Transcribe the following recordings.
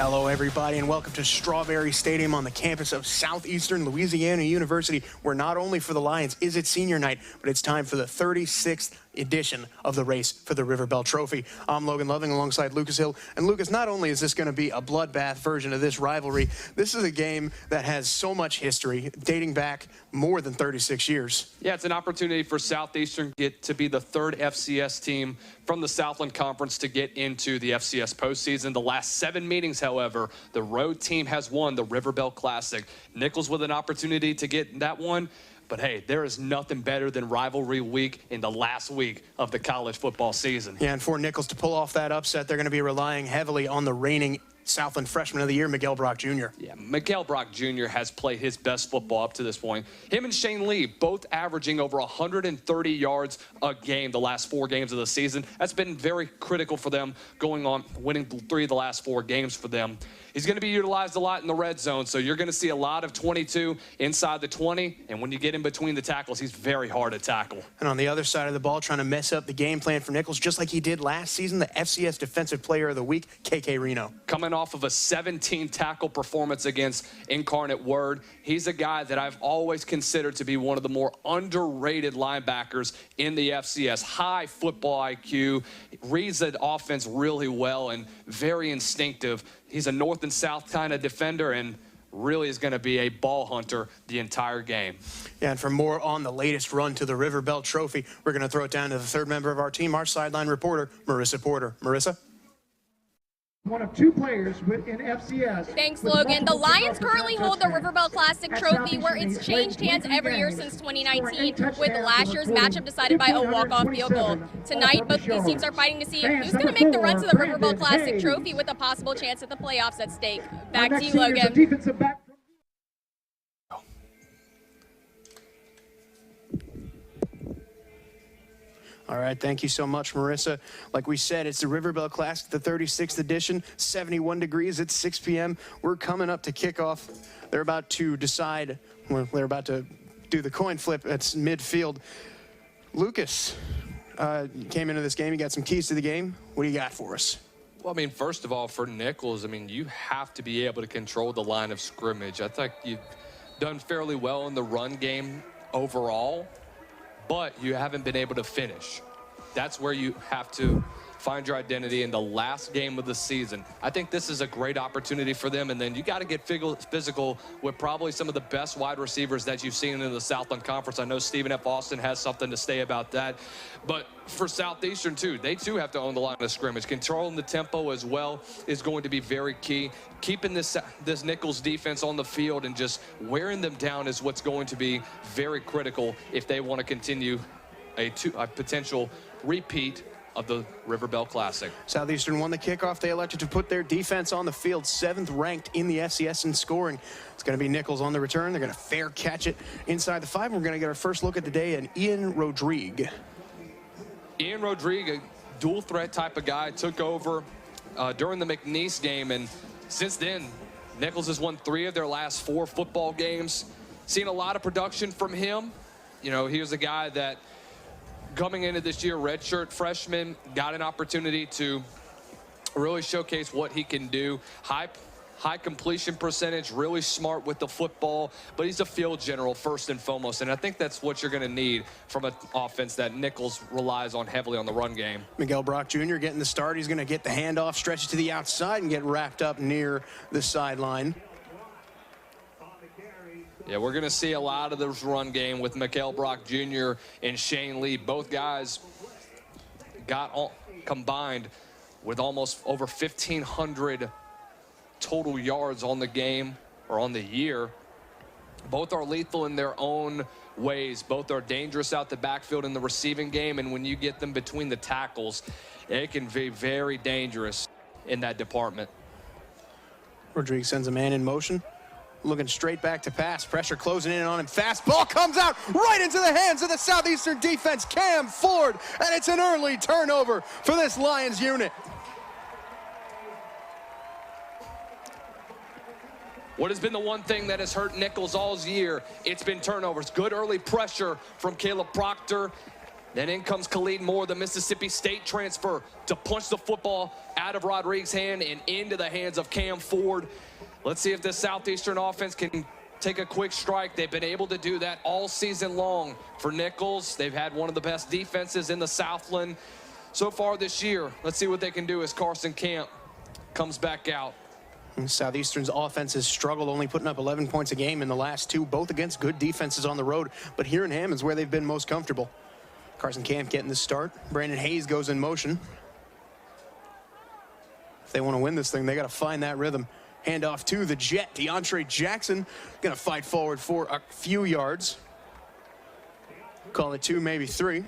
Hello, everybody, and welcome to Strawberry Stadium on the campus of Southeastern Louisiana University, where not only for the Lions is it senior night, but it's time for the 36th edition of the race for the River Bell Trophy. I'm Logan Loving alongside Lucas Hill. And Lucas, not only is this going to be a bloodbath version of this rivalry, this is a game that has so much history, dating back more than 36 years. Yeah, it's an opportunity for Southeastern to be the third FCS team from the Southland Conference to get into the FCS postseason. The last 7 meetings, however, the road team has won the River Bell Classic. Nicholls with an opportunity to get that one. But hey, there is nothing better than rivalry week in the last week of the college football season. Yeah, and for Nicholls to pull off that upset, they're going to be relying heavily on the reigning Southland Freshman of the Year, Miguel Brock Jr. Yeah, Miguel Brock Jr. has played his best football up to this point. Him and Shane Lee both averaging over 130 yards a game the last 4 games of the season. That's been very critical for them, going on winning 3 of the last 4 games for them. He's going to be utilized a lot in the red zone, so you're going to see a lot of 22 inside the 20, and when you get in between the tackles, he's very hard to tackle. And on the other side of the ball, trying to mess up the game plan for Nicholls, just like he did last season, the FCS Defensive Player of the Week, KK Reno. Coming off of a 17 tackle performance against Incarnate Word, he's a guy that I've always considered to be one of the more underrated linebackers in the FCS. High football IQ, reads the offense really well, and very instinctive. He's a north and south kind of defender, and really is going to be a ball hunter the entire game. Yeah, and for more on the latest run to the River Bell Trophy, we're going to throw it down to the third member of our team, our sideline reporter, Marissa Porter. Marissa? One of 2 players within FCS. Thanks, Logan. The Lions currently hold the River Bell Classic trophy, where it's changed hands every year since 2019, with last year's matchup decided by a walk-off field goal. Tonight, both these teams are fighting to see who's going to make the run to the River Bell Classic trophy with a possible chance at the playoffs at stake. Back to you, Logan. All right, thank you so much, Marissa. Like we said, it's the River Bell Classic, the 36th edition, 71 degrees at 6 p.m. We're coming up to kickoff. They're about to decide, well, they're about to do the coin flip at midfield. Lucas, you came into this game, you got some keys to the game. What do you got for us? Well, I mean, first of all, for Nicholls, I mean, you have to be able to control the line of scrimmage. I think you've done fairly well in the run game overall, but you haven't been able to finish. That's where you have to find your identity in the last game of the season. I think this is a great opportunity for them, and then you got to get physical with probably some of the best wide receivers that you've seen in the Southland Conference. I know Stephen F. Austin has something to say about that, but for Southeastern too, they too have to own the line of scrimmage. Controlling the tempo as well is going to be very key. Keeping this Nicholls defense on the field and just wearing them down is what's going to be very critical if they want to continue a potential repeat of the River Bell Classic. Southeastern won the kickoff. They elected to put their defense on the field, 7th ranked in the FCS in scoring. It's going to be Nicholls on the return. They're going to fair catch it inside the 5. And we're going to get our first look at the day, and Ian Rodrigue. Ian Rodrigue, a dual threat type of guy, took over during the McNeese game, and since then, Nicholls has won 3 of their last 4 football games. Seen a lot of production from him. You know, he was a guy that coming into this year, redshirt freshman, got an opportunity to really showcase what he can do. High completion percentage, really smart with the football, but he's a field general first and foremost, and I think that's what you're going to need from an offense that Nicholls relies on heavily on the run game. Miguel Brock Jr. getting the start. He's going to get the handoff, stretch it to the outside, and get wrapped up near the sideline. Yeah, we're going to see a lot of this run game with Miguel Brock Jr. and Shane Lee. Both guys got combined with almost over 1,500 total yards on the game or on the year. Both are lethal in their own ways. Both are dangerous out the backfield in the receiving game, and when you get them between the tackles, it can be very dangerous in that department. Rodrigue sends a man in motion. Looking straight back to pass. Pressure closing in on him. Fast ball comes out right into the hands of the Southeastern defense. Cam Ford. And it's an early turnover for this Lions unit. What has been the one thing that has hurt Nicholls all year? It's been turnovers. Good early pressure from Caleb Proctor. Then in comes Khalid Moore, the Mississippi State transfer, to punch the football out of Rodriguez's hand and into the hands of Cam Ford. Let's see if this Southeastern offense can take a quick strike. They've been able to do that all season long for Nicholls. They've had one of the best defenses in the Southland so far this year. Let's see what they can do as Carson Camp comes back out. Southeastern's offense has struggled, only putting up 11 points a game in the last two, both against good defenses on the road. But here in Hammond's where they've been most comfortable. Carson Camp getting the start. Brandon Hayes goes in motion. If they want to win this thing, they got to find that rhythm. Handoff to the Jet. DeAndre Jackson going to fight forward for a few yards. Call it 2, maybe 3.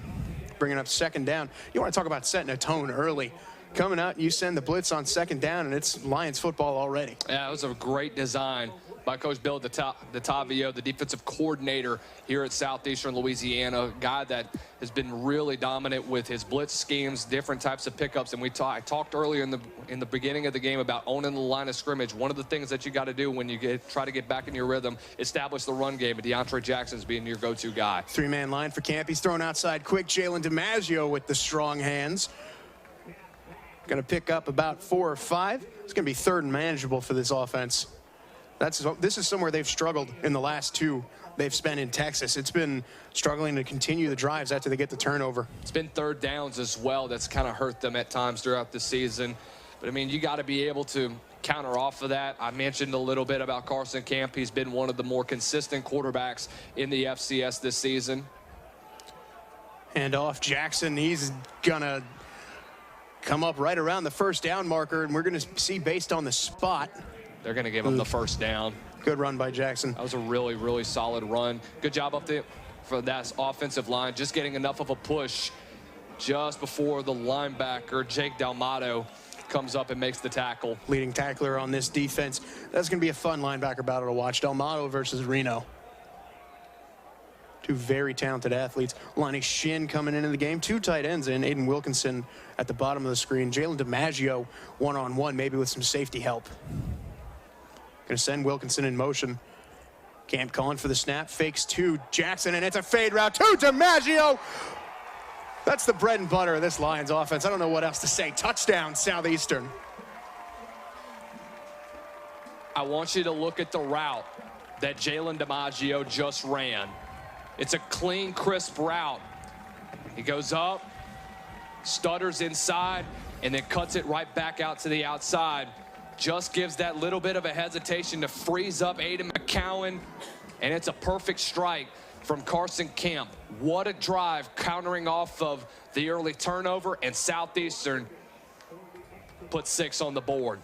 Bringing up second down. You want to talk about setting a tone early. Coming out, you send the blitz on second down, and it's Lions football already. Yeah, it was a great design by Coach Bill DeTavio, the defensive coordinator here at Southeastern Louisiana, a guy that has been really dominant with his blitz schemes, different types of pickups. And I talked earlier in the beginning of the game about owning the line of scrimmage. One of the things that you got to do when you try to get back in your rhythm, establish the run game, and DeAndre Jackson's being your go-to guy. 3-man line for Camp. He's thrown outside quick. Jalen DiMaggio with the strong hands. Going to pick up about 4 or 5. It's going to be third and manageable for this offense. This is somewhere they've struggled in the last 2 they've spent in Texas. It's been struggling to continue the drives after they get the turnover. It's been third downs as well. That's kind of hurt them at times throughout the season. But, I mean, you got to be able to counter off of that. I mentioned a little bit about Carson Camp. He's been one of the more consistent quarterbacks in the FCS this season. And off Jackson, he's going to come up right around the first down marker, and we're going to see based on the spot. They're going to give him the first down. Good run by Jackson. That was a really, really solid run. Good job up there for that offensive line, just getting enough of a push just before the linebacker, Jake Dalmato, comes up and makes the tackle. Leading tackler on this defense. That's going to be a fun linebacker battle to watch. Dalmato versus Reno. 2 very talented athletes. Lonnie Shin coming into the game. 2 tight ends in. Aiden Wilkinson at the bottom of the screen. Jalen DiMaggio one-on-one, maybe with some safety help. Going to send Wilkinson in motion. Camp calling for the snap. Fakes to Jackson, and it's a fade route to DiMaggio. That's the bread and butter of this Lions offense. I don't know what else to say. Touchdown, Southeastern. I want you to look at the route that Jalen DiMaggio just ran. It's a clean, crisp route. He goes up, stutters inside, and then cuts it right back out to the outside. Just gives that little bit of a hesitation to freeze up Aiden McCowan, and it's a perfect strike from Carson Camp. What a drive, countering off of the early turnover, and Southeastern put 6 on the board.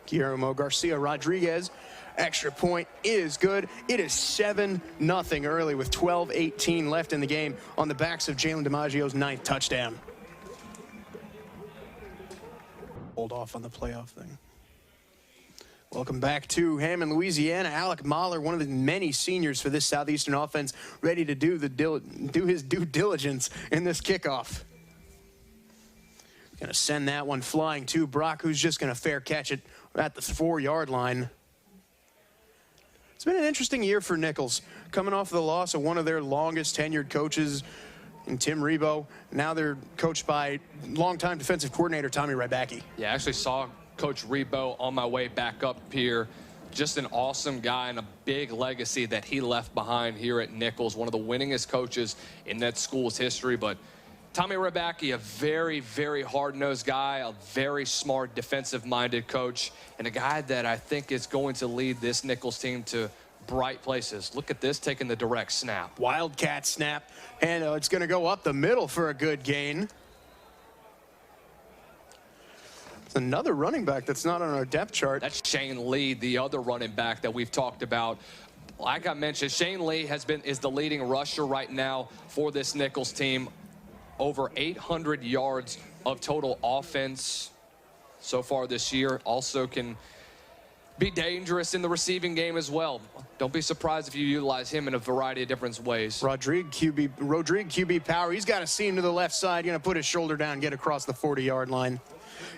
Guillermo Garcia Rodriguez, extra point is good. It is 7-0 early with 12:18 left in the game on the backs of Jalen DiMaggio's 9th touchdown. Hold off on the playoff thing. Welcome back to Hammond, Louisiana. Alec Mahler, one of the many seniors for this Southeastern offense, ready to do his due diligence in this kickoff. Going to send that one flying to Brock, who's just going to fair catch it at the 4-yard line. It's been an interesting year for Nicholls, coming off the loss of one of their longest tenured coaches in Tim Rebo. Now they're coached by longtime defensive coordinator Tommy Rybacki. Yeah, I actually saw Coach Rebo on my way back up here. Just an awesome guy and a big legacy that he left behind here at Nicholls, one of the winningest coaches in that school's history. But Tommy Rybacki, a very, very hard-nosed guy, a very smart defensive-minded coach, and a guy that I think is going to lead this Nicholls team to bright places. Look at this, taking the direct snap. Wildcat snap, and it's going to go up the middle for a good gain. It's another running back that's not on our depth chart. That's Shane Lee, the other running back that we've talked about. Like I mentioned, Shane Lee is the leading rusher right now for this Nicholls team. Over 800 yards of total offense so far this year. Also can be dangerous in the receiving game as well. Don't be surprised if you utilize him in a variety of different ways. Rodrigue QB power. He's got a seam to the left side. Going to put his shoulder down, get across the 40-yard line.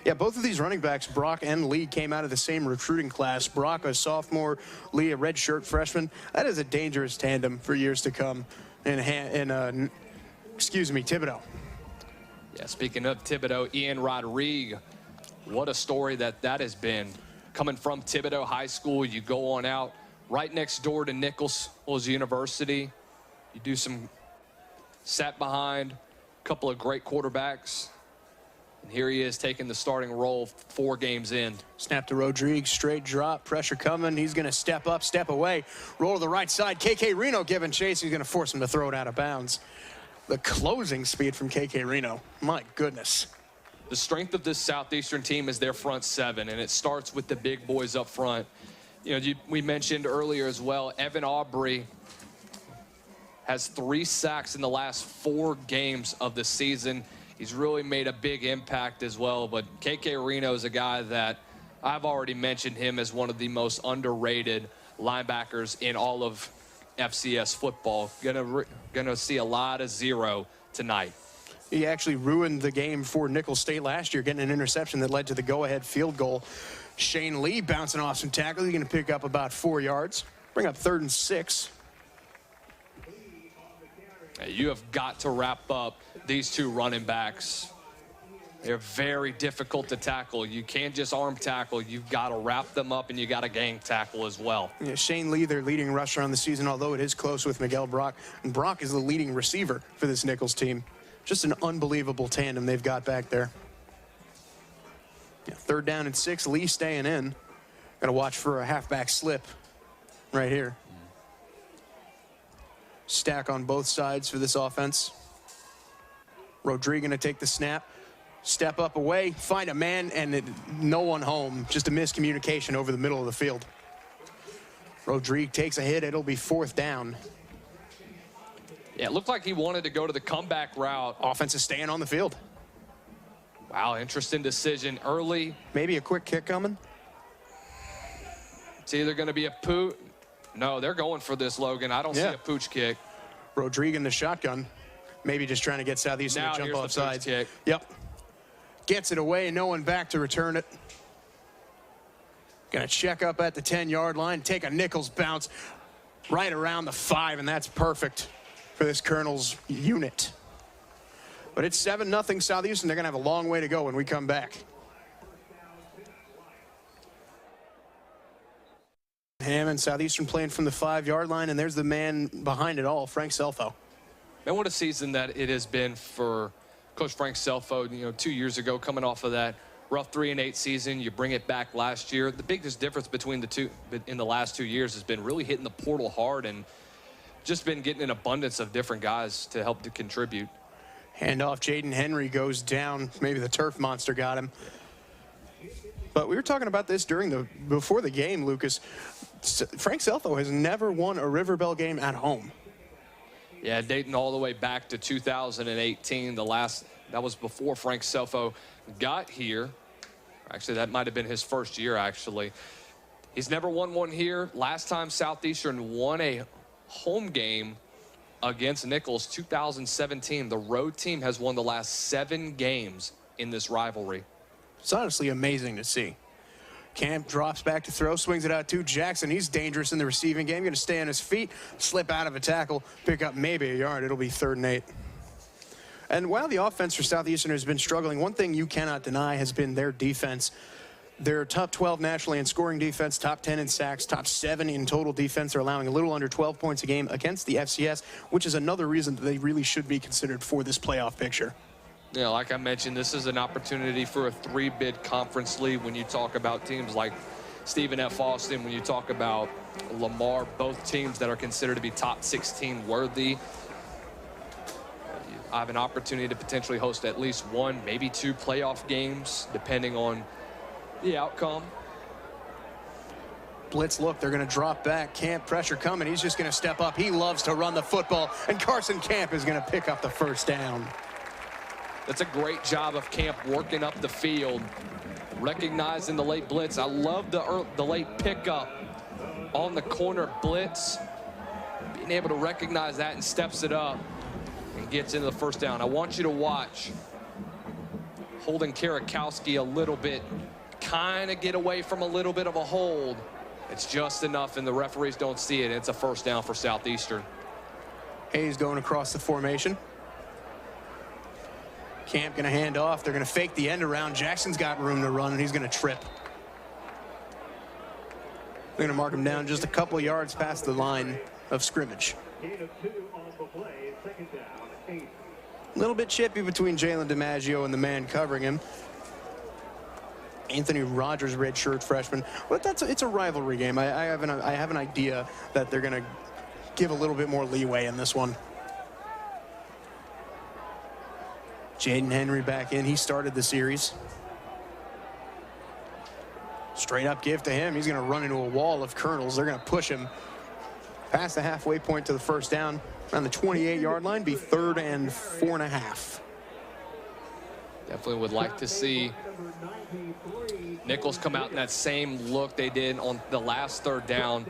Yeah, both of these running backs, Brock and Lee, came out of the same recruiting class. Brock, a sophomore, Lee, a redshirt freshman. That is a dangerous tandem for years to come. Thibodeau. Yeah, speaking of Thibodeau, Ian Rodrigue, what a story that has been. Coming from Thibodeau High School, you go on out right next door to Nicholls University. You do some, sat behind a couple of great quarterbacks. And here he is taking the starting role 4 games in. Snap to Rodrigue, straight drop, pressure coming. He's going to step up, step away, roll to the right side. KK Reno giving chase. He's going to force him to throw it out of bounds. The closing speed from KK Reno, my goodness. The strength of this Southeastern team is their front 7, and it starts with the big boys up front. You know, we mentioned earlier as well, Evan Aubrey has 3 sacks in the last 4 games of the season. He's really made a big impact as well, but KK Reno is a guy that I've already mentioned him as one of the most underrated linebackers in all of FCS football. Gonna see a lot of 0 tonight. He actually ruined the game for Nicholls State last year, getting an interception that led to the go-ahead field goal. Shane Lee bouncing off some tackles. He's going to pick up about 4 yards. Bring up 3rd and 6. You have got to wrap up these 2 running backs. They're very difficult to tackle. You can't just arm tackle. You've got to wrap them up, and you got to gang tackle as well. Yeah, Shane Lee, their leading rusher on the season, although it is close with Miguel Brock. And Brock is the leading receiver for this Nicholls team. Just an unbelievable tandem they've got back there. Yeah, 3rd down and 6. Lee staying in. Got to watch for a halfback slip right here. Stack on both sides for this offense. Rodrigue going to take the snap. Step up away, find a man, and no one home. Just a miscommunication over the middle of the field. Rodrigue takes a hit. It'll be 4th down. Yeah, it looked like he wanted to go to the comeback route. Offense is staying on the field. Wow, interesting decision early. Maybe a quick kick coming. It's either going to be a pooch. No, they're going for this, Logan. I don't see a pooch kick. Rodrigue in the shotgun. Maybe just trying to get Southeastern to jump off sides. Kick. Yep. Gets it away, no one back to return it. Gonna check up at the 10-yard line, take a Nicholls bounce right around the 5, and that's perfect for this Colonel's unit. But it's 7-0 Southeastern. They're gonna have a long way to go when we come back. Hammond, Southeastern playing from the 5-yard line, and there's the man behind it all, Frank Selfo. And what a season that it has been for Coach Frank Selfo. You know, 2 years ago, coming off of that rough 3-8 season, you bring it back last year. The biggest difference between the two in the last 2 years has been really hitting the portal hard and just been getting an abundance of different guys to help to contribute. Handoff, Jaden Henry goes down. Maybe the turf monster got him. But we were talking about this before the game, Lucas. Frank Selfo has never won a River Bell game at home. Yeah, dating all the way back to 2018. That was before Frank Selfo got here. Actually, that might have been his first year, actually. He's never won one here. Last time Southeastern won a home game against Nicholls, 2017. The road team has won the last 7 games in this rivalry. It's honestly amazing to see. Camp drops back to throw, swings it out to Jackson. He's dangerous in the receiving game. Going to stay on his feet, slip out of a tackle, pick up maybe a yard. It'll be 3rd and 8. And while the offense for Southeastern has been struggling, one thing you cannot deny has been their defense. They're top 12 nationally in scoring defense, top 10 in sacks, top 7 in total defense. They're allowing a little under 12 points a game against the FCS, which is another reason that they really should be considered for this playoff picture. Yeah, like I mentioned, this is an opportunity for a 3-bid conference league. When you talk about teams like Stephen F. Austin, when you talk about Lamar, both teams that are considered to be top 16 worthy, I have an opportunity to potentially host at least 1, maybe 2 playoff games, depending on the outcome. Blitz look, they're going to drop back. Camp pressure coming. He's just going to step up. He loves to run the football, and Carson Camp is going to pick up the 1st down. That's a great job of Camp working up the field, recognizing the late blitz. I love the late pickup on the corner blitz, being able to recognize that and steps it up and gets into the 1st down. I want you to watch Holden Karakowski a little bit, kind of get away from a little bit of a hold. It's just enough, and the referees don't see it. It's a 1st down for Southeastern. Hayes going across the formation. Camp gonna hand off. They're gonna fake the end around. Jackson's got room to run, and he's gonna trip. They're gonna mark him down just a couple yards past the line of scrimmage. A little bit chippy between Jalen DiMaggio and the man covering him. Anthony Rogers, redshirt freshman. But it's a rivalry game. I have an idea that they're gonna give a little bit more leeway in this one. Jaden Henry back in. He started the series. Straight up give to him. He's going to run into a wall of Colonels. They're going to push him past the halfway point to the first down. On the 28-yard line, be 3rd and 4.5. Definitely would like to see Nicholls come out in that same look they did on the last 3rd down.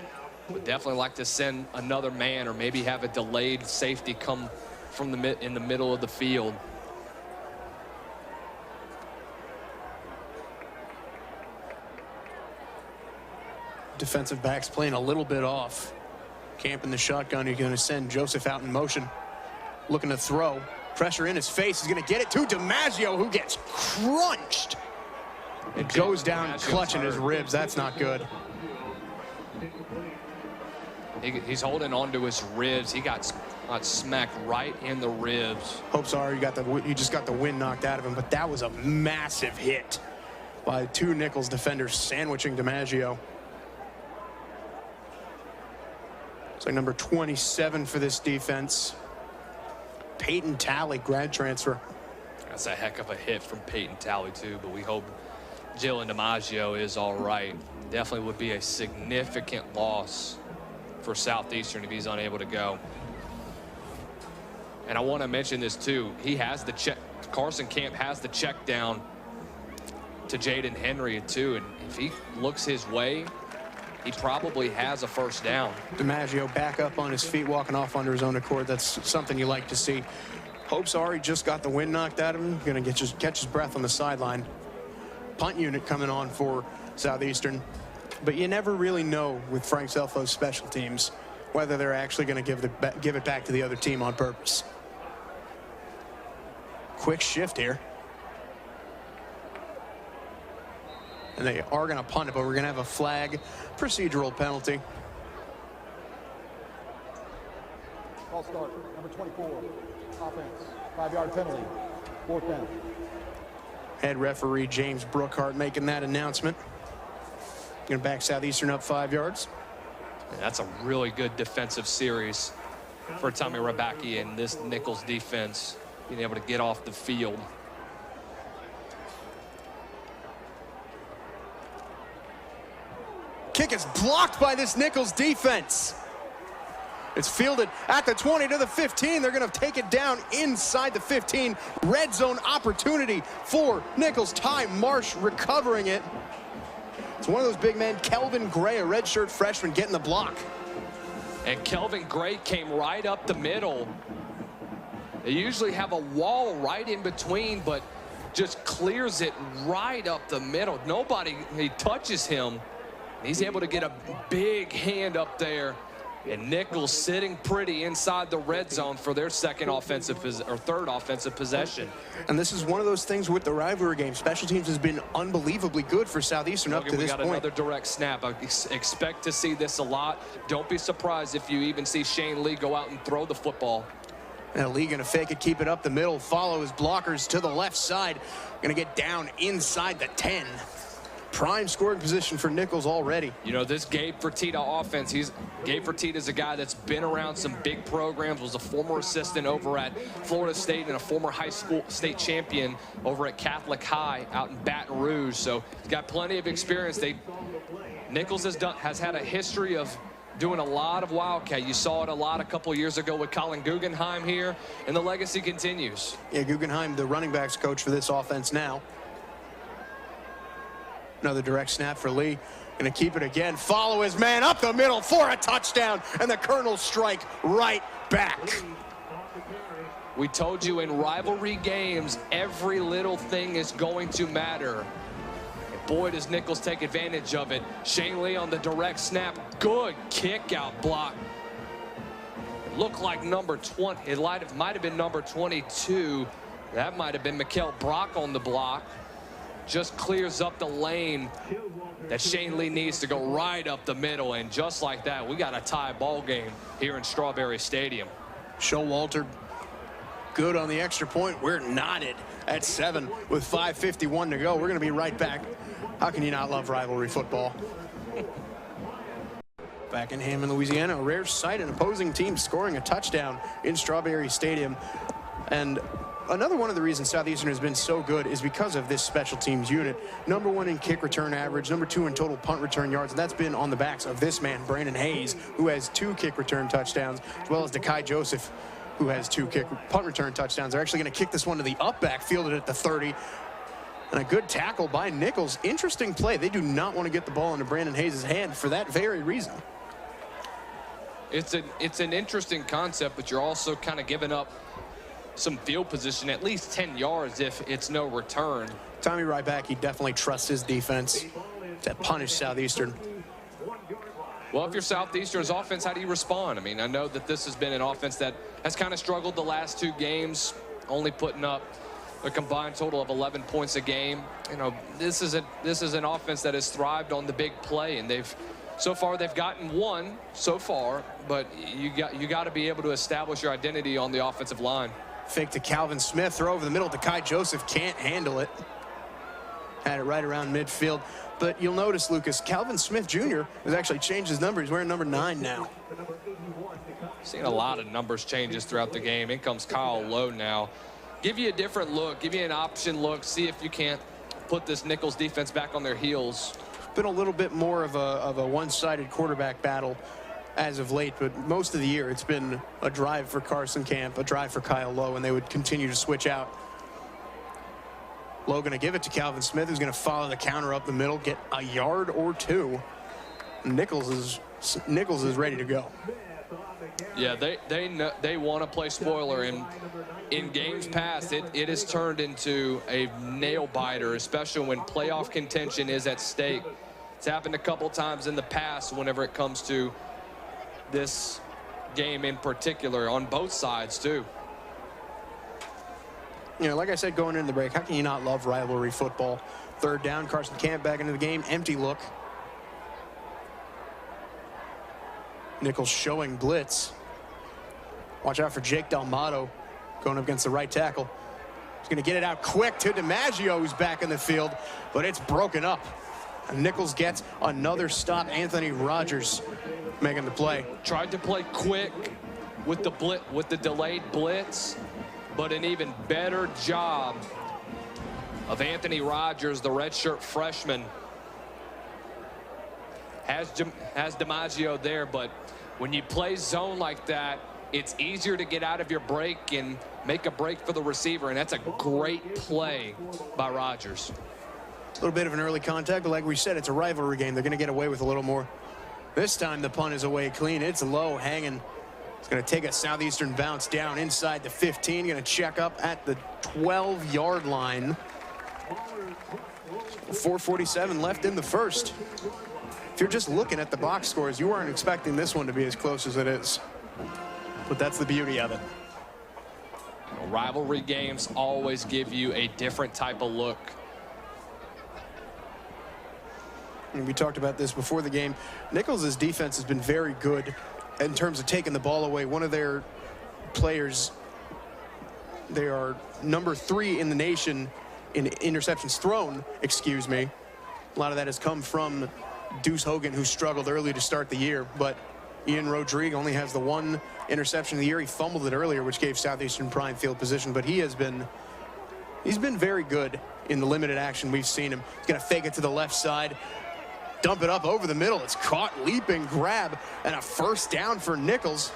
Would definitely like to send another man or maybe have a delayed safety come from in the middle of the field. Defensive backs playing a little bit off. Camp in the shotgun. He's going to send Joseph out in motion. Looking to throw. Pressure in his face. He's going to get it to DiMaggio, who gets crunched. It goes down clutching his ribs. That's not good. He's holding on to his ribs. He got smacked right in the ribs. Hope sorry you just got the wind knocked out of him, but that was a massive hit by 2 Nicholls defenders sandwiching DiMaggio. So number 27 for this defense, Peyton Talley, grad transfer. That's a heck of a hit from Peyton Talley too, but we hope Jalen DiMaggio is all right. Definitely would be a significant loss for Southeastern if he's unable to go. And I want to mention this too. He has the check. Carson Camp has the check down to Jaden Henry too, and if he looks his way, he probably has a first down. DiMaggio back up on his feet, walking off under his own accord. That's something you like to see. Hope sorry just got the wind knocked out of him. Gonna catch his breath on the sideline. Punt unit coming on for Southeastern. But you never really know with Frank Selfo's special teams whether they're actually going to give it back to the other team on purpose. Quick shift here. And they are going to punt it, but we're going to have a flag procedural penalty. False start, number 24, offense, 5-yard penalty, 4th down. Head referee James Brookhart making that announcement. Going to back Southeastern up 5 yards. And that's a really good defensive series for Tommy Rabacki and this Nicholls defense, being able to get off the field. Kick is blocked by this Nicholls defense. It's fielded at the 20 to the 15. They're going to take it down inside the 15. Red zone opportunity for Nicholls. Ty Marsh recovering it. It's one of those big men, Kelvin Gray, a redshirt freshman, getting the block. And Kelvin Gray came right up the middle. They usually have a wall right in between, but just clears it right up the middle. Nobody, he touches him. He's able to get a big hand up there. And Nicholls sitting pretty inside the red zone for their third offensive possession. And this is one of those things with the rivalry game. Special teams has been unbelievably good for Southeastern up to this point. We got another direct snap. I expect to see this a lot. Don't be surprised if you even see Shane Lee go out and throw the football. And Lee going to fake it, keep it up the middle, follow his blockers to the left side. Going to get down inside the 10. Prime scoring position for Nicholls already. You know, this Gabe Fertitta offense, Gabe Fertitta is a guy that's been around some big programs, was a former assistant over at Florida State and a former high school state champion over at Catholic High out in Baton Rouge. So he's got plenty of experience. Nicholls has had a history of doing a lot of Wildcat. You saw it a lot a couple years ago with Colin Guggenheim here, and the legacy continues. Yeah, Guggenheim, the running backs coach for this offense now. Another direct snap for Lee. Going to keep it again. Follow his man up the middle for a touchdown. And the Colonels strike right back. We told you in rivalry games, every little thing is going to matter. And boy, does Nicholls take advantage of it. Shane Lee on the direct snap. Good kick out block. looked like number 20. It might have been number 22. That might have been Mikael Brock on the block. Just clears up the lane that Shane Lee needs to go right up the middle. And just like that, we got a tie ball game here in Strawberry Stadium. Showalter good on the extra point. We're knotted at 7 with 5:51 to go. We're going to be right back. How can you not love rivalry football? Back in Hammond, Louisiana, a rare sight, an opposing team scoring a touchdown in Strawberry Stadium. And another one of the reasons Southeastern has been so good is because of this special teams unit. #1 in kick return average, #2 in total punt return yards, and that's been on the backs of this man, Brandon Hayes, who has 2 kick return touchdowns, as well as Dekai Joseph, who has 2 punt return touchdowns. They're actually going to kick this one to the up back, fielded at the 30. And a good tackle by Nicholls. Interesting play. They do not want to get the ball into Brandon Hayes' hand for that very reason. It's an interesting concept, but you're also kind of giving up some field position, at least 10 yards if it's no return. Tommy Ryback, he definitely trusts his defense to punish Southeastern. Well, if you're Southeastern's offense, how do you respond? I mean, I know that this has been an offense that has kind of struggled the last 2 games, only putting up a combined total of 11 points a game. You know, this is an offense that has thrived on the big play, and so far they've gotten 1 so far, but you got to be able to establish your identity on the offensive line. Fake to Calvin Smith, throw over the middle. Dekai Joseph can't handle it. Had it right around midfield. But you'll notice, Lucas, Calvin Smith Jr. has actually changed his number. He's wearing number 9 now. Seen a lot of numbers changes throughout the game. In comes Kyle Lowe now. Give you a different look. Give you an option look. See if you can't put this Nicholls defense back on their heels. Been a little bit more of a one-sided quarterback battle as of late, but most of the year it's been a drive for Carson Camp, a drive for Kyle Lowe, and they would continue to switch out. Lowe going to give it to Calvin Smith, who's going to follow the counter up the middle, get a yard or 2. Nicholls is ready to go. Yeah, they want to play spoiler, and in games past, it has turned into a nail biter, especially when playoff contention is at stake. It's happened a couple times in the past whenever it comes to this game in particular, on both sides too. You know, like I said going into the break, how can you not love rivalry football? 3rd down, Carson Camp back into the game, empty look. Nicholls showing blitz. Watch out for Jake Delmato going up against the right tackle. He's going to get it out quick to DiMaggio, who's back in the field, but it's broken up. And Nicholls gets another stop. Anthony Rogers making the play. Tried to play quick with the delayed blitz, but an even better job of Anthony Rogers, the redshirt freshman. Has DiMaggio there, but when you play zone like that, it's easier to get out of your break and make a break for the receiver, and that's a great play by Rogers. A little bit of an early contact, but like we said, it's a rivalry game. They're going to get away with a little more. This time the punt is away clean. It's low hanging. It's going to take a Southeastern bounce down inside the 15. Going to check up at the 12-yard line. 4:47 left in the first. If you're just looking at the box scores, you weren't expecting this one to be as close as it is. But that's the beauty of it. Rivalry games always give you a different type of look. And we talked about this before the game. Nicholls' defense has been very good in terms of taking the ball away. One of their players, they are number 3 in the nation in interceptions thrown, excuse me. A lot of that has come from Deuce Hogan, who struggled early to start the year, but Ian Rodrigue only has the 1 interception of the year. He fumbled it earlier, which gave Southeastern prime field position, but he's been very good in the limited action we've seen him. He's going to fake it to the left side, dump it up over the middle. It's caught, leaping grab, and a first down for Nicholls.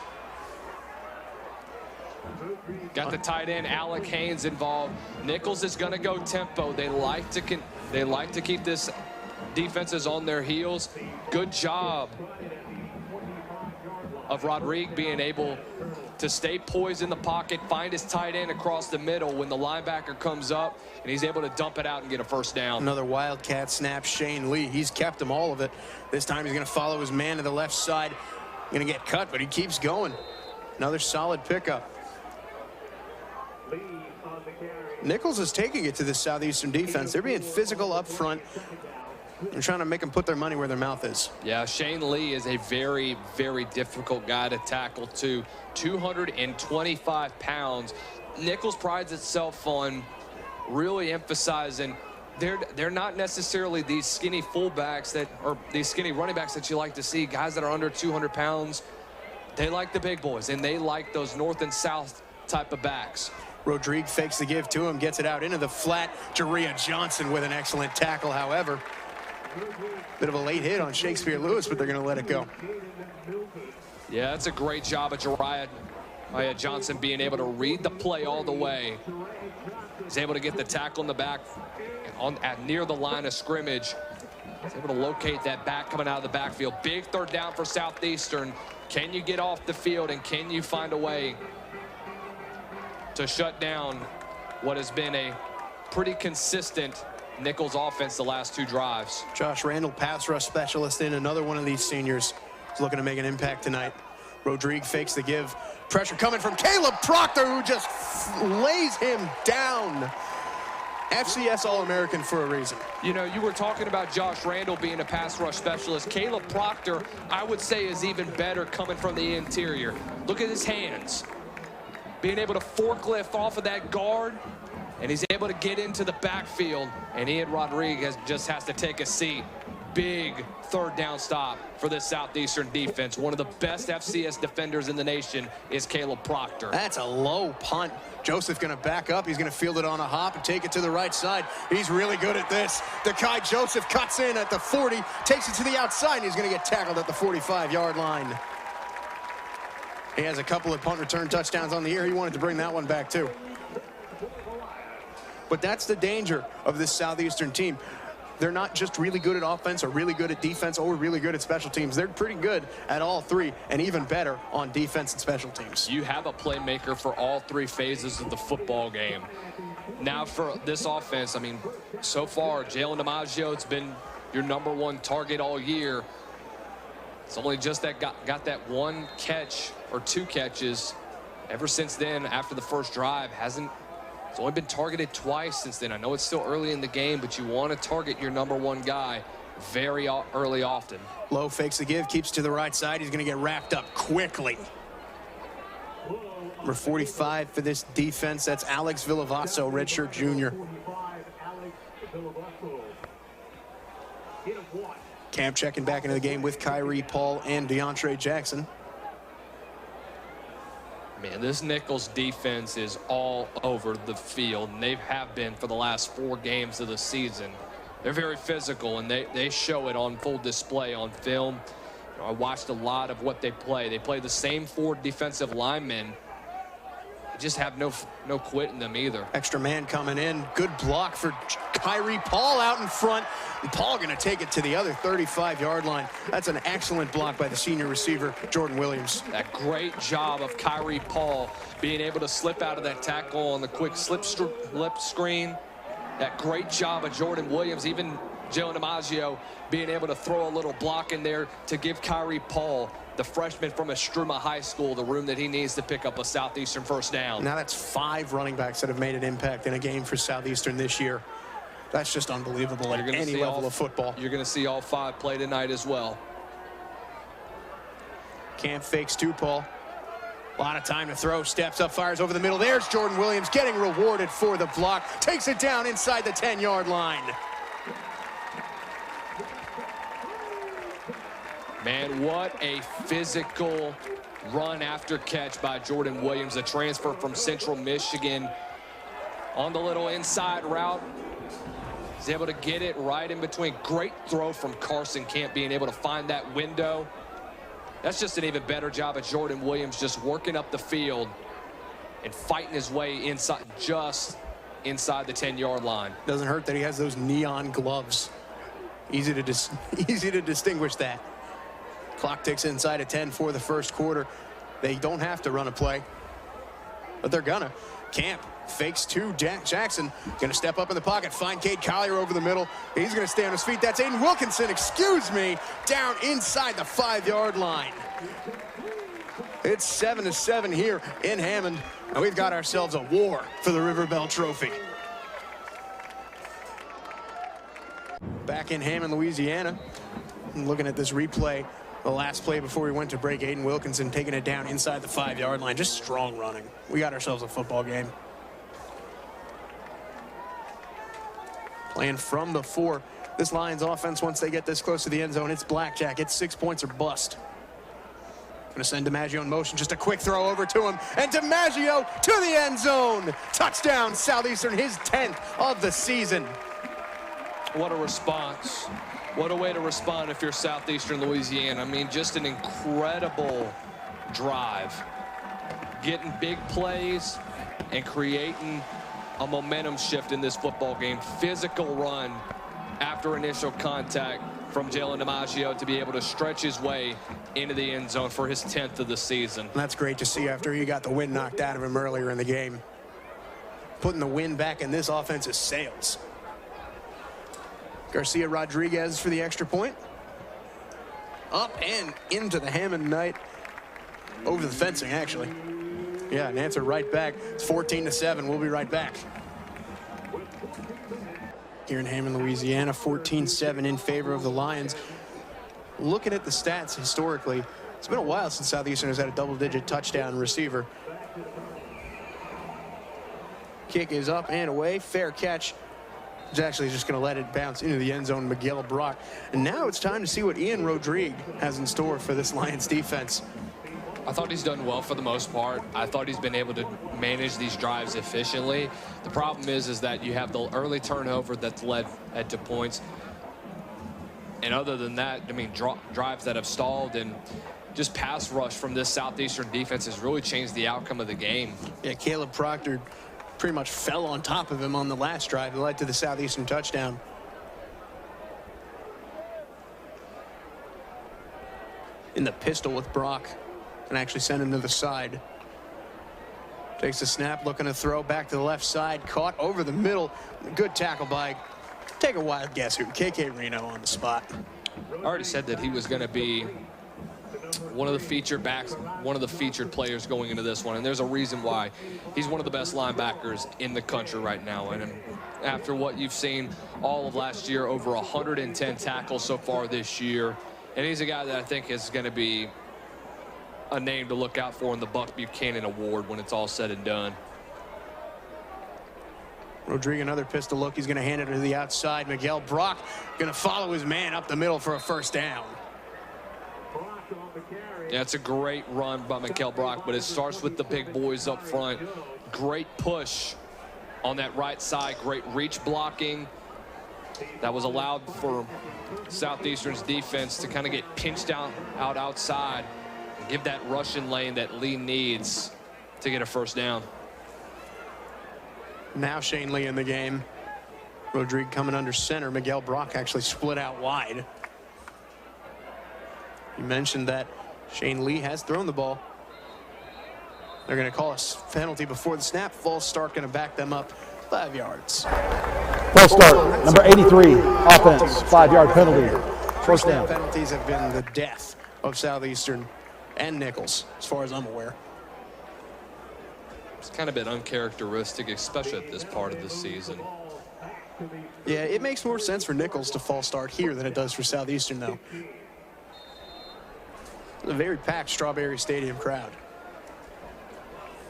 Got the tight end Alec Haynes involved. Nicholls is going to go tempo. They like to keep this defenses on their heels. Good job of Rodrigue being able to stay poised in the pocket, find his tight end across the middle when the linebacker comes up, and he's able to dump it out and get a first down. Another Wildcat snap, Shane Lee. He's kept him all of it. This time he's going to follow his man to the left side. Going to get cut, but he keeps going. Another solid pickup. Nicholls is taking it to the Southeastern defense. They're being physical up front and trying to make them put their money where their mouth is. Yeah, Shane Lee is a very, very difficult guy to tackle too. 225 pounds. Nicholls prides itself on really emphasizing they're not necessarily these skinny fullbacks or these skinny running backs that you like to see, guys that are under 200 pounds. They like the big boys, and they like those north and south type of backs. Rodrigue fakes the give to him, gets it out into the flat. Jaria Johnson with an excellent tackle, however. Bit of a late hit on Shakespeare Lewis, but they're going to let it go. Yeah, that's a great job of Jaria Johnson being able to read the play all the way. He's able to get the tackle in the back near the line of scrimmage. He's able to locate that back coming out of the backfield. Big third down for Southeastern. Can you get off the field, and can you find a way to shut down what has been a pretty consistent Nicholls offense the last 2 drives? Josh Randall, pass rush specialist, in another one of these seniors, is looking to make an impact tonight. Rodrigue fakes the give. Pressure coming from Caleb Proctor, who just lays him down. FCS All-American for a reason. You know, you were talking about Josh Randall being a pass rush specialist. Caleb Proctor, I would say, is even better coming from the interior. Look at his hands. Being able to forklift off of that guard, and he's able to get into the backfield, and Ian Rodriguez just has to take a seat. Big third down stop for this Southeastern defense. One of the best FCS defenders in the nation is Caleb Proctor. That's a low punt. Joseph going to back up. He's going to field it on a hop and take it to the right side. He's really good at this. Dekai Joseph cuts in at the 40, takes it to the outside, and he's going to get tackled at the 45-yard line. He has a couple of punt return touchdowns on the year. He wanted to bring that one back too. But that's the danger of this Southeastern team. They're not just really good at offense or really good at defense or really good at special teams. They're pretty good at all 3 and even better on defense and special teams. You have a playmaker for all 3 phases of the football game. Now for this offense, I mean, so far, Jalen DiMaggio, it's been your #1 target all year. It's only just that got that 1 catch or 2 catches. Ever since then, after the first drive, it's only been targeted twice since then. I know it's still early in the game, but you want to target your #1 guy very early often. Lowe fakes the give, keeps to the right side. He's going to get wrapped up quickly. Number 45 for this defense, that's Alex Villavasso, redshirt junior. Camp checking back into the game with Kyrie Paul and DeAndre Jackson. Man, this Nicholls defense is all over the field, and they have been for the last 4 games of the season. They're very physical, and they show it on full display on film. You know, I watched a lot of what they play. They play the same 4 defensive linemen. They just have no quit in them either. Extra man coming in. Good block for Kyrie Paul out in front. And Paul going to take it to the other 35-yard line. That's an excellent block by the senior receiver, Jordan Williams. That great job of Kyrie Paul being able to slip out of that tackle on the quick slip screen. That great job of Jordan Williams, even Jalen DiMaggio, being able to throw a little block in there to give Kyrie Paul, the freshman from Estruma High School, the room that he needs to pick up a Southeastern first down. Now that's 5 running backs that have made an impact in a game for Southeastern this year. That's just unbelievable at any level of football. You're going to see all 5 play tonight as well. Camp fakes 2, Paul. A lot of time to throw. Steps up, fires over the middle. There's Jordan Williams getting rewarded for the block. Takes it down inside the 10-yard line. Man, what a physical run after catch by Jordan Williams, a transfer from Central Michigan. On the little inside route, he's able to get it right in between. Great throw from Carson Camp, being able to find that window. That's just an even better job of Jordan Williams, just working up the field and fighting his way inside, just inside the 10-yard line. Doesn't hurt that he has those neon gloves. Easy to distinguish that. Clock ticks inside of 10 for the first quarter. They don't have to run a play, but they're gonna. Camp fakes 2. Jackson gonna step up in the pocket, find Cade Collier over the middle. He's gonna stay on his feet. That's Aiden Wilkinson, excuse me, down inside the 5-yard line. It's 7-7 here in Hammond, and we've got ourselves a war for the River Bell Trophy. Back in Hammond, Louisiana, looking at this replay, the last play before we went to break, Aiden Wilkinson taking it down inside the 5-yard line. Just strong running. We got ourselves a football game. Playing from the 4. This Lions offense, once they get this close to the end zone, it's blackjack. It's 6 points or bust. Going to send DiMaggio in motion. Just a quick throw over to him. And DiMaggio to the end zone. Touchdown, Southeastern, his 10th of the season. What a response. What a way to respond if you're Southeastern Louisiana. I mean, just an incredible drive. Getting big plays and creating a momentum shift in this football game. Physical run after initial contact from Jalen DiMaggio to be able to stretch his way into the end zone for his 10th of the season. That's great to see after he got the wind knocked out of him earlier in the game. Putting the wind back in this offense's sails. Garcia Rodriguez for the extra point. Up and into the Hammond Knight. Over the fencing, actually. Yeah, and answer right back. It's 14-7. We'll be right back. Here in Hammond, Louisiana, 14-7 in favor of the Lions. Looking at the stats historically, it's been a while since Southeastern has had a double-digit touchdown receiver. Kick is up and away. Fair catch. He's actually just going to let it bounce into the end zone, Miguel Brock. And now it's time to see what Ian Rodrigue has in store for this Lions defense. I thought he's done well for the most part. I thought he's been able to manage these drives efficiently. The problem is that you have the early turnover that's led to points. And other than that, I mean, drives that have stalled and just pass rush from this Southeastern defense has really changed the outcome of the game. Yeah, Caleb Proctor pretty much fell on top of him on the last drive that led to the Southeastern touchdown. In the pistol with Brock, and actually send him to the side. Takes the snap, looking to throw back to the left side, caught over the middle. Good tackle by, take a wild guess who, KK Reno on the spot. I already said that he was going to be one of the featured backs, one of the featured players going into this one, and there's a reason why. He's one of the best linebackers in the country right now, and after what you've seen all of last year, over 110 tackles so far this year, and he's a guy that I think is going to be a name to look out for in the Buck Buchanan Award when it's all said and done. Rodrigue, another pistol look. He's going to hand it to the outside. Miguel Brock going to follow his man up the middle for a first down. Yeah, it's a great run by Miguel Brock, but it starts with the big boys up front. Great push on that right side. Great reach blocking. That was allowed for Southeastern's defense to kind of get pinched out outside. Give that rushing lane that Lee needs to get a first down. Now Shane Lee in the game. Rodrigue coming under center. Miguel Brock actually split out wide. You mentioned that Shane Lee has thrown the ball. They're going to call a penalty before the snap. False start going to back them up 5 yards. False start, number 83, offense, 5-yard penalty. First down. Penalties have been the death of Southeastern and Nicholls, as far as I'm aware. It's kind of been uncharacteristic, especially at this part of the season. Yeah, it makes more sense for Nicholls to false start here than it does for Southeastern, though. A very packed Strawberry Stadium crowd.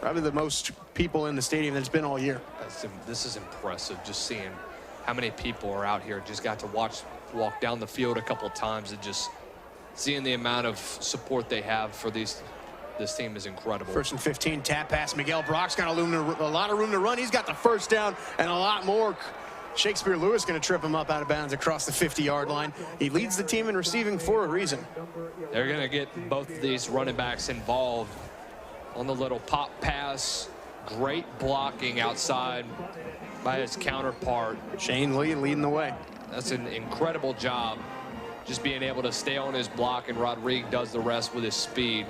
Probably the most people in the stadium that's been all year. This is impressive, just seeing how many people are out here. Just got to walk down the field a couple of times and just seeing the amount of support they have for this team is incredible. 1st and 15, tap pass. Miguel Brock's got a lot of room to run. He's got the first down and a lot more. Shakespeare Lewis going to trip him up out of bounds across the 50-yard line. He leads the team in receiving for a reason. They're going to get both of these running backs involved on the little pop pass. Great blocking outside by his counterpart. Shane Lee leading the way. That's an incredible job, just being able to stay on his block, and Rodrigue does the rest with his speed.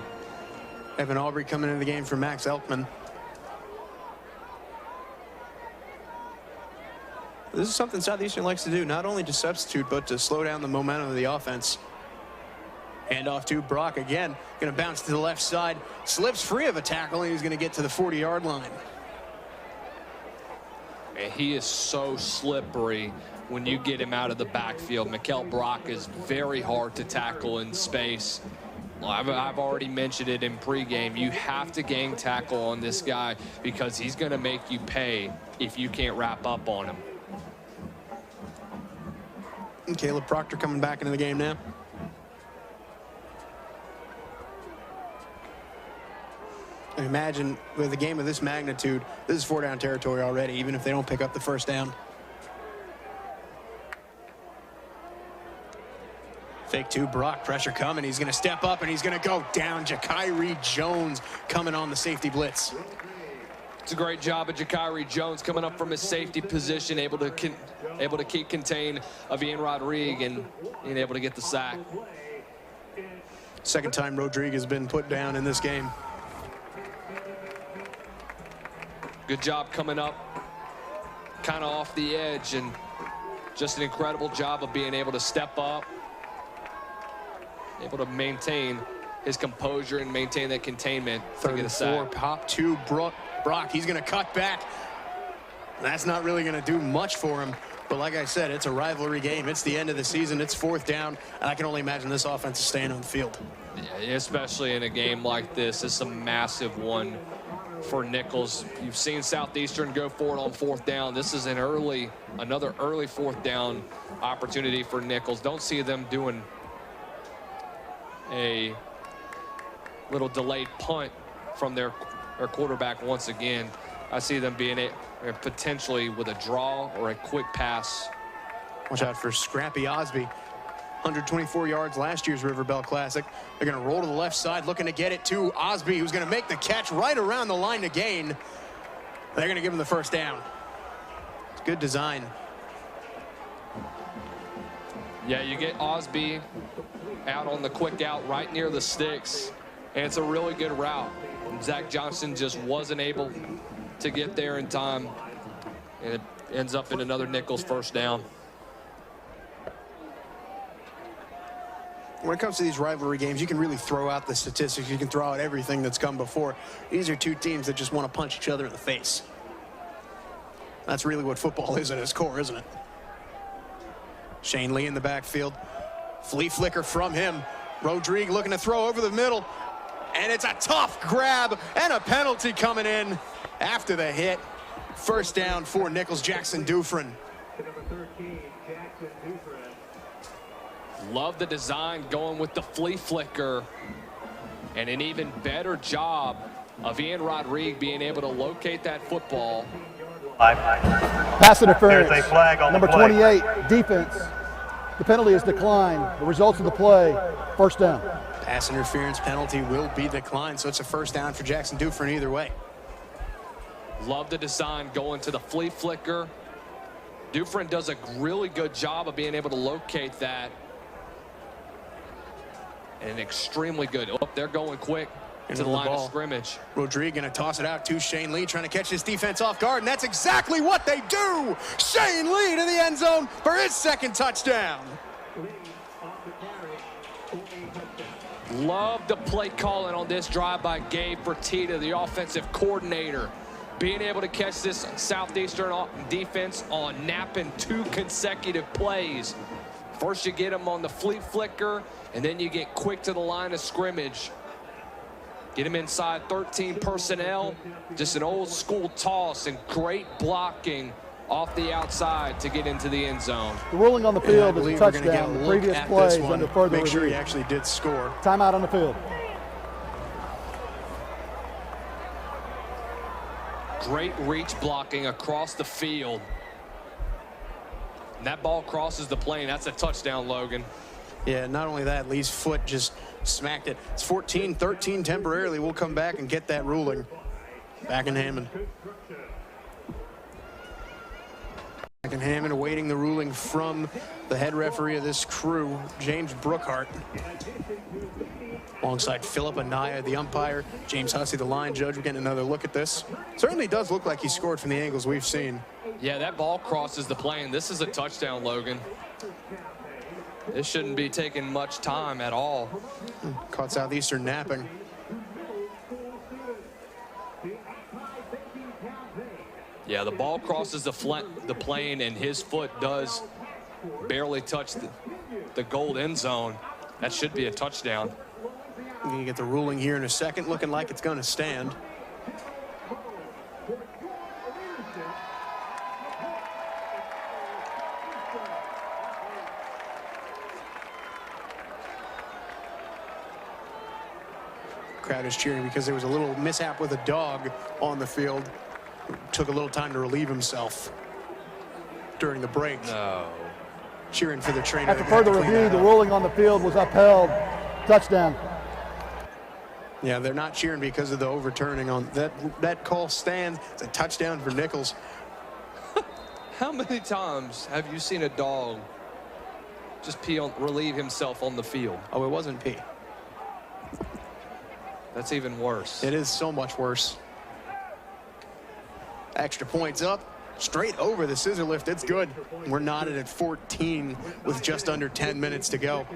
Evan Aubrey coming into the game for Max Elkman. This is something Southeastern likes to do, not only to substitute, but to slow down the momentum of the offense. Hand off to Brock again. Going to bounce to the left side. Slips free of a tackle, and he's going to get to the 40-yard line. And he is so slippery when you get him out of the backfield. Mikel Brock is very hard to tackle in space. I've already mentioned it in pregame. You have to gang tackle on this guy because he's going to make you pay if you can't wrap up on him. And Caleb Proctor coming back into the game now. And imagine with a game of this magnitude, this is 4-down territory already, even if they don't pick up the first down. Fake two, Brock, pressure coming. He's going to step up, and he's going to go down. Jakiri Jones coming on the safety blitz. It's a great job of Jakiri Jones coming up from his safety position, able to keep contain of Ian Rodriguez and being able to get the sack. Second time Rodriguez has been put down in this game. Good job coming up kind of off the edge, and just an incredible job of being able to step up, able to maintain his composure and maintain that containment. Third and 4, pop to Brock. He's going to cut back. That's not really going to do much for him. But like I said, it's a rivalry game. It's the end of the season. It's 4th down. And I can only imagine this offense is staying on the field. Yeah, especially in a game like this. It's a massive one for Nicholls. You've seen Southeastern go for it on 4th down. This is another early 4th down opportunity for Nicholls. Don't see them doing a little delayed punt from their quarterback once again. I see them being potentially with a draw or a quick pass. Watch out for Scrappy Osby. 124 yards last year's River Bell Classic. They're going to roll to the left side, looking to get it to Osby, who's going to make the catch right around the line to gain. They're going to give him the first down. It's good design. Yeah, you get Osby out on the quick out right near the sticks, and it's a really good route. Zach Johnson just wasn't able to get there in time, and it ends up in another Nicholls first down. When it comes to these rivalry games, you can really throw out the statistics. You can throw out everything that's come before. These are two teams that just want to punch each other in the face. That's really what football is at its core, isn't it? Shane Lee in the backfield. Flea flicker from him. Rodriguez looking to throw over the middle. And it's a tough grab and a penalty coming in after the hit. First down for Nicholls. Jackson Dufresne. Love the design going with the flea flicker, and an even better job of Ian Rodriguez being able to locate that football. Pass interference. There's a flag on Number the play. 28, defense. The penalty is declined. The results of the play, first down. Pass interference penalty will be declined, so it's a first down for Jackson Dufresne either way. Love the design going to the flea flicker. Dufresne does a really good job of being able to locate that. And extremely good. Oh, they're going quick to the line of scrimmage. Rodriguez going to toss it out to Shane Lee, trying to catch this defense off guard, and that's exactly what they do. Shane Lee to the end zone for his second touchdown. Love the play calling on this drive by Gabe Fertitta, the offensive coordinator. Being able to catch this Southeastern defense on napping 2 consecutive plays. First you get them on the flea flicker, and then you get quick to the line of scrimmage. Get him inside 13 personnel. Just an old school toss and great blocking off the outside to get into the end zone. The ruling on the field is a touchdown. The previous play is under further Make sure review. he actually did score. Timeout on the field. Great reach blocking across the field. And that ball crosses the plane. That's a touchdown, Logan. Yeah, not only that, Lee's foot just smacked it. It's 14-13 temporarily. We'll come back and get that ruling. Back in Hammond. Back in Hammond awaiting the ruling from the head referee of this crew, James Brookhart. Alongside Philip Anaya, the umpire, James Hussey, the line judge. We're getting another look at this. Certainly does look like he scored from the angles we've seen. Yeah, that ball crosses the plane. This is a touchdown, Logan. This shouldn't be taking much time at all. Caught Southeastern napping. Yeah, the ball crosses the plane, and his foot does barely touch the goal end zone. That should be a touchdown. We're going to get the ruling here in a second, looking like it's going to stand. Crowd is cheering because there was a little mishap with a dog on the field. Took a little time to relieve himself during the break. No. Cheering for the trainer. After further review, the ruling on the field was upheld. Touchdown. Yeah, they're not cheering because of the overturning on that call stands. It's a touchdown for Nicholls. How many times have you seen a dog just relieve himself on the field? Oh, it wasn't P. That's even worse. It is so much worse. Extra points up, straight over the scissor lift. It's good. We're knotted at 14 with just under 10 minutes to go.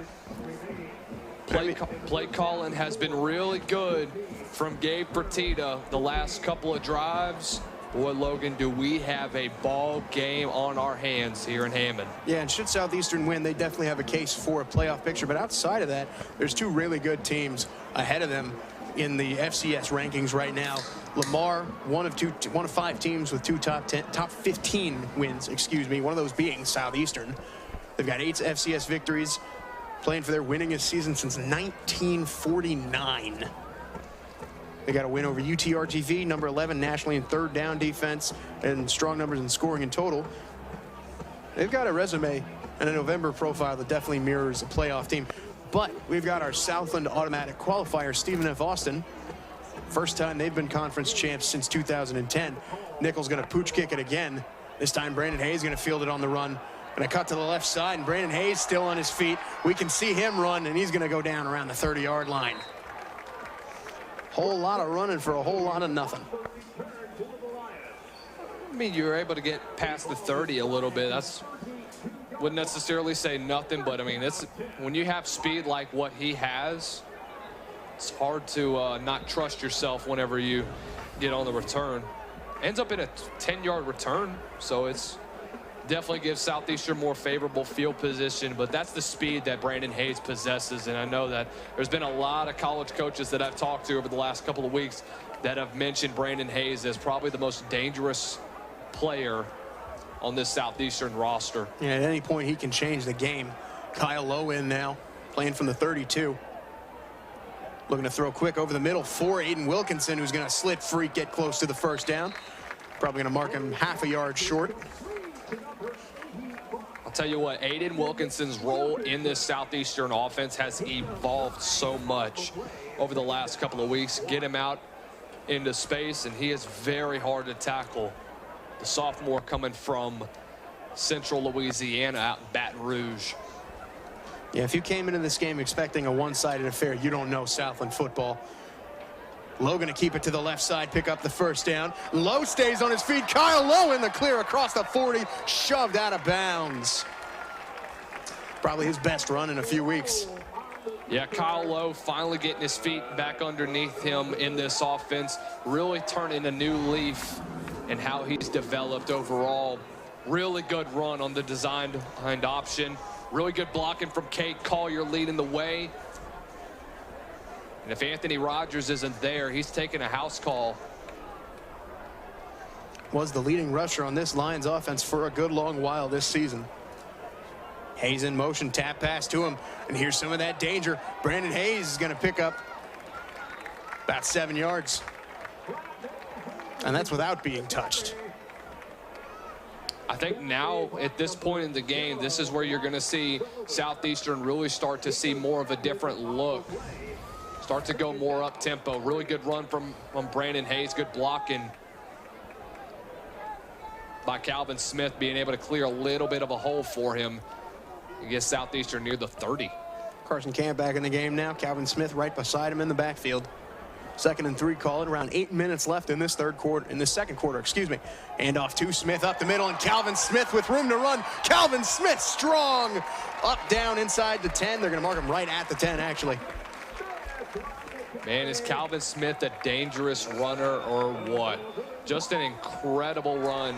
Play calling has been really good from Gabe Fertitta the last couple of drives. Boy, Logan, do we have a ball game on our hands here in Hammond. Yeah, and should Southeastern win, they definitely have a case for a playoff picture. But outside of that, there's two really good teams ahead of them in the FCS rankings right now. Lamar, one of 5 teams with 2 top 15 wins, excuse me, one of those being Southeastern. They've got 8 FCS victories, playing for their winningest season since 1949. They got a win over UTRGV, number 11 nationally in third down defense, and strong numbers in scoring in total. They've got a resume and a November profile that definitely mirrors a playoff team. But we've got our Southland automatic qualifier, Stephen F. Austin. First time they've been conference champs since 2010. Nicholls going to pooch kick it again. This time Brandon Hayes going to field it on the run. Going to cut to the left side, and Brandon Hayes still on his feet. We can see him run, and he's going to go down around the 30-yard line. Whole lot of running for a whole lot of nothing. I mean, you were able to get past the 30 a little bit. Wouldn't necessarily say nothing, but I mean, when you have speed like what he has, it's hard to not trust yourself whenever you get on the return. Ends up in a 10-yard return, so it's definitely gives Southeastern more favorable field position, but that's the speed that Brandon Hayes possesses. And I know that there's been a lot of college coaches that I've talked to over the last couple of weeks that have mentioned Brandon Hayes as probably the most dangerous player on this Southeastern roster. Yeah, at any point he can change the game. Kyle Lowe in now, playing from the 32. Looking to throw quick over the middle for Aiden Wilkinson, who's going to slit free, get close to the first down. Probably going to mark him half a yard short. I'll tell you what, Aiden Wilkinson's role in this Southeastern offense has evolved so much over the last couple of weeks. Get him out into space, and he is very hard to tackle. The sophomore coming from Central Louisiana out in Baton Rouge. Yeah, if you came into this game expecting a one-sided affair, you don't know Southland football. Lowe going to keep it to the left side, pick up the first down. Lowe stays on his feet. Kyle Lowe in the clear across the 40, shoved out of bounds. Probably his best run in a few weeks. Yeah, Kyle Lowe finally getting his feet back underneath him in this offense, really turning a new leaf in how he's developed overall. Really good run on the design behind option. Really good blocking from Kate Collier leading the way. And if Anthony Rogers isn't there, he's taking a house call. Was the leading rusher on this Lions offense for a good long while this season. Hayes in motion, tap pass to him, and here's some of that danger. Brandon Hayes is going to pick up about 7 yards. And that's without being touched. I think now at this point in the game, this is where you're going to see Southeastern really start to see more of a different look. Start to go more up tempo. Really good run from Brandon Hayes. Good blocking by Calvin Smith, being able to clear a little bit of a hole for him. He gets Southeastern near the 30. Carson Camp back in the game now. Calvin Smith right beside him in the backfield. 2nd and 3 call it. Around 8 minutes left in this second quarter, excuse me. And off to Smith up the middle, and Calvin Smith with room to run. Calvin Smith strong. Up, down, inside the 10. They're going to mark him right at the 10, actually. Man, is Calvin Smith a dangerous runner or what? Just an incredible run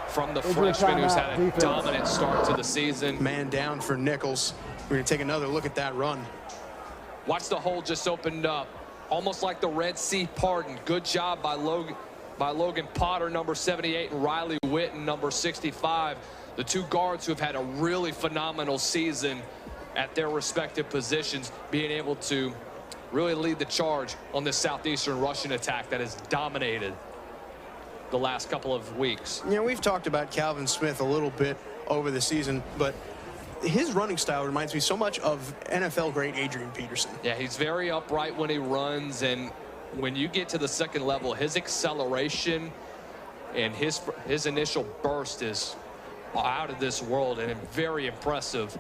from the freshman who's had a dominant start to the season. Man down for Nicholls. We're going to take another look at that run. Watch the hole just opened up. Almost like the Red Sea parting. Good job by Logan Potter, number 78, and Riley Witten, number 65. The two guards who have had a really phenomenal season at their respective positions, being able to really lead the charge on this Southeastern Russian attack that has dominated the last couple of weeks. You know, we've talked about Calvin Smith a little bit over the season, but his running style reminds me so much of NFL great Adrian Peterson. Yeah, he's very upright when he runs, and when you get to the second level, his acceleration and his initial burst is out of this world and very impressive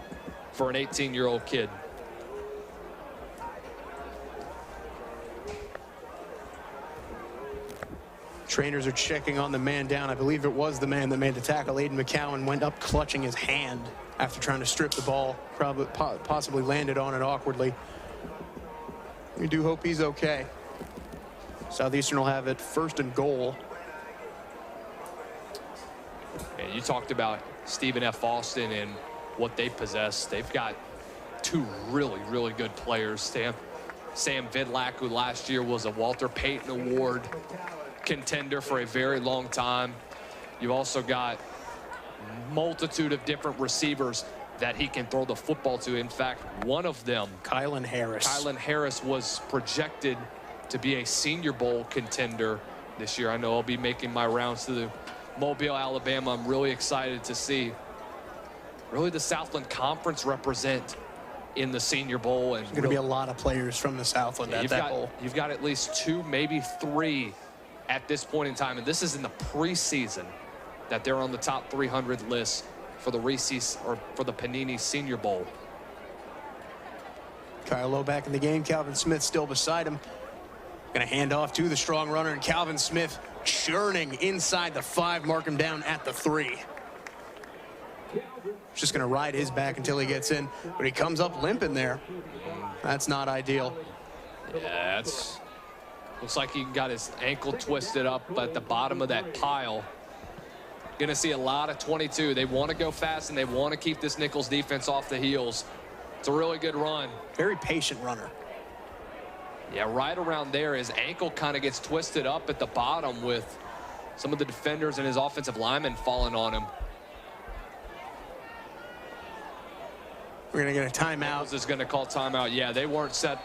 for an 18-year-old kid. Trainers are checking on the man down. I believe it was the man that made the tackle. Aiden McCowan went up clutching his hand after trying to strip the ball, probably possibly landed on it awkwardly. We do hope he's okay. Southeastern will have it 1st and goal. And you talked about Stephen F. Austin and what they possess. They've got two really, really good players. Sam Vidlac, who last year was a Walter Payton Award contender for a very long time. You've also got multitude of different receivers that he can throw the football to. In fact, one of them, Kylan Harris, was projected to be a Senior Bowl contender this year. I know I'll be making my rounds to the Mobile, Alabama. I'm really excited to see really the Southland Conference represent in the Senior Bowl. And there's going to be a lot of players from the Southland at that bowl. You've got at least 2, maybe 3 at this point in time, and this is in the preseason that they're on the top 300 list for the Reese's or for the Panini Senior Bowl. Kyle Lowe back in the game. Calvin Smith still beside him. Going to hand off to the strong runner, and Calvin Smith churning inside the 5, mark him down at the 3. Just going to ride his back until he gets in, but he comes up limping there. That's not ideal. Yeah, looks like he got his ankle twisted up at the bottom of that pile. Going to see a lot of 22. They want to go fast, and they want to keep this Nicholls defense off the heels. It's a really good run. Very patient runner. Yeah, right around there, his ankle kind of gets twisted up at the bottom with some of the defenders and his offensive linemen falling on him. We're going to get a timeout. Nicholls is going to call timeout. Yeah, they weren't set.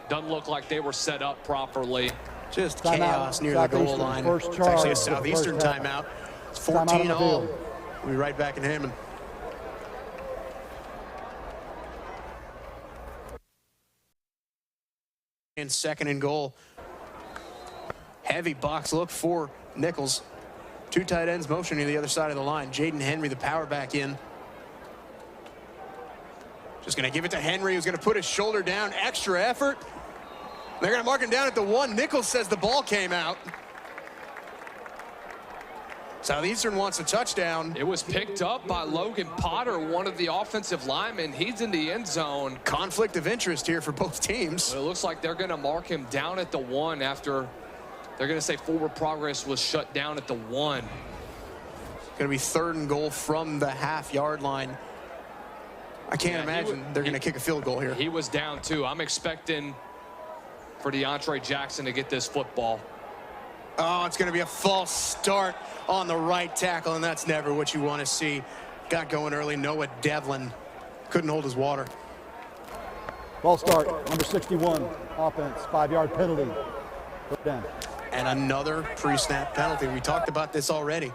Doesn't look like they were set up properly. Just chaos near the goal line. It's actually a Southeastern timeout. It's 14-all. We'll be right back in Hammond. And 2nd and goal. Heavy box look for Nicholls. 2 tight ends motioning to the other side of the line. Jaden Henry, the power back in. Just going to give it to Henry, who's going to put his shoulder down. Extra effort. They're going to mark him down at the 1. Nicholls says the ball came out. Southeastern wants a touchdown. It was picked up by Logan Potter, one of the offensive linemen. He's in the end zone. Conflict of interest here for both teams. But it looks like they're going to mark him down at the 1 after they're going to say forward progress was shut down at the 1. Going to be 3rd and goal from the half-yard line. I can't imagine they're going to kick a field goal here. He was down too. I'm expecting for DeAndre Jackson to get this football. Oh, it's going to be a false start on the right tackle, and that's never what you want to see. Got going early. Noah Devlin couldn't hold his water. Ball start, number 61, offense, 5-yard penalty. Put down. And another pre-snap penalty. We talked about this already.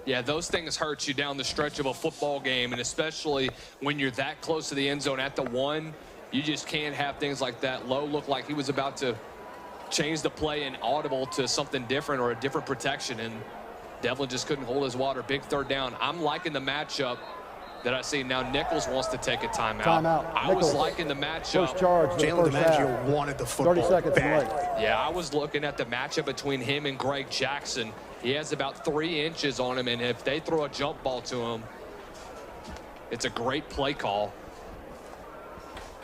Yeah, those things hurt you down the stretch of a football game, and especially when you're that close to the end zone at the 1, you just can't have things like that. Lowe looked like he was about to change the play and audible to something different or a different protection, and Devlin just couldn't hold his water. Big 3rd down. I'm liking the matchup that I see. Now Nicholls wants to take a timeout. Timeout. I Nicholls. was liking the matchup. First charge of the Jalen first half. DiMaggio wanted the football 30 seconds badly. late. Yeah, I was looking at the matchup between him and Greg Jackson. He has about 3 inches on him, and if they throw a jump ball to him, it's a great play call.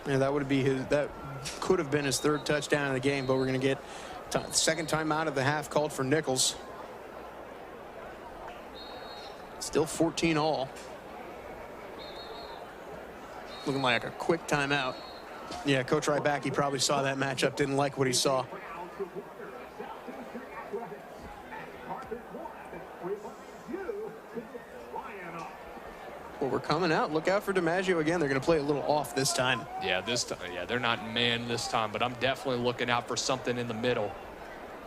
Yeah, that would be his. That could have been his 3rd touchdown in the game, but we're going to get second time out of the half called for Nicholls. Still 14 all. Looking like a quick timeout. Yeah, Coach Rybacki probably saw that matchup, didn't like what he saw. Well, we're coming out. Look out for DiMaggio again. They're going to play a little off this time. Yeah, this time. Yeah, they're not man this time, but I'm definitely looking out for something in the middle.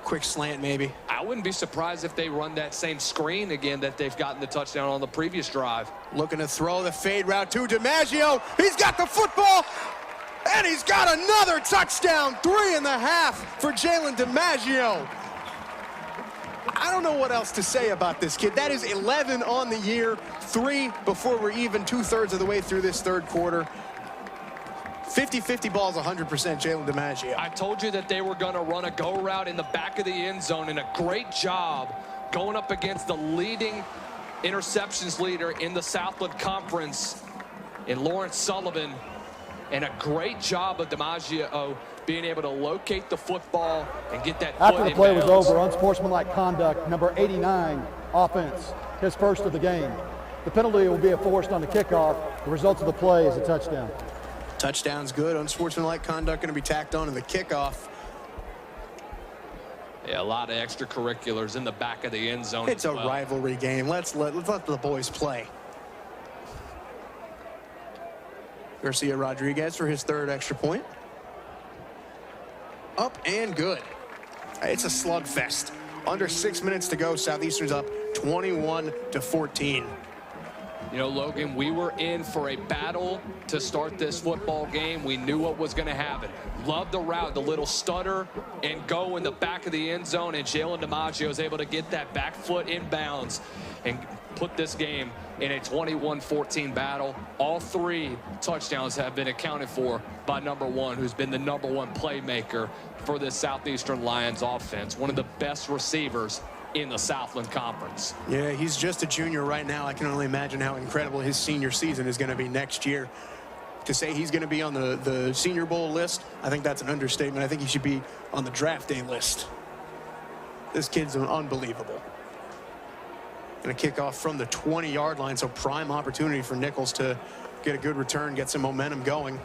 Quick slant, maybe. I wouldn't be surprised if they run that same screen again that they've gotten the touchdown on the previous drive. Looking to throw the fade route to DiMaggio. He's got the football, and he's got another touchdown. 3.5 for Jalen DiMaggio. I don't know what else to say about this kid. That is 11 on the year, 3 before we're even 2/3 of the way through this 3rd quarter. 50-50 balls, 100% Jalen DiMaggio. I told you that they were going to run a go route in the back of the end zone, and a great job going up against the leading interceptions leader in the Southland Conference in Lawrence Sullivan, and a great job of DiMaggio being able to locate the football and get that After foot the in play was bounds. over, unsportsmanlike conduct, number 89, offense, his first of the game. The penalty will be enforced on the kickoff. The results of the play is a touchdown. Touchdown's good. Unsportsmanlike conduct going to be tacked on in the kickoff. Yeah, a lot of extracurriculars in the back of the end zone. It's as a well. rivalry game. Let's let the boys play. Garcia Rodriguez for his 3rd extra point. Up and good. It's a slugfest. Under 6 minutes to go. Southeastern's up 21-14. You know, Logan, we were in for a battle to start this football game. We knew what was going to happen. Loved the route, the little stutter and go in the back of the end zone, and Jalen DiMaggio is able to get that back foot in bounds and put this game in a 21-14 battle. All 3 touchdowns have been accounted for by number 1, who's been the number 1 playmaker for this Southeastern Lions offense. One of the best receivers in the Southland Conference. Yeah, he's just a junior right now. I can only imagine how incredible his senior season is going to be next year. To say he's going to be on the Senior Bowl list, I think that's an understatement. I think he should be on the draft day list. This kid's unbelievable. And a kickoff from the 20-yard line, so prime opportunity for Nicholls to get a good return, get some momentum going.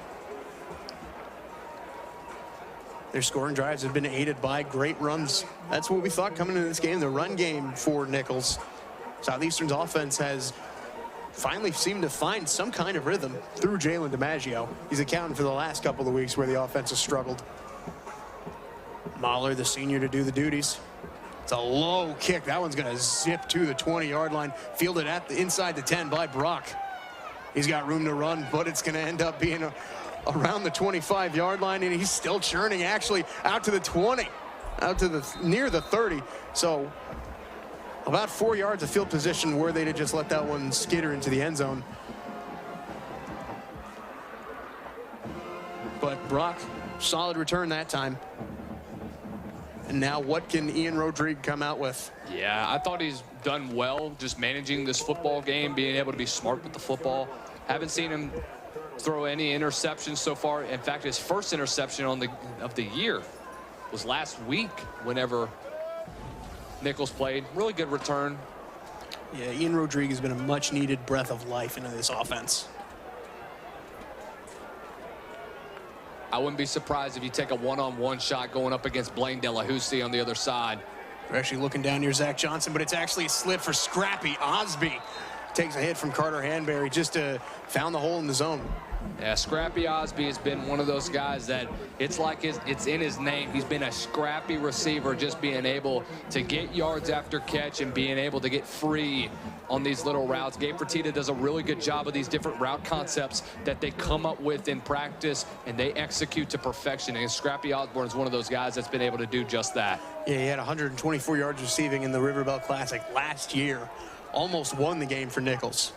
Their scoring drives have been aided by great runs. That's what we thought coming into this game, the run game for Nicholls. Southeastern's offense has finally seemed to find some kind of rhythm through Jalen DiMaggio. He's accounting for the last couple of weeks where the offense has struggled. Mahler, the senior, to do the duties. It's a low kick. That one's going to zip to the 20-yard line. Fielded at the inside the 10 by Brock. He's got room to run, but it's going to end up being around the 25-yard line, and he's still churning, actually, out to the 20, out to the near the 30. So about 4 yards of field position were they to just let that one skitter into the end zone. But Brock, solid return that time. And now what can Ian Rodriguez come out with? Yeah, I thought he's done well just managing this football game, being able to be smart with the football. Haven't seen him throw any interceptions so far. In fact, his first interception of the year was last week whenever Nicholls played. Really good return. Yeah, Ian Rodriguez has been a much-needed breath of life into this offense. I wouldn't be surprised if you take a one-on-one shot going up against Blaine Delahousie on the other side. We're actually looking down near Zach Johnson, but it's actually a slip for Scrappy Osby. Takes a hit from Carter Hanberry, just found the hole in the zone. Yeah, Scrappy Osby has been one of those guys that it's like it's in his name. He's been a scrappy receiver, just being able to get yards after catch and being able to get free on these little routes. Gabe Fertitta does a really good job of these different route concepts that they come up with in practice, and they execute to perfection. And Scrappy Osborne is one of those guys that's been able to do just that. Yeah, he had 124 yards receiving in the River Bell Classic last year. Almost won the game for Nicholls.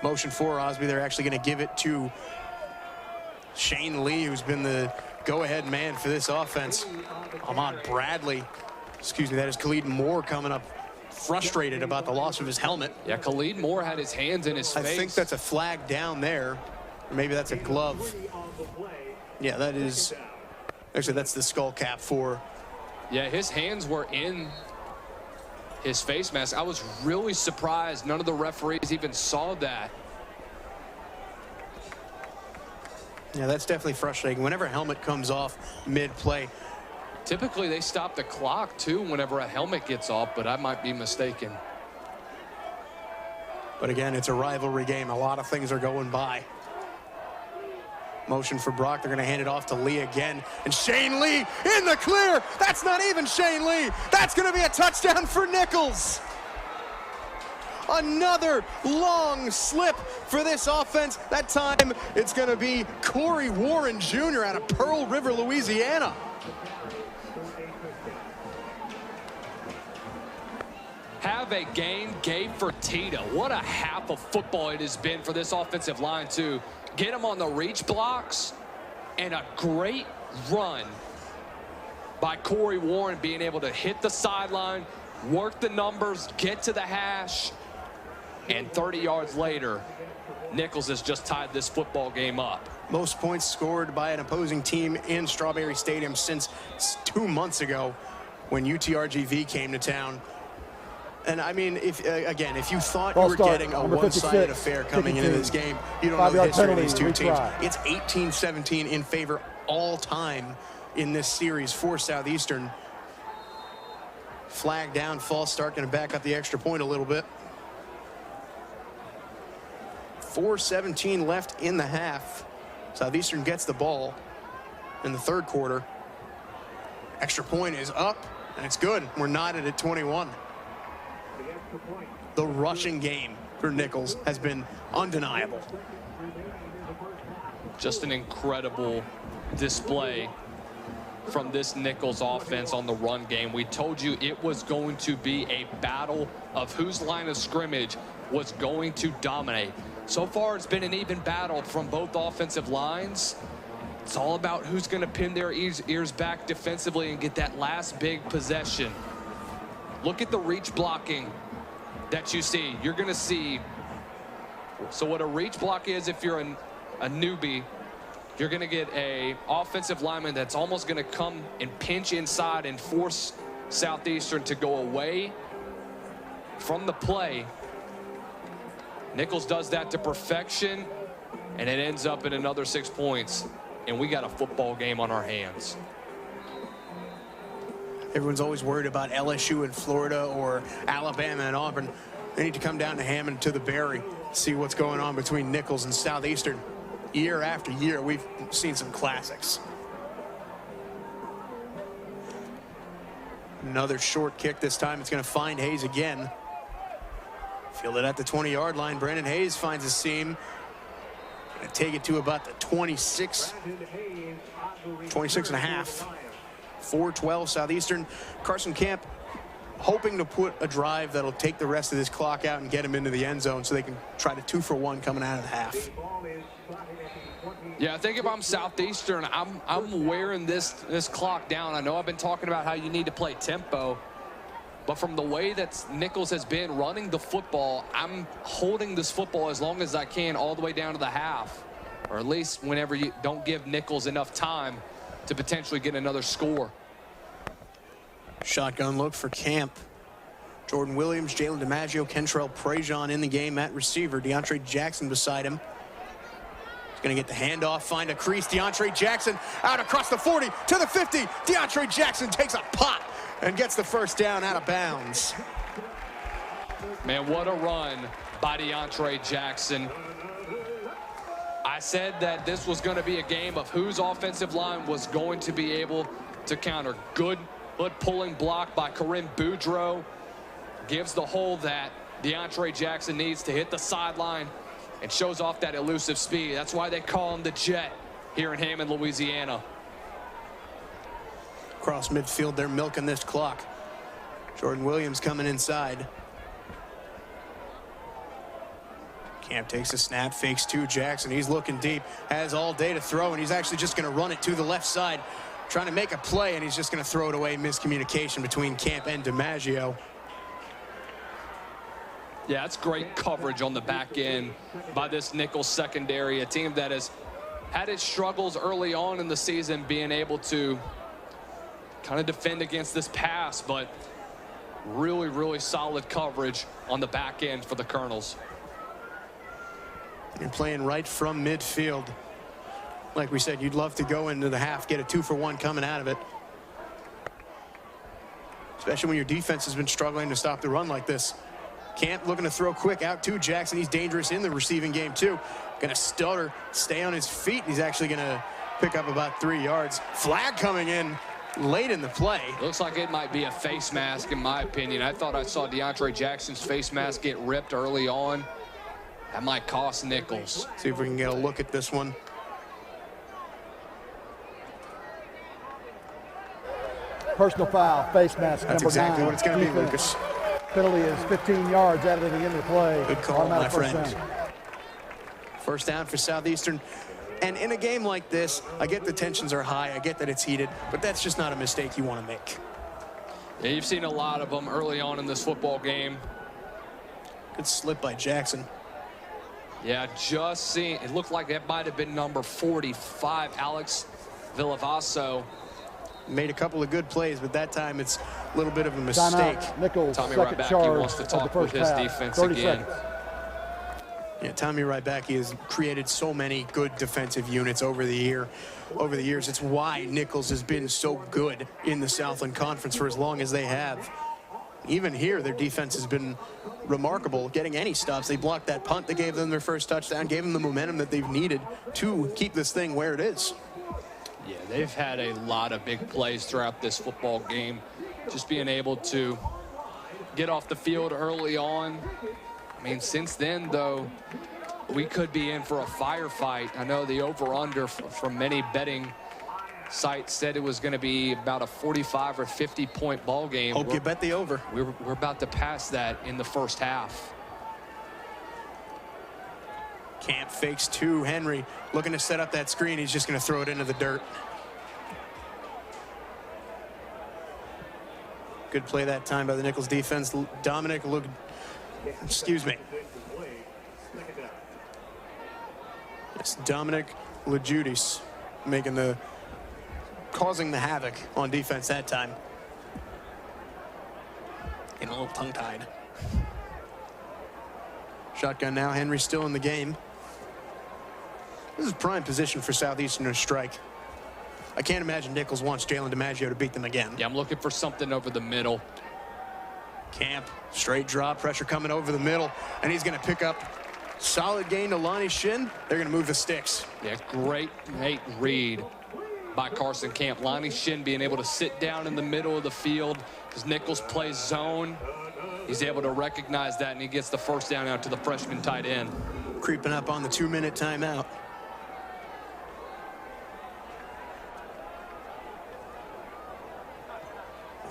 Motion for Osby. They're actually going to give it to Shane Lee, who's been the go-ahead man for this offense. Ahmad Bradley, excuse me, that is Khalid Moore coming up frustrated about the loss of his helmet. Yeah, Khalid Moore had his hands in his face. I think that's a flag down there. Or maybe that's a glove. Yeah, that is, actually that's the skull cap for. Yeah, his hands were in his face mask. I was really surprised none of the referees even saw that. Yeah, that's definitely frustrating. Whenever a helmet comes off mid-play. Typically, they stop the clock, too, whenever a helmet gets off, but I might be mistaken. But again, it's a rivalry game. A lot of things are going by. Motion for Brock. They're going to hand it off to Lee again. And Shane Lee in the clear. That's not even Shane Lee. That's going to be a touchdown for Nicholls. Another long slip for this offense. That time, it's going to be Corey Warren Jr. out of Pearl River, Louisiana. Have a game, Gabe Fertitta. What a half of football it has been for this offensive line, too. Get him on the reach blocks, and a great run by Corey Warren being able to hit the sideline, work the numbers, get to the hash, and 30 yards later, Nicholls has just tied this football game up. Most points scored by an opposing team in Strawberry Stadium since 2 months ago when UTRGV came to town. And I mean, if you thought you were getting a one-sided affair coming into this game, you don't know the history of these two teams. It's 18-17 in favor all time in this series for Southeastern. Flag down, false start, going to back up the extra point a little bit. 4:17 left in the half. Southeastern gets the ball in the third quarter. Extra point is up, and it's good. We're knotted at 21. The rushing game for Nicholls has been undeniable. Just an incredible display from this Nicholls offense on the run game. We told you it was going to be a battle of whose line of scrimmage was going to dominate. So far, it's been an even battle from both offensive lines. It's all about who's going to pin their ears back defensively and get that last big possession. Look at the reach blocking that you see. You're going to see. So what a reach block is, if you're a newbie, you're going to get a offensive lineman that's almost going to come and pinch inside and force Southeastern to go away from the play. Nicholls does that to perfection, and it ends up in another 6 points, and we got a football game on our hands. Everyone's always worried about LSU in Florida or Alabama and Auburn. They need to come down to Hammond to the Berry, see what's going on between Nicholls and Southeastern. Year after year, we've seen some classics. Another short kick this time. It's going to find Hayes again. Fielded at the 20-yard line. Brandon Hayes finds a seam. Going to take it to about the 26 and a half. 4:12 Southeastern. Carson Camp hoping to put a drive that'll take the rest of this clock out and get him into the end zone so they can try to 2-for-1 coming out of the half. Yeah, I think if I'm Southeastern, I'm wearing this clock down. I know I've been talking about how you need to play tempo, but from the way that Nicholls has been running the football, I'm holding this football as long as I can all the way down to the half, or at least whenever you don't give Nicholls enough time to potentially get another score. Shotgun look for Camp. Jordan Williams, Jalen DiMaggio, Kentrell Prejean in the game at receiver. DeAndre Jackson beside him. He's going to get the handoff, find a crease. DeAndre Jackson out across the 40 to the 50. DeAndre Jackson takes a pot and gets the first down out of bounds. Man, what a run by DeAndre Jackson. I said that this was going to be a game of whose offensive line was going to be able to counter. Good foot-pulling block by Karim Boudreaux. Gives the hole that DeAndre Jackson needs to hit the sideline and shows off that elusive speed. That's why they call him the Jet here in Hammond, Louisiana. Across midfield, they're milking this clock. Jordan Williams coming inside. Camp takes a snap, fakes to Jackson. He's looking deep, has all day to throw, and he's actually just going to run it to the left side, trying to make a play, and he's just going to throw it away. Miscommunication between Camp and DiMaggio. Yeah, that's great coverage on the back end by this Nicholls secondary, a team that has had its struggles early on in the season being able to kind of defend against this pass, but really, really solid coverage on the back end for the Colonels. You're playing right from midfield. Like we said, you'd love to go into the half, get a 2-for-1 coming out of it. Especially when your defense has been struggling to stop the run like this. Camp looking to throw quick out to Jackson. He's dangerous in the receiving game too. Gonna stutter, stay on his feet. He's actually gonna pick up about 3 yards. Flag coming in late in the play. Looks like it might be a face mask in my opinion. I thought I saw DeAndre Jackson's face mask get ripped early on. That might cost Nicholls. See if we can get a look at this one. Personal foul, face mask, That's number 9. exactly what it's going to be, Lucas. Penalty is 15 yards added at the end of the play. Good call, my Automatic first friend. down. First down for Southeastern. And in a game like this, I get the tensions are high. I get that it's heated, but that's just not a mistake you want to make. Yeah, you've seen a lot of them early on in this football game. Good slip by Jackson. Yeah, just seeing, it looked like that might have been number 45, Alex Villavaso. Made a couple of good plays, but that time it's a little bit of a mistake. Timeout. Nicholls, Tommy second Rybacki charge wants to of the talk with first his half. defense 30 again. seconds. Yeah, Tommy Rybacki has created so many good defensive units over the years. It's why Nicholls has been so good in the Southland Conference for as long as they have. Even here, their defense has been remarkable, getting any stops. They blocked that punt that gave them their first touchdown, gave them the momentum that they've needed to keep this thing where it is. Yeah, they've had a lot of big plays throughout this football game. Just being able to get off the field early on. I mean, since then, though, we could be in for a firefight. I know the over-under from many betting sites said it was going to be about a 45 or 50-point ball game. Hope you bet the over. We're about to pass that in the first half. Camp fakes to Henry, looking to set up that screen. He's just going to throw it into the dirt. Good play that time by the Nicholls defense. Dominic, excuse me. It's Dominic LeJudis causing the havoc on defense that time. And a little tongue-tied. Shotgun now. Henry still in the game. This is prime position for Southeastern to strike. I can't imagine Nicholls wants Jalen DiMaggio to beat them again. Yeah, I'm looking for something over the middle. Camp, straight drop, pressure coming over the middle, and he's going to pick up solid gain to Lonnie Shin. They're going to move the sticks. Yeah, great read by Carson Camp. Lonnie Shin being able to sit down in the middle of the field as Nicholls plays zone. He's able to recognize that, and he gets the first down out to the freshman tight end. Creeping up on the 2-minute timeout.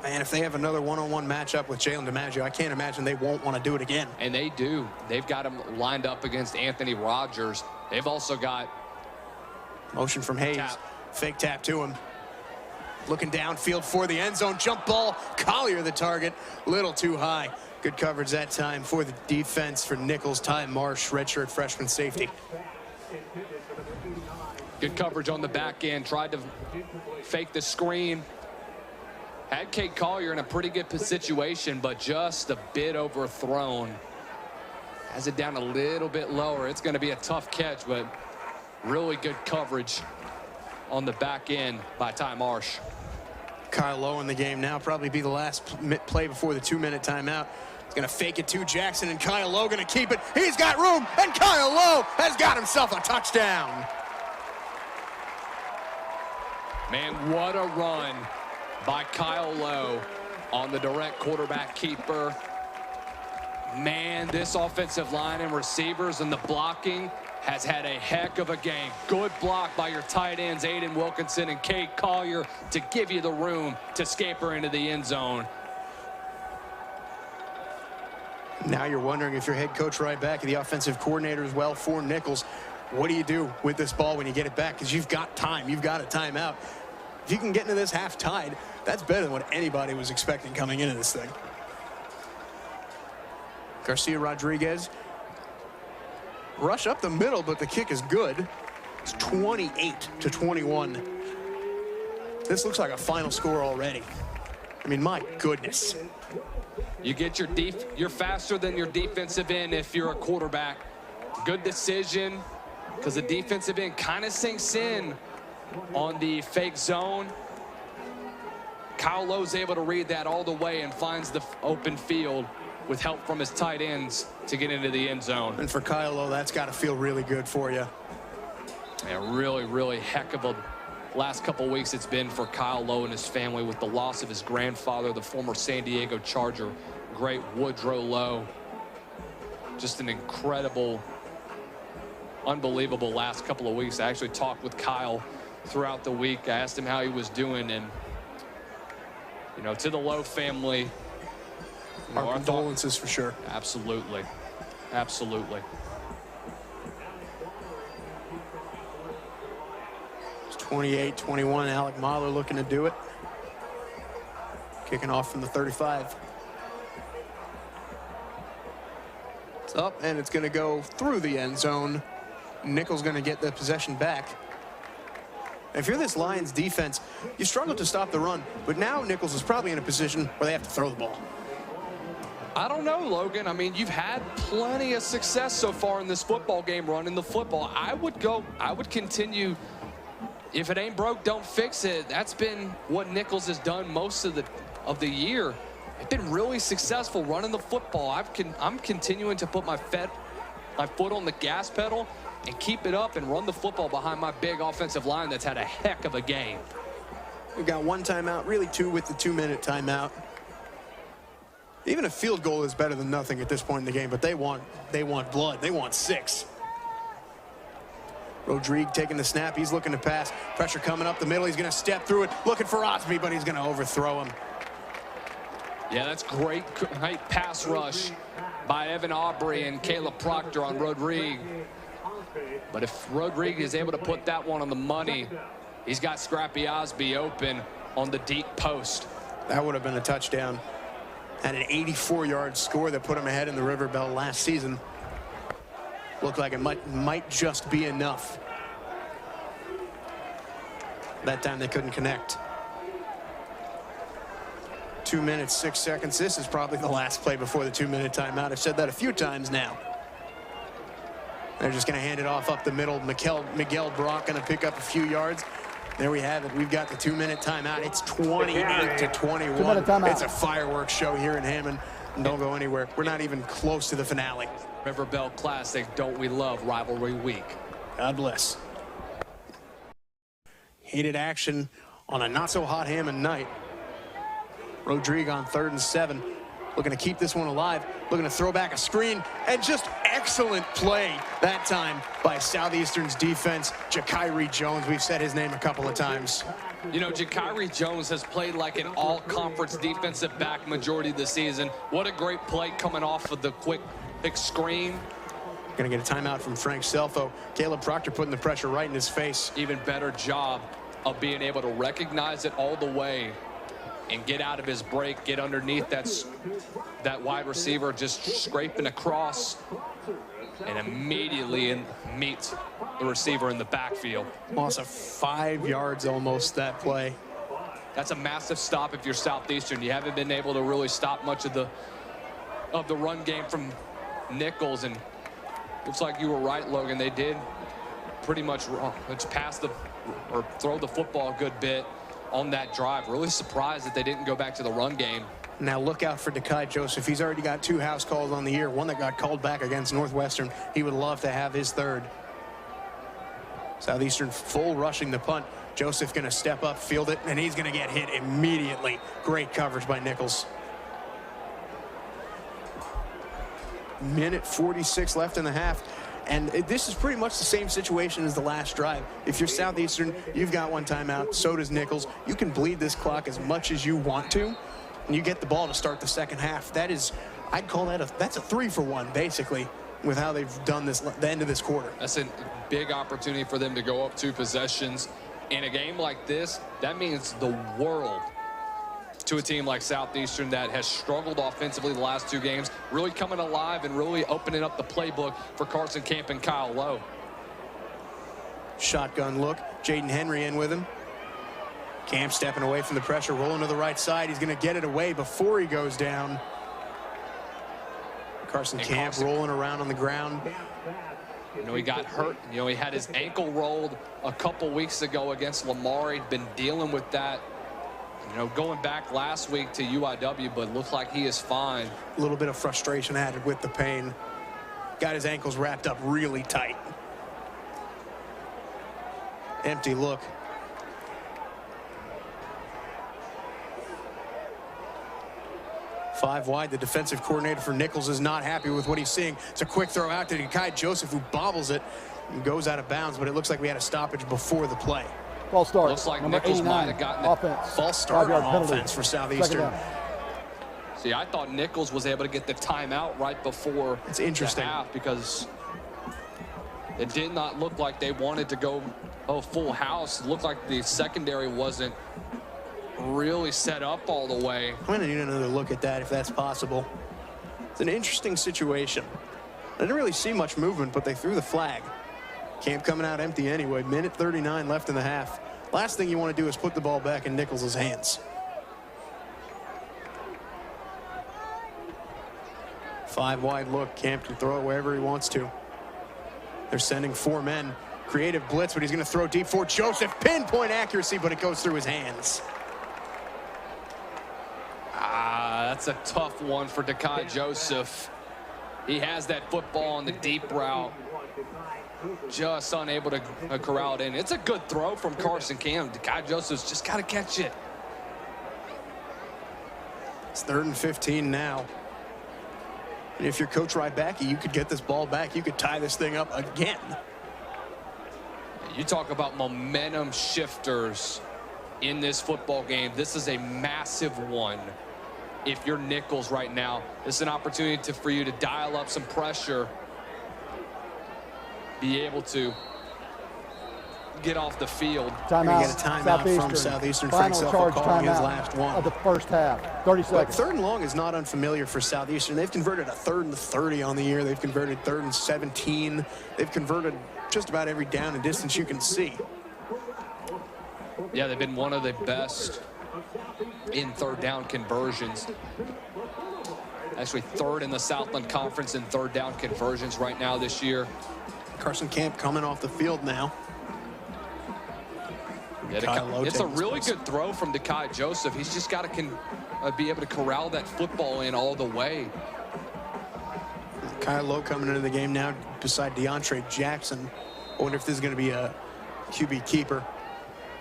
Man, if they have another one-on-one matchup with Jalen DiMaggio, I can't imagine they won't want to do it again. And they do. They've got him lined up against Anthony Rogers. They've also got motion from Hayes. Tap. Fake tap to him. Looking downfield for the end zone. Jump ball. Collier the target. Little too high. Good coverage that time for the defense for Nicholls. Ty Marsh, redshirt freshman safety. Good coverage on the back end. Tried to fake the screen. Had Kate Collier in a pretty good situation, but just a bit overthrown. Has it down a little bit lower. It's going to be a tough catch, but really good coverage on the back end by Ty Marsh. Kyle Lowe in the game now. Probably be the last play before the 2-minute timeout. He's going to fake it to Jackson, and Kyle Lowe going to keep it. He's got room, and Kyle Lowe has got himself a touchdown. Man, what a run by Kyle Lowe on the direct quarterback keeper. Man, this offensive line and receivers and the blocking has had a heck of a game. Good block by your tight ends, Aiden Wilkinson and Kate Collier, to give you the room to scaper into the end zone. Now you're wondering if your head coach right back, the offensive coordinator as well for Nicholls, what do you do with this ball when you get it back? Because you've got time. You've got a timeout. If you can get into this half tied, that's better than what anybody was expecting coming into this thing. Garcia Rodriguez. Rush up the middle, but the kick is good. It's 28-21. This looks like a final score already. I mean, my goodness. You get you're faster than your defensive end if you're a quarterback. Good decision, because the defensive end kind of sinks in on the fake zone. Kyle Lowe's able to read that all the way and finds the open field with help from his tight ends to get into the end zone. And for Kyle Lowe, that's got to feel really good for you. Yeah, really, really heck of a last couple weeks it's been for Kyle Lowe and his family with the loss of his grandfather, the former San Diego Charger, great Woodrow Lowe. Just an incredible, unbelievable last couple of weeks. I actually talked with Kyle throughout the week. I asked him how he was doing, and you know, to the Lowe family, our condolences for sure. Absolutely. Absolutely. It's 28-21. Alec Mahler looking to do it. Kicking off from the 35. It's up, and it's going to go through the end zone. Nicholls going to get the possession back. If you're this Lions defense, you struggle to stop the run, but now Nicholls is probably in a position where they have to throw the ball. I don't know, Logan. I mean, you've had plenty of success so far in this football game running the football. I would continue. If it ain't broke, don't fix it. That's been what Nicholls has done most of the year. They've been really successful running the football. I'm continuing to put my foot on the gas pedal and keep it up and run the football behind my big offensive line that's had a heck of a game. We've got one timeout, really two with the 2-minute timeout. Even a field goal is better than nothing at this point in the game, but they want blood. They want 6. Rodrigue taking the snap. He's looking to pass. Pressure coming up the middle. He's going to step through it, looking for Osby, but he's going to overthrow him. Yeah, that's great pass rush by Evan Aubrey and Caleb Proctor on Rodrigue. But if Rodrigue is able to put that one on the money, he's got Scrappy Osby open on the deep post. That would have been a touchdown. Had an 84-yard score that put him ahead in the River Bell last season. Looked like it might just be enough. That time they couldn't connect. 2 minutes, 6 seconds. This is probably the last play before the 2-minute timeout. I've said that a few times now. They're just going to hand it off up the middle. Miguel Brock going to pick up a few yards. There we have it. We've got the 2-minute timeout. It's 28-21. It's a fireworks show here in Hammond. Don't go anywhere. We're not even close to the finale. River Bell Classic, don't we love rivalry week? God bless. Heated action on a not-so-hot Hammond night. Rodrigue on 3rd and 7. Looking to keep this one alive. Looking to throw back a screen. And just excellent play that time by Southeastern's defense. Ja'Kyrie Jones. We've said his name a couple of times. You know, Ja'Kyrie Jones has played like an all-conference defensive back majority of the season. What a great play coming off of the quick screen. Going to get a timeout from Frank Selfo. Caleb Proctor putting the pressure right in his face. Even better job of being able to recognize it all the way and get out of his break, get underneath that wide receiver, just scraping across, and immediately meets the receiver in the backfield. Loss of 5 yards almost that play. That's a massive stop if you're Southeastern. You haven't been able to really stop much of the run game from Nicholls, and looks like you were right, Logan. They did pretty much throw the football a good bit on that drive. Really surprised that they didn't go back to the run game. Now look out for Dekai Joseph. He's already got 2 house calls on the year, one that got called back against Northwestern. He would love to have his 3rd. Southeastern full rushing the punt. Joseph going to step up, field it, and he's going to get hit immediately. Great coverage by Nicholls. Minute 46 left in the half. And this is pretty much the same situation as the last drive. If you're Southeastern, you've got one timeout. So does Nicholls. You can bleed this clock as much as you want to, and you get the ball to start the second half. That is I'd call that that's a 3-for-1, basically, with how they've done this, the end of this quarter. That's a big opportunity for them to go up 2 possessions. In a game like this, that means the world to a team like Southeastern that has struggled offensively the last 2 games, really coming alive and really opening up the playbook for Carson Camp and Kyle Lowe. Shotgun look. Jaden Henry in with him. Camp stepping away from the pressure, rolling to the right side. He's going to get it away before he goes down. Carson Camp rolling around on the ground. You know, he got hurt. You know, he had his ankle rolled a couple weeks ago against Lamar. He'd been dealing with that, you know, going back last week to UIW, but looks like he is fine. A little bit of frustration added with the pain. Got his ankles wrapped up really tight. Empty look. Five wide. The defensive coordinator for Nicholls is not happy with what he's seeing. It's a quick throw out to Kai Joseph, who bobbles it and goes out of bounds, but it looks like we had a stoppage before the play. False start. Looks like Number Nicholls 89, might have gotten offense. False start 5-yard on penalty. offense for Southeastern. See, I thought Nicholls was able to get the timeout right before It's interesting. the half because it did not look like they wanted to go full house. It looked like the secondary wasn't really set up all the way. I'm going to need another look at that if that's possible. It's an interesting situation. I didn't really see much movement, but they threw the flag. Camp coming out empty anyway. Minute 39 left in the half. Last thing you want to do is put the ball back in Nicholls' hands. Five wide look. Camp can throw it wherever he wants to. They're sending 4 men. Creative blitz, but he's going to throw deep for Joseph. Pinpoint accuracy, but it goes through his hands. That's a tough one for Kai Joseph. He has that football on the deep route. Just unable to corral it in. It's a good throw from Carson Camp. Kai Joseph's just got to catch it. It's 3rd and 15 now. And if you're Coach Rybacki, you could get this ball back. You could tie this thing up again. You talk about momentum shifters in this football game. This is a massive one. If you're Nicholls right now, this is an opportunity for you to dial up some pressure, be able to get off the field. Timeout. Get a timeout from Southeastern. Final charge calling his timeout last one of the first half. 30 But seconds. 3rd and long is not unfamiliar for Southeastern. They've converted a 3rd and 30 on the year. They've converted 3rd and 17. They've converted just about every down and distance you can see. Yeah, they've been one of the best in 3rd down conversions. Actually 3rd in the Southland Conference in 3rd down conversions right now this year. Carson Camp coming off the field now. Yeah, it's a really good throw from Kai Joseph. He's just got to be able to corral that football in all the way. Kyle Lowe coming into the game now beside DeAndre Jackson. I wonder if this is going to be a QB keeper.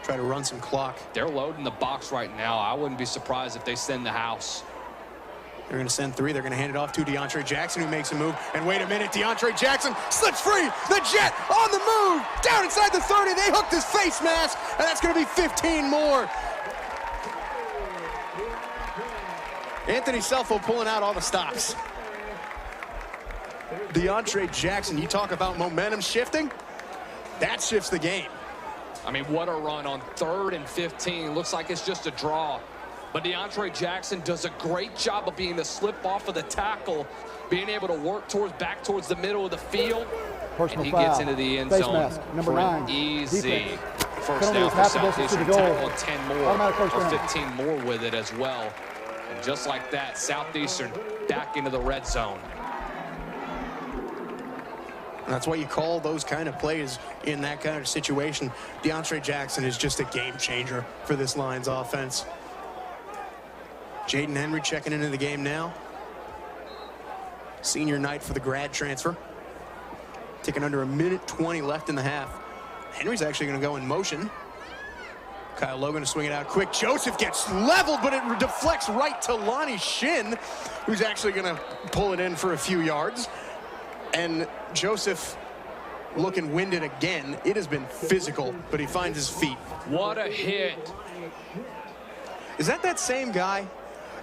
Try to run some clock. They're loading the box right now. I wouldn't be surprised if they send the house. They're going to send 3. They're going to hand it off to DeAndre Jackson, who makes a move. And wait a minute, DeAndre Jackson slips free. The Jet on the move. Down inside the 30. They hooked his face mask, and that's going to be 15 more. Anthony Selfo pulling out all the stops. DeAndre Jackson, you talk about momentum shifting. That shifts the game. I mean, what a run on 3rd and 15. Looks like it's just a draw. But DeAndre Jackson does a great job of being able to slip off of the tackle, being able to work back towards the middle of the field. Personal and he foul. gets into the end Face zone mask, number for 9. an easy Defense. first Penalty down is for half the distance to Southeastern. the goal. Tackle 10 more Automatic first or down. 15 more with it as well. And just like that, Southeastern back into the red zone. That's why you call those kind of plays in that kind of situation. DeAndre Jackson is just a game changer for this Lions offense. Jaden Henry checking into the game now. Senior night for the grad transfer. Taking under a minute 20 left in the half. Henry's actually going to go in motion. Kyle Logan to swing it out quick. Joseph gets leveled, but it deflects right to Lonnie Shin, who's actually going to pull it in for a few yards. And Joseph looking winded again. It has been physical, but he finds his feet. What a hit. Is that same guy?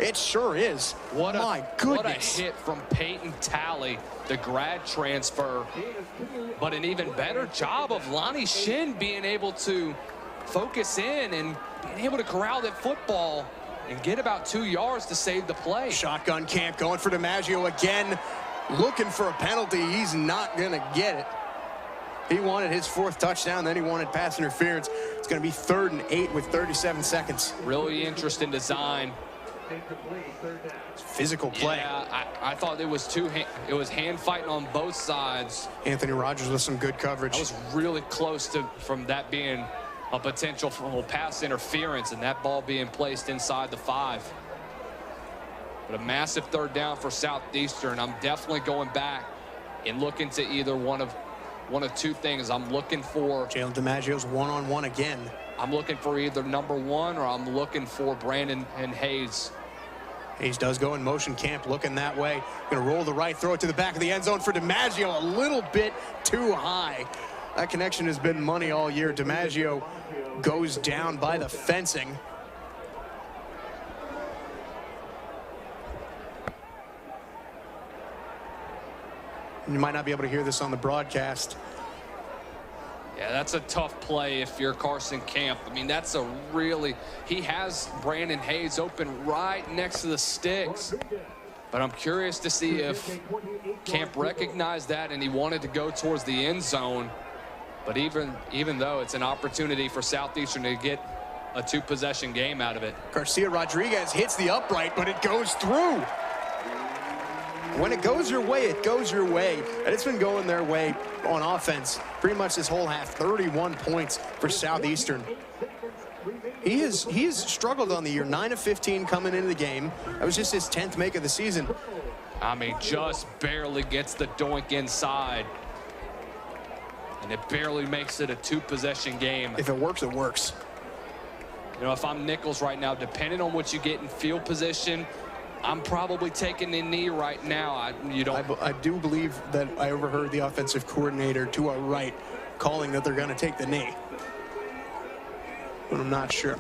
It sure is. My goodness. What a hit from Peyton Talley, the grad transfer. But an even better job of Lonnie Shin being able to focus in and being able to corral that football and get about 2 yards to save the play. Shotgun camp going for DiMaggio again, looking for a penalty. He's not going to get it. He wanted his 4th touchdown, then he wanted pass interference. It's going to be 3rd and 8 with 37 seconds. Really interesting design. Physical play. Yeah, I thought it was hand fighting on both sides. Anthony Rogers with some good coverage. That was really close to from that being a potential pass interference and that ball being placed inside the 5. But a massive 3rd down for Southeastern. I'm definitely going back and looking to either one of 2 things. I'm looking for Jalen DiMaggio's one-on-one again. I'm looking for either number 1 or I'm looking for Brandon and Hayes. Hayes does go in motion camp, looking that way. Going to roll the right, throw it to the back of the end zone for DiMaggio. A little bit too high. That connection has been money all year. DiMaggio goes down by the fencing. You might not be able to hear this on the broadcast. Yeah, that's a tough play if you're Carson Camp. I mean, that's a really, he has Brandon Hayes open right next to the sticks. But I'm curious to see if Camp recognized that and he wanted to go towards the end zone. But even though it's an opportunity for Southeastern to get a 2-possession game out of it. Garcia Rodriguez hits the upright, but it goes through. When it goes your way, it goes your way. And it's been going their way on offense pretty much this whole half. 31 points for Southeastern. He has struggled on the year. 9 of 15 coming into the game. That was just his 10th make of the season. I mean, just barely gets the doink inside. And it barely makes it a 2-possession game. If it works, it works. You know, if I'm Nicholls right now, depending on what you get in field position, I'm probably taking the knee right now. I do believe that I overheard the offensive coordinator to our right calling that they're going to take the knee. But I'm not sure.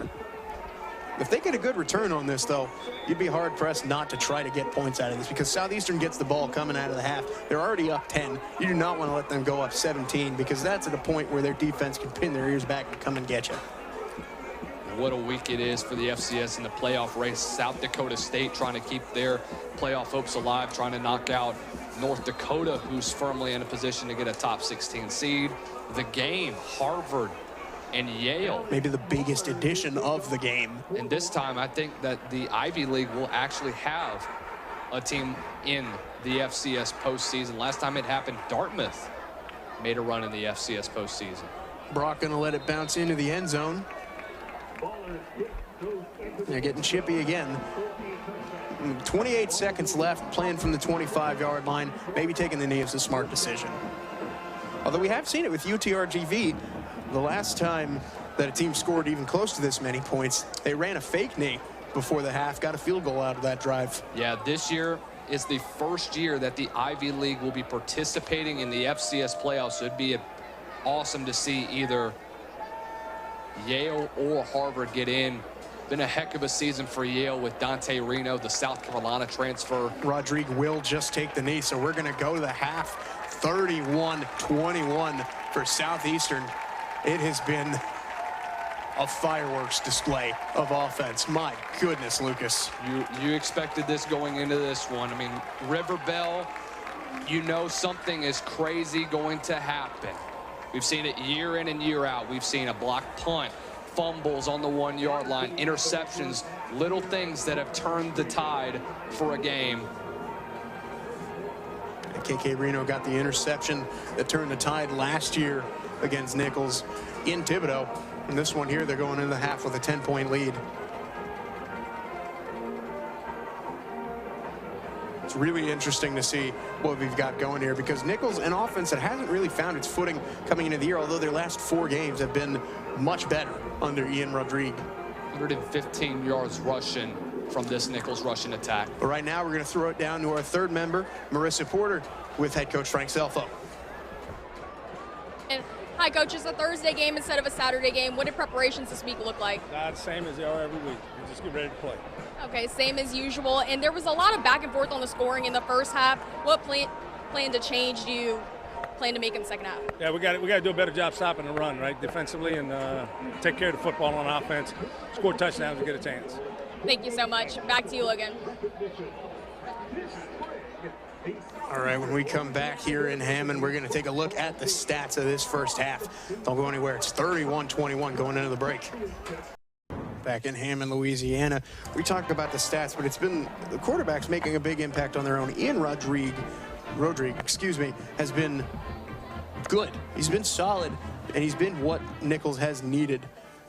If they get a good return on this, though, you'd be hard-pressed not to try to get points out of this because Southeastern gets the ball coming out of the half. They're already up 10. You do not want to let them go up 17 because that's at a point where their defense can pin their ears back and come and get you. What a week it is for the FCS in the playoff race. South Dakota State trying to keep their playoff hopes alive, trying to knock out North Dakota, who's firmly in a position to get a top 16 seed. The game, Harvard and Yale. Maybe the biggest edition of the game. And this time, I think that the Ivy League will actually have a team in the FCS postseason. Last time it happened, Dartmouth made a run in the FCS postseason. Brock going to let it bounce into the end zone. They're getting chippy again. 28 seconds left, playing from the 25-yard line. Maybe taking the knee is a smart decision. Although we have seen it with UTRGV. The last time that a team scored even close to this many points, they ran a fake knee before the half, got a field goal out of that drive. Yeah, this year is the first year that the Ivy League will be participating in the FCS playoffs. So it'd be awesome to see either Yale or Harvard get in. Been a heck of a season for Yale with Dante Reno, the South Carolina transfer. Rodrigue will just take the knee, so we're going to go to the half. 31-21 for Southeastern. It has been a fireworks display of offense. My goodness, Lucas. You expected this going into this one. I mean, River Bell, you know something is crazy going to happen. We've seen it year in and year out. We've seen a blocked punt, fumbles on the 1-yard line, interceptions, little things that have turned the tide for a game. KK Reno got the interception that turned the tide last year against Nicholls in Thibodaux. And this one here, they're going into the half with a 10-point lead. It's really interesting to see what we've got going here because Nicholls, an offense that hasn't really found its footing coming into the year, although their last 4 games have been much better under Ian Rodrigue. 115 yards rushing from this Nicholls rushing attack. But right now, we're going to throw it down to our third member, Marissa Porter, with head coach Frank Selfo. Hi, Coach. It's a Thursday game instead of a Saturday game. What did preparations this week look like? The same as they are every week. We just get ready to play. Okay, same as usual. And there was a lot of back and forth on the scoring in the first half. What plan to change do you plan to make in the second half? Yeah, we got to do a better job stopping the run, right, defensively, and take care of the football on offense, score touchdowns, and get a chance. Thank you so much. Back to you, Logan. All right, when we come back here in Hammond, we're going to take a look at the stats of this first half. Don't go anywhere. It's 31-21 going into the break. Back in Hammond, Louisiana, we talked about the stats, but it's been the quarterbacks making a big impact on their own. Ian Rodrigue, has been good. He's been solid, and he's been what Nicholls has needed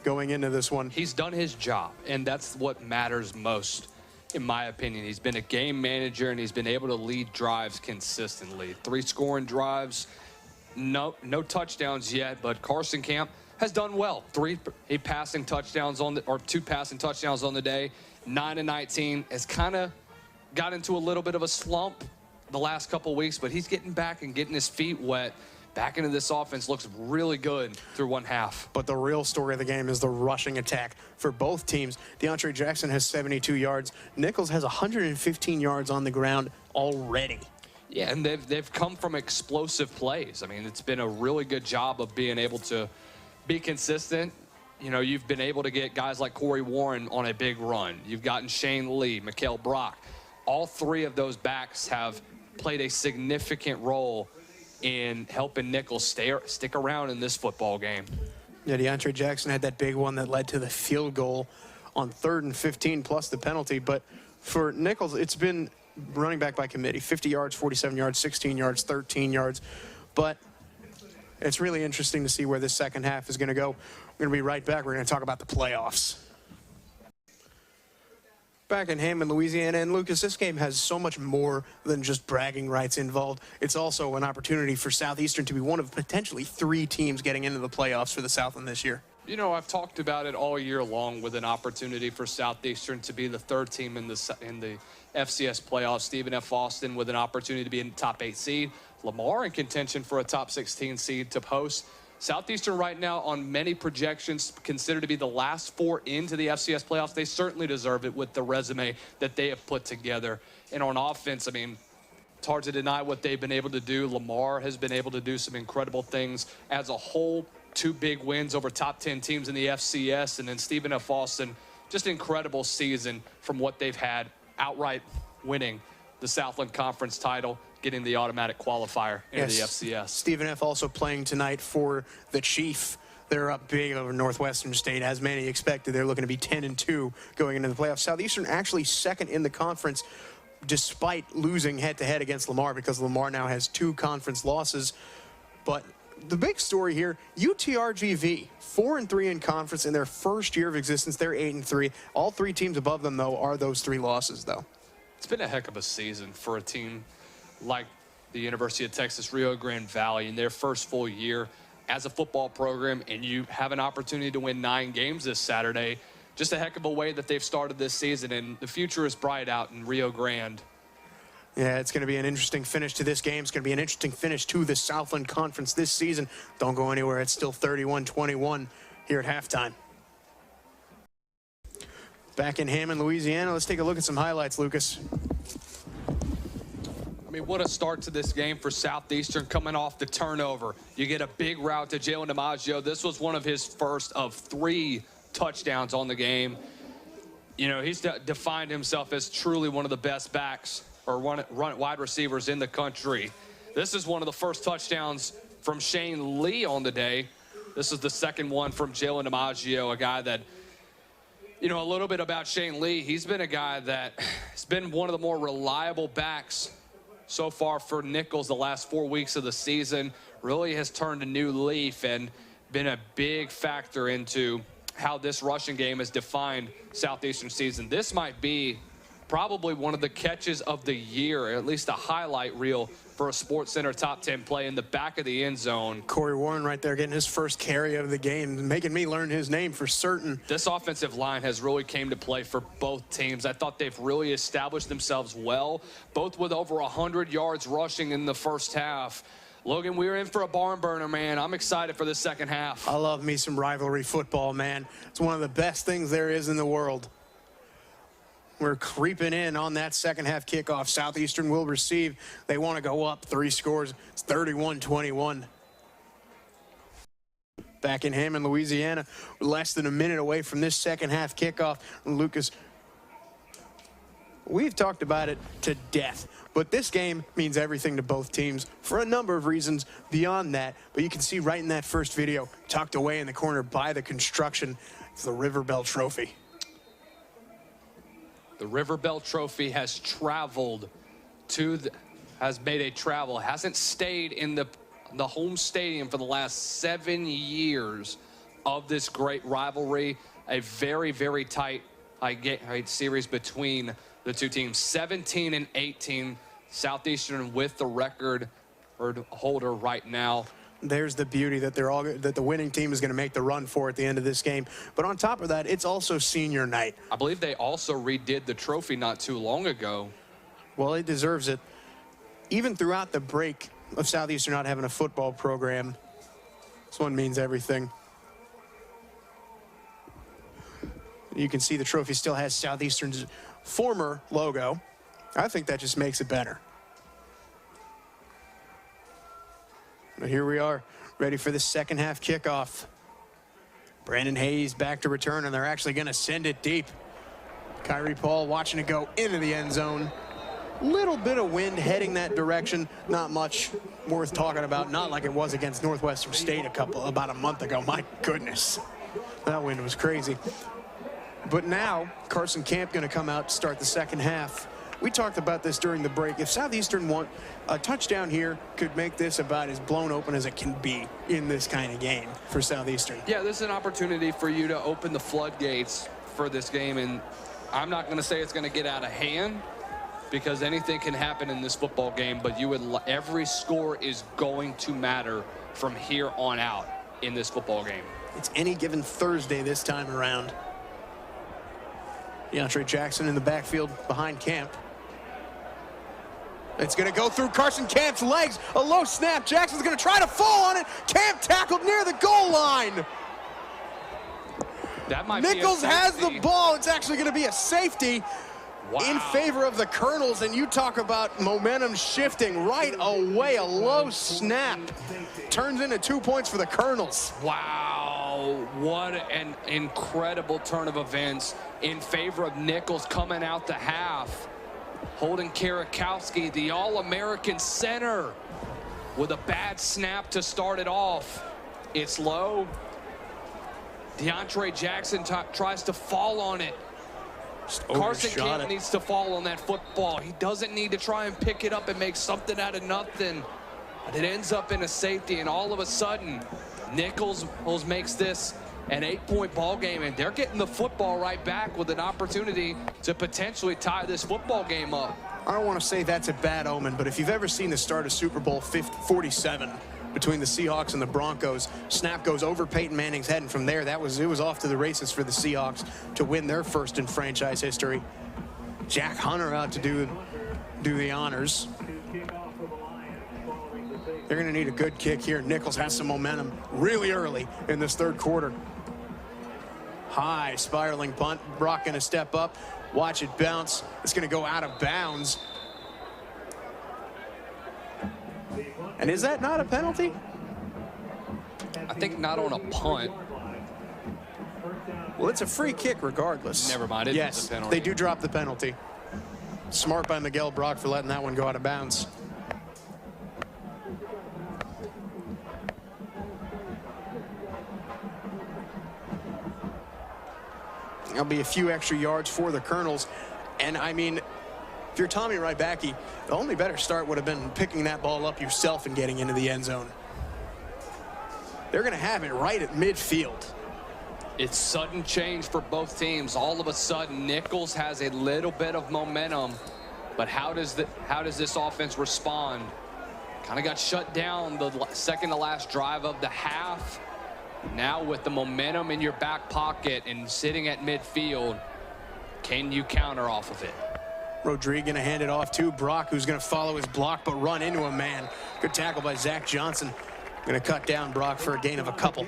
going into this one. He's done his job, and that's what matters most, in my opinion. He's been a game manager, and he's been able to lead drives consistently. 3 scoring drives, no touchdowns yet, but Carson Camp has done well. 2 passing touchdowns on the day. 9-19 has kind of got into a little bit of a slump the last couple weeks, but he's getting back and getting his feet wet. Back into this offense, looks really good through one half. But the real story of the game is the rushing attack for both teams. DeAndre Jackson has 72 yards. Nicholls has 115 yards on the ground already. Yeah, and they've come from explosive plays. I mean, it's been a really good job of being able to be consistent. You know, you've been able to get guys like Corey Warren on a big run. You've gotten Shane Lee, Mikael Brock. All 3 of those backs have played a significant role in helping Nicholls stick around in this football game. Yeah, DeAndre Jackson had that big one that led to the field goal on 3rd and 15 plus the penalty. But for Nicholls, it's been running back by committee. 50 yards, 47 yards, 16 yards, 13 yards. But it's really interesting to see where this second half is going to go. We're going to be right back. We're going to talk about the playoffs. Back in Hammond, Louisiana, and Lucas, this game has so much more than just bragging rights involved. It's also an opportunity for Southeastern to be one of potentially 3 teams getting into the playoffs for the Southland this year. You know, I've talked about it all year long with an opportunity for Southeastern to be the 3rd team in the FCS playoffs. Stephen F. Austin with an opportunity to be in the top 8 seed. Lamar in contention for a top 16 seed to host. Southeastern right now on many projections considered to be the last 4 into the FCS playoffs. They certainly deserve it with the resume that they have put together. And on offense, I mean, it's hard to deny what they've been able to do. Lamar has been able to do some incredible things as a whole. 2 big wins over top 10 teams in the FCS. And then Stephen F. Austin, just an incredible season from what they've had, outright winning the Southland Conference title, getting the automatic qualifier into the FCS. Stephen F. also playing tonight for the Chief. They're up big over Northwestern State, as many expected. They're looking to be 10-2 going into the playoffs. Southeastern actually 2nd in the conference, despite losing head-to-head against Lamar, because Lamar now has 2 conference losses. But the big story here, UTRGV, 4-3 in conference in their first year of existence. They're 8-3. All 3 teams above them, though, are those 3 losses, though. It's been a heck of a season for a team like the University of Texas Rio Grande Valley in their first full year as a football program, and you have an opportunity to win 9 games this Saturday. Just a heck of a way that they've started this season, and the future is bright out in Rio Grande. Yeah, it's going to be an interesting finish to this game. It's going to be an interesting finish to the Southland Conference this season. Don't go anywhere. It's still 31-21 here at halftime. Back in Hammond, Louisiana, let's take a look at some highlights, Lucas. I mean, what a start to this game for Southeastern coming off the turnover. You get a big route to Jalen DiMaggio. This was one of his first of 3 touchdowns on the game. You know, he's defined himself as truly one of the best backs or wide receivers in the country. This is one of the first touchdowns from Shane Lee on the day. This is the 2nd one from Jalen DiMaggio, a guy that, you know, a little bit about Shane Lee. He's been a guy that has been one of the more reliable backs so far for Nicholls the last 4 weeks of the season. Really has turned a new leaf and been a big factor into how this rushing game has defined Southeastern season. This might be probably one of the catches of the year, or at least a highlight reel for a Sports Center top 10 play in the back of the end zone. Corey Warren right there getting his first carry of the game, making me learn his name for certain. This offensive line has really came to play for both teams. I thought they've really established themselves well, both with over 100 yards rushing in the first half. Logan, we're in for a barn burner, man. I'm excited for the second half. I love me some rivalry football, man. It's one of the best things there is in the world. We're creeping in on that second half kickoff. Southeastern will receive. They want to go up 3 scores. It's 31-21. Back in Hammond, Louisiana, less than a minute away from this second half kickoff. Lucas, we've talked about it to death, but this game means everything to both teams for a number of reasons beyond that. But you can see right in that first video, tucked away in the corner by the construction, it's the River Bell Trophy. The River Bell Trophy has traveled to has made a travel, hasn't stayed in the home stadium for the last 7 years of this great rivalry. A very, very tight series between the two teams. 17-18, Southeastern with the record holder right now. There's the beauty that that the winning team is going to make the run for at the end of this game. But on top of that, it's also senior night. I believe they also redid the trophy not too long ago. Well, it deserves it. Even throughout the break of Southeastern not having a football program, this one means everything. You can see the trophy still has Southeastern's former logo. I think that just makes it better. But here we are, ready for the second half kickoff. Brandon Hayes back to return, and they're actually going to send it deep. Kyrie Paul watching it go into the end zone. Little bit of wind heading that direction. Not much worth talking about. Not like it was against Northwestern State about a month ago. My goodness, that wind was crazy. But now Carson Camp going to come out to start the second half. We talked about this during the break. If Southeastern want a touchdown here, could make this about as blown open as it can be in this kind of game for Southeastern. Yeah, this is an opportunity for you to open the floodgates for this game, and I'm not going to say it's going to get out of hand, because anything can happen in this football game, but every score is going to matter from here on out in this football game. It's any given Thursday this time around. DeAndre Jackson in the backfield behind Camp. It's going to go through Carson Camp's legs. A low snap. Jackson's going to try to fall on it. Camp tackled near the goal line. That might Nicholls be a has safety. the ball. It's actually going to be a safety. Wow. In favor of the Colonels, and you talk about momentum shifting right away. A low snap turns into 2 points for the Colonels. Wow, what an incredible turn of events in favor of Nicholls coming out the half. Holden Kierakowski, the All-American center, with a bad snap to start it off. It's low. DeAndre Jackson tries to fall on it. Carson Camp needs to fall on that football. He doesn't need to try and pick it up and make something out of nothing. But it ends up in a safety, and all of a sudden, Nicholls makes this an 8-point ball game, and they're getting the football right back with an opportunity to potentially tie this football game up. I don't want to say that's a bad omen, but if you've ever seen the start of Super Bowl 47 between the Seahawks and the Broncos, snap goes over Peyton Manning's head, and from there, it was off to the races for the Seahawks to win their first in franchise history. Jack Hunter out to do the honors. They're going to need a good kick here. Nicholls has some momentum really early in this third quarter. High spiraling punt. Brock going to step up. Watch it bounce. It's going to go out of bounds. And is that not a penalty? I think not on a punt. Well, it's a free kick regardless. Never mind. Yes, they do drop the penalty. Smart by Miguel Brock for letting that one go out of bounds. There'll be a few extra yards for the Colonels. And, I mean, if you're Tommy Rybacki, the only better start would have been picking that ball up yourself and getting into the end zone. They're going to have it right at midfield. It's sudden change for both teams. All of a sudden, Nicholls has a little bit of momentum. But how does this offense respond? Kind of got shut down the second to last drive of the half. Now with the momentum in your back pocket and sitting at midfield, can you counter off of it? Rodriguez gonna hand it off to Brock, who's gonna follow his block but run into a man. Good tackle by Zach Johnson. Gonna cut down Brock for a gain of a couple.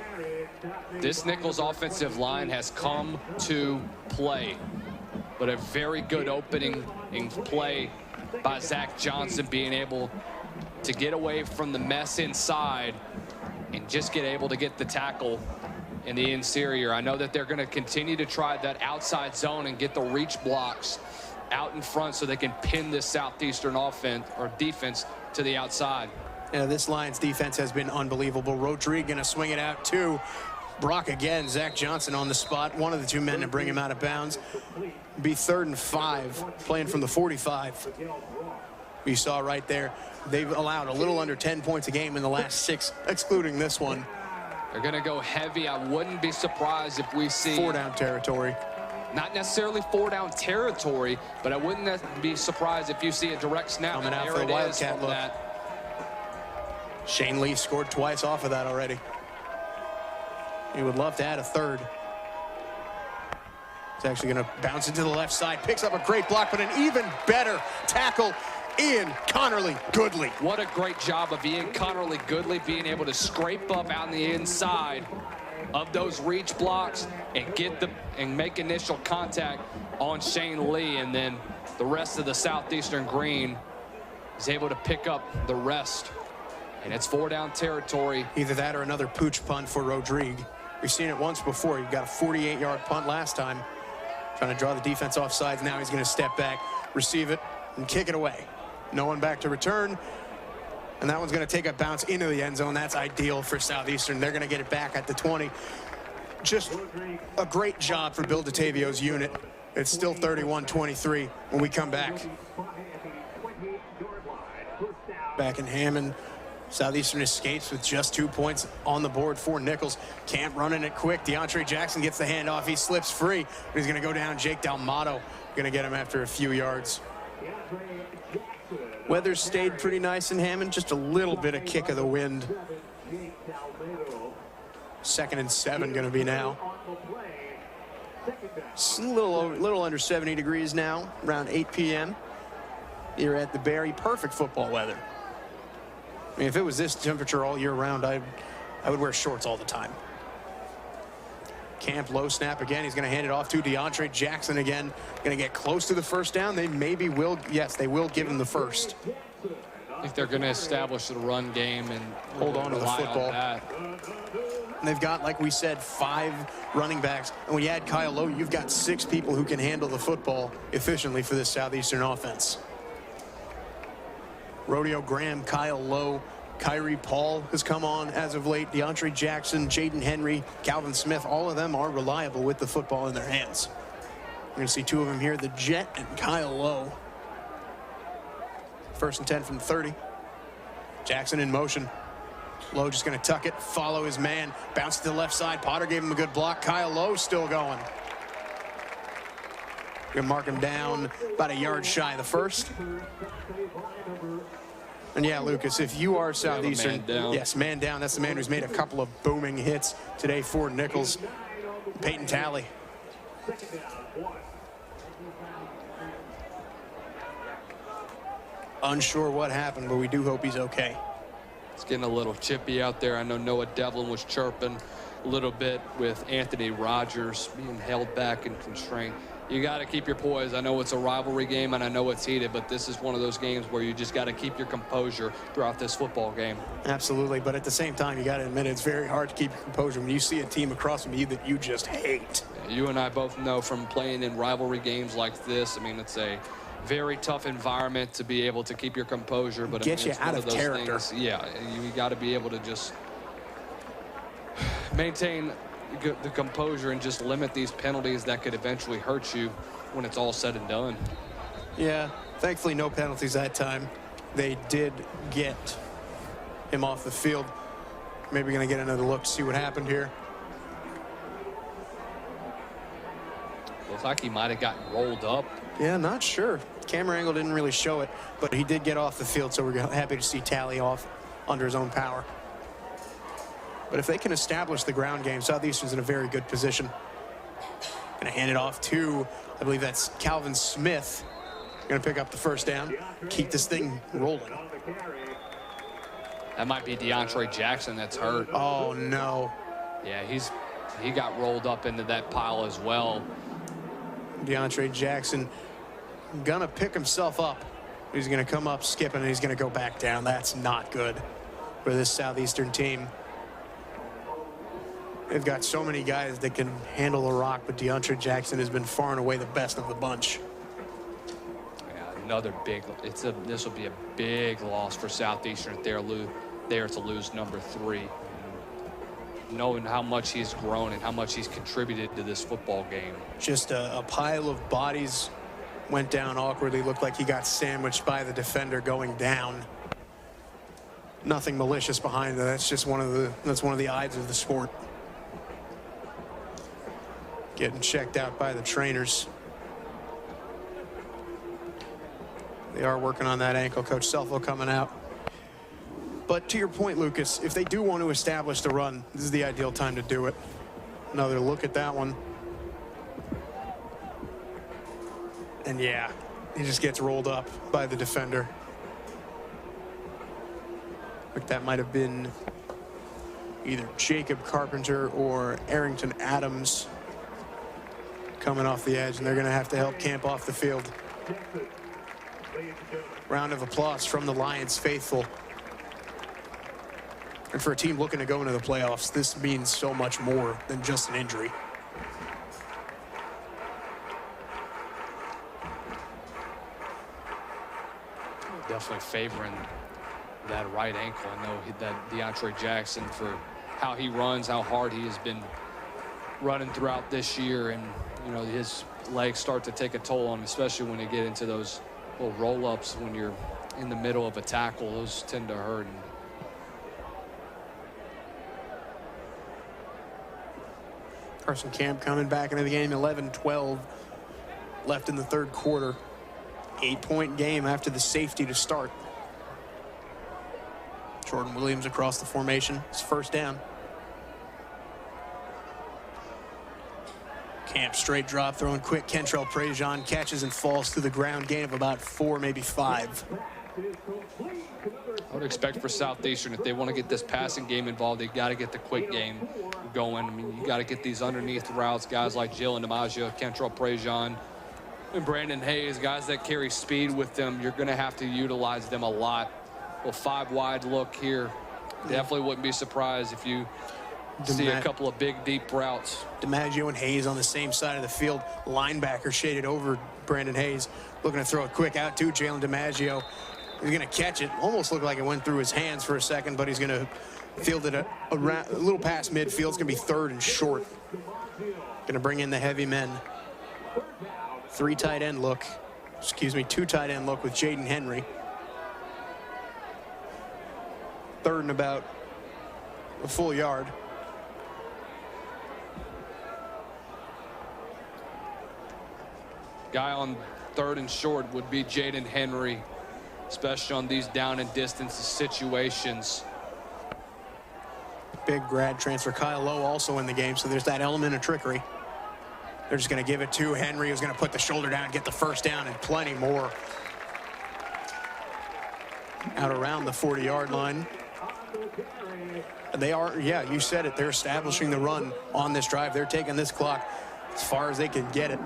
This Nicholls offensive line has come to play, but a very good opening in play by Zach Johnson, being able to get away from the mess inside and just get able to get the tackle in the interior. I know that they're going to continue to try that outside zone and get the reach blocks out in front so they can pin this Southeastern offense or defense to the outside. Yeah, this Lions defense has been unbelievable. Rodriguez gonna swing it out to Brock again. Zach Johnson on the spot, one of the two men to bring him out of bounds. Be 3rd and 5, playing from the 45. You saw right there, they've allowed a little under 10 points a game in the last 6, excluding this one. They're going to go heavy. I wouldn't be surprised if we see 4-down territory. Not necessarily 4-down territory, but I wouldn't be surprised if you see a direct snap. Coming out for the Wildcat look. Shane Lee scored twice off of that already. He would love to add a third. It's actually going to bounce into the left side, picks up a great block, but an even better tackle. Ian Connerly Goodley. What a great job of Ian Connerly Goodley being able to scrape up out on the inside of those reach blocks and make initial contact on Shane Lee, and then the rest of the Southeastern Green is able to pick up the rest. And it's 4-down territory. Either that or another pooch punt for Rodriguez. We've seen it once before. He got a 48-yard punt last time. Trying to draw the defense off sides. Now he's going to step back, receive it, and kick it away. No one back to return. And that one's going to take a bounce into the end zone. That's ideal for Southeastern. They're going to get it back at the 20. Just a great job for Bill DeTavio's unit. It's still 31-23 when we come back. Back in Hammond. Southeastern escapes with just 2 points on the board for Nicholls. Camp running it quick. DeAndre Jackson gets the handoff. He slips free, but he's going to go down. Jake Dalmato going to get him after a few yards. Weather stayed pretty nice in Hammond. Just a little bit of kick of the wind. 2nd and 7 going to be now. It's a little under 70 degrees now, around 8 p.m. Here at the Berry. Perfect football weather. I mean, if it was this temperature all year round, I would wear shorts all the time. Camp low snap again. He's going to hand it off to DeAndre Jackson again. Going to get close to the first down. They maybe will. Yes, they will give him the first. I think they're going to establish the run game and hold on to the football. And they've got, like we said, 5 running backs. And when you add Kyle Lowe, you've got 6 people who can handle the football efficiently for this Southeastern offense. Rodeo Graham, Kyle Lowe, Kyrie Paul has come on as of late. DeAndre Jackson, Jaden Henry, Calvin Smith, all of them are reliable with the football in their hands. We're going to see 2 of them here, the Jet and Kyle Lowe. 1st and 10 from 30. Jackson in motion. Lowe just going to tuck it, follow his man, bounce to the left side. Potter gave him a good block. Kyle Lowe still going. We're going to mark him down about a yard shy of the first. And yeah, Lucas, if you are Southeastern, yes, man down. That's the man who's made a couple of booming hits today for Nicholls. Peyton Talley. Unsure what happened, but we do hope he's okay. It's getting a little chippy out there. I know Noah Devlin was chirping a little bit with Anthony Rogers being held back and constrained. You got to keep your poise. I know it's a rivalry game and I know it's heated, but this is one of those games where you just got to keep your composure throughout this football game. Absolutely, but at the same time, you got to admit it's very hard to keep your composure when you see a team across from you that you just hate. Yeah, you and I both know from playing in rivalry games like this, I mean, it's a very tough environment to be able to keep your composure, but get you out of character. Yeah, you got to be able to just maintain the composure and just limit these penalties that could eventually hurt you when it's all said and done. Yeah, thankfully no penalties that time. They did get him off the field. Maybe going to get another look to see what happened here. Looks like he might have gotten rolled up. Yeah, not sure. Camera angle didn't really show it, but he did get off the field, so we're happy to see Talley off under his own power. But if they can establish the ground game, Southeastern's in a very good position. Going to hand it off to, I believe that's Calvin Smith. Going to pick up the first down, keep this thing rolling. That might be DeAndre Jackson that's hurt. Oh, no. Yeah, he got rolled up into that pile as well. DeAndre Jackson going to pick himself up. He's going to come up skipping, and he's going to go back down. That's not good for this Southeastern team. They've got so many guys that can handle the rock, but DeAndre Jackson has been far and away the best of the bunch. Yeah, another big. This will be a big loss for Southeastern if they're to lose number 3. Knowing how much he's grown and how much he's contributed to this football game. Just a pile of bodies went down awkwardly. Looked like he got sandwiched by the defender going down. Nothing malicious behind that. That's just one of the odds of the sport. Getting checked out by the trainers. They are working on that ankle. Coach Selfo coming out. But to your point, Lucas, if they do want to establish the run, this is the ideal time to do it. Another look at that one. And yeah, he just gets rolled up by the defender. Like that might have been either Jacob Carpenter or Arrington Adams coming off the edge, and they're going to have to help camp off the field. Round of applause from the Lions faithful. And for a team looking to go into the playoffs, this means so much more than just an injury. Definitely favoring that right ankle. I know that DeAndre Jackson, for how he runs, how hard he has been running throughout this year, and you know his legs start to take a toll on him, especially when you get into those little roll-ups when you're in the middle of a tackle. Those tend to hurt. Carson Camp coming back into the game. 11-12 left in the third quarter. 8-point game after the safety to start. Jordan Williams across the formation. It's first down. Camp straight drop, throwing quick. Kentrell Prejean catches and falls to the ground. Gain of about 4, maybe 5. I would expect for Southeastern, if they want to get this passing game involved, they got to get the quick game going. I mean, you got to get these underneath routes, guys like Jalen DiMaggio, Kentrell Prejean, and Brandon Hayes, guys that carry speed with them. You're going to have to utilize them a lot. Well, 5-wide look here. Definitely wouldn't be surprised if you see a couple of big, deep routes. DiMaggio and Hayes on the same side of the field. Linebacker shaded over Brandon Hayes. Looking to throw it quick out to Jalen DiMaggio. He's going to catch it. Almost looked like it went through his hands for a second, but he's going to field it a little past midfield. It's going to be 3rd and short. Going to bring in the heavy men. 2 tight end look with Jaden Henry. 3rd and about a full yard. Guy on 3rd and short would be Jaden Henry, especially on these down and distance situations. Big grad transfer. Kyle Lowe also in the game, so there's that element of trickery. They're just going to give it to Henry, who's going to put the shoulder down, get the first down, and plenty more. Out around the 40-yard line. They are, yeah, you said it, they're establishing the run on this drive. They're taking this clock as far as they can get it.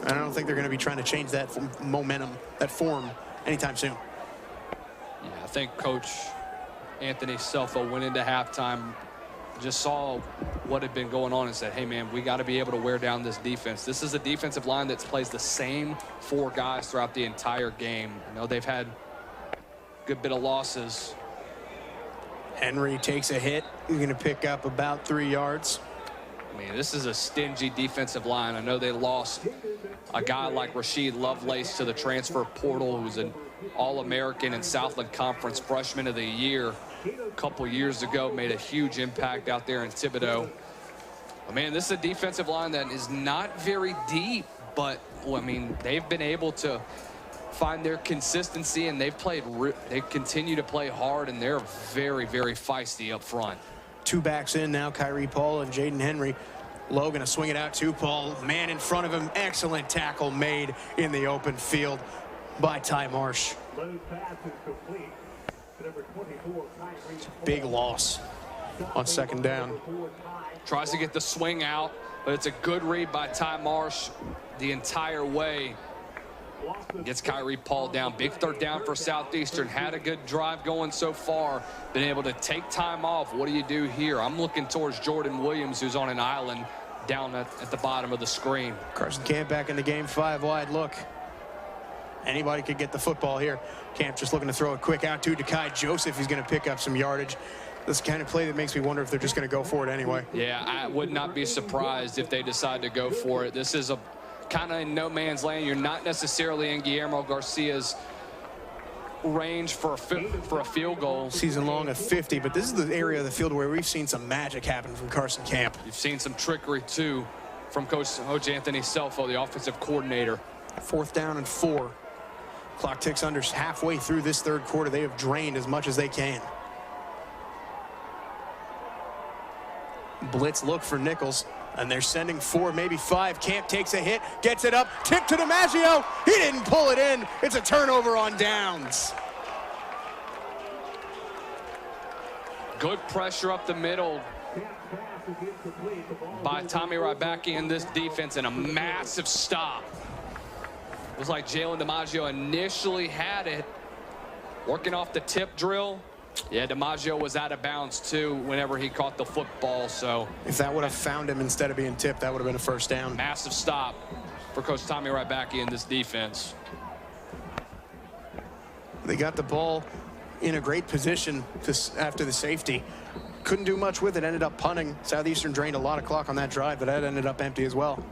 I don't think they're going to be trying to change that momentum, that form, anytime soon. Yeah, I think Coach Anthony Selfo went into halftime, just saw what had been going on and said, hey, man, we got to be able to wear down this defense. This is a defensive line that plays the same 4 guys throughout the entire game. I know they've had a good bit of losses. Henry takes a hit. He's going to pick up about 3 yards. I mean, this is a stingy defensive line. I know they lost a guy like Rasheed Lovelace to the transfer portal, who's an All-American and Southland Conference Freshman of the Year a couple years ago, made a huge impact out there in Thibodaux. But man, this is a defensive line that is not very deep, but well, I mean, they've been able to find their consistency, and they continue to play hard, and they're very, very feisty up front. 2 backs in now, Kyrie Paul and Jaden Henry. Lowe going to swing it out to Paul. Man in front of him. Excellent tackle made in the open field. by Ty Marsh. It's a big loss on second down. Tries to get the swing out, but it's a good read by Ty Marsh the entire way. Gets Kyrie Paul down. Big third down for Southeastern. Had a good drive going so far. Been able to take time off. What do you do here? I'm looking towards Jordan Williams, who's on an island down at the bottom of the screen. Carson Camp back in the game, 5 wide look. Anybody could get the football here. Camp just looking to throw a quick out to Kai Joseph. He's going to pick up some yardage. This kind of play that makes me wonder if they're just going to go for it anyway. Yeah, I would not be surprised if they decide to go for it. This is a kind of in no man's land. You're not necessarily in Guillermo Garcia's range for a field goal. Season long of 50, but this is the area of the field where we've seen some magic happen from Carson Camp. You've seen some trickery too from Coach Anthony Selfo, the offensive coordinator. 4th down and 4. Clock ticks under halfway through this third quarter. They have drained as much as they can. Blitz look for Nicholls, and they're sending 4, maybe 5. Camp takes a hit, gets it up, tip to DiMaggio. He didn't pull it in. It's a turnover on downs. Good pressure up the middle by Tommy Rybacki in this defense, and a massive stop. It was like Jalen DiMaggio initially had it, working off the tip drill. Yeah, DiMaggio was out of bounds too whenever he caught the football. So if that would have found him instead of being tipped, that would have been a first down. Massive stop for Coach Tommy Rybacki in this defense. They got the ball in a great position after the safety. Couldn't do much with it, ended up punting. Southeastern drained a lot of clock on that drive, but that ended up empty as well.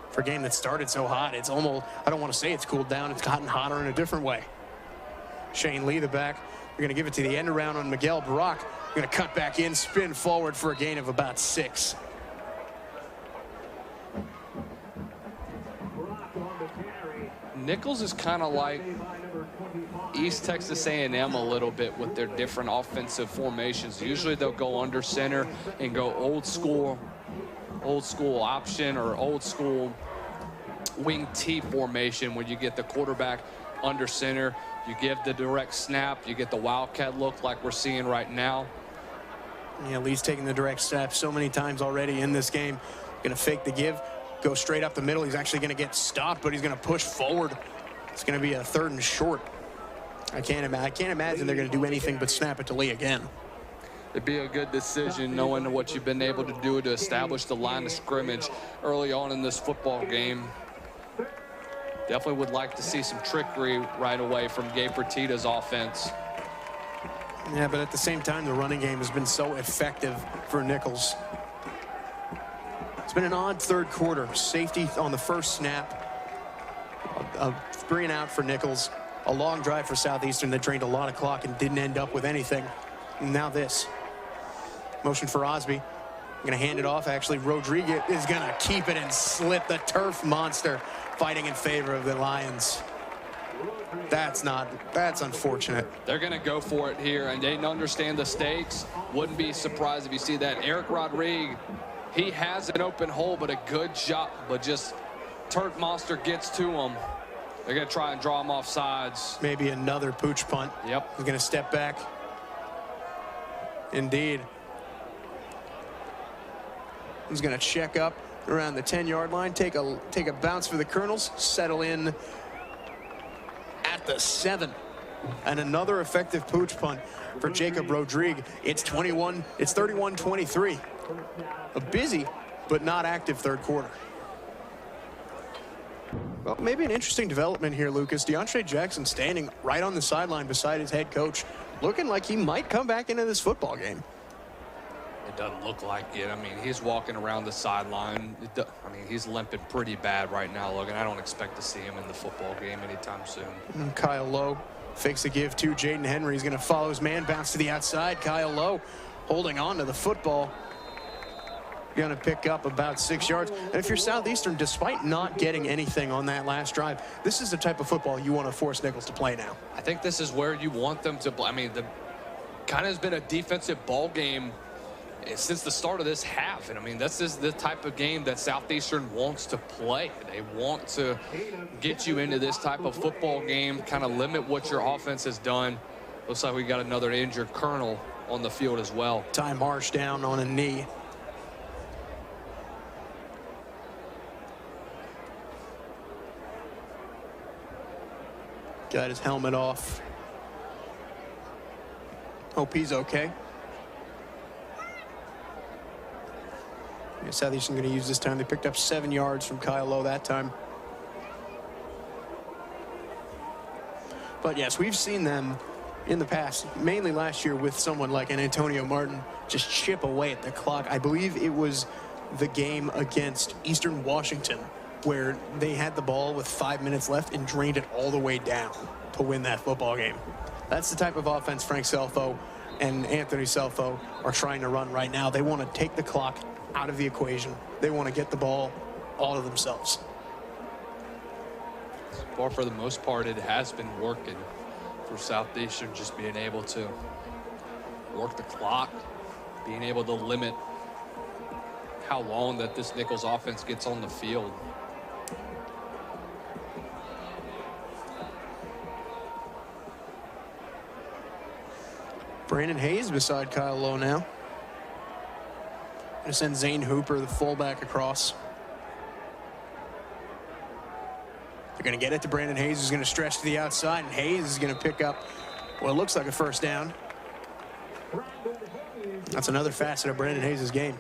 For a game that started so hot, it's almost, I don't want to say it's cooled down, it's gotten hotter in a different way. Shane Lee, the back. We're going to give it to the end around on Miguel Barak. We're going to cut back in, spin forward for a gain of about 6. Nicholls is kind of like East Texas A&M a little bit with their different offensive formations. Usually they'll go under center and go old school option or old school wing T formation, where you get the quarterback under center. You give the direct snap, you get the wildcat look like we're seeing right now. Yeah, Lee's taking the direct snap so many times already in this game. Going to fake the give, go straight up the middle. He's actually going to get stopped, but he's going to push forward. It's going to be a 3rd and short. I can't imagine they're going to do anything but snap it to Lee again. It'd be a good decision knowing what you've been able to do to establish the line of scrimmage early on in this football game. Definitely would like to see some trickery right away from Gabe Fertitta's offense. Yeah, but at the same time, the running game has been so effective for Nicholls. It's been an odd third quarter. Safety on the first snap. A 3 and out for Nicholls. A long drive for Southeastern that drained a lot of clock and didn't end up with anything. And now this. Motion for Osby. Going to hand it off. Actually, Rodriguez is going to keep it and slip. The turf monster fighting in favor of the Lions. That's unfortunate. They're going to go for it here, and they understand the stakes. Wouldn't be surprised if you see that. Eric Rodriguez, he has an open hole, but a good shot, but just turf monster gets to him. They're going to try and draw him off sides. Maybe another pooch punt. Yep. He's going to step back. Indeed. He's going to check up around the 10-yard line, take a bounce for the Colonels, settle in at the 7. And another effective pooch punt for Jacob Rodriguez. It's 31-23. A busy but not active third quarter. Well, maybe an interesting development here, Lucas. DeAndre Jackson standing right on the sideline beside his head coach, looking like he might come back into this football game. It doesn't look like it. I mean, he's walking around the sideline. I mean, he's limping pretty bad right now, Logan. I don't expect to see him in the football game anytime soon. And Kyle Lowe fakes a give to Jaden Henry. He's going to follow his man, bounce to the outside. Kyle Lowe holding on to the football. Going to pick up about 6 yards. And if you're Southeastern, despite not getting anything on that last drive, this is the type of football you want to force Nicholls to play now. I think this is where you want them to play. I mean, the kind of has been a defensive ball game since the start of this half. And I mean, this is the type of game that Southeastern wants to play. They want to get you into this type of football game, kind of limit what your offense has done. Looks like we got another injured Colonel on the field as well. Ty Marsh down on a knee. Got his helmet off. Hope he's okay. Southeastern going to use this time. They picked up 7 yards from Kyle Lowe that time. But yes, we've seen them in the past, mainly last year with someone like an Antonio Martin, just chip away at the clock. I believe it was the game against Eastern Washington where they had the ball with 5 minutes left and drained it all the way down to win that football game. That's the type of offense Frank Selfo and Anthony Selfo are trying to run right now. They want to take the clock out of the equation. They want to get the ball all to themselves. Well, for the most part, it has been working for Southeastern, just being able to work the clock, being able to limit how long that this Nicholls offense gets on the field. Brandon Hayes beside Kyle Lowe now. Gonna send Zane Hooper, the fullback, across. They're gonna get it to Brandon Hayes, who's gonna stretch to the outside, and Hayes is gonna pick up what looks like a first down. That's another facet of Brandon Hayes' game.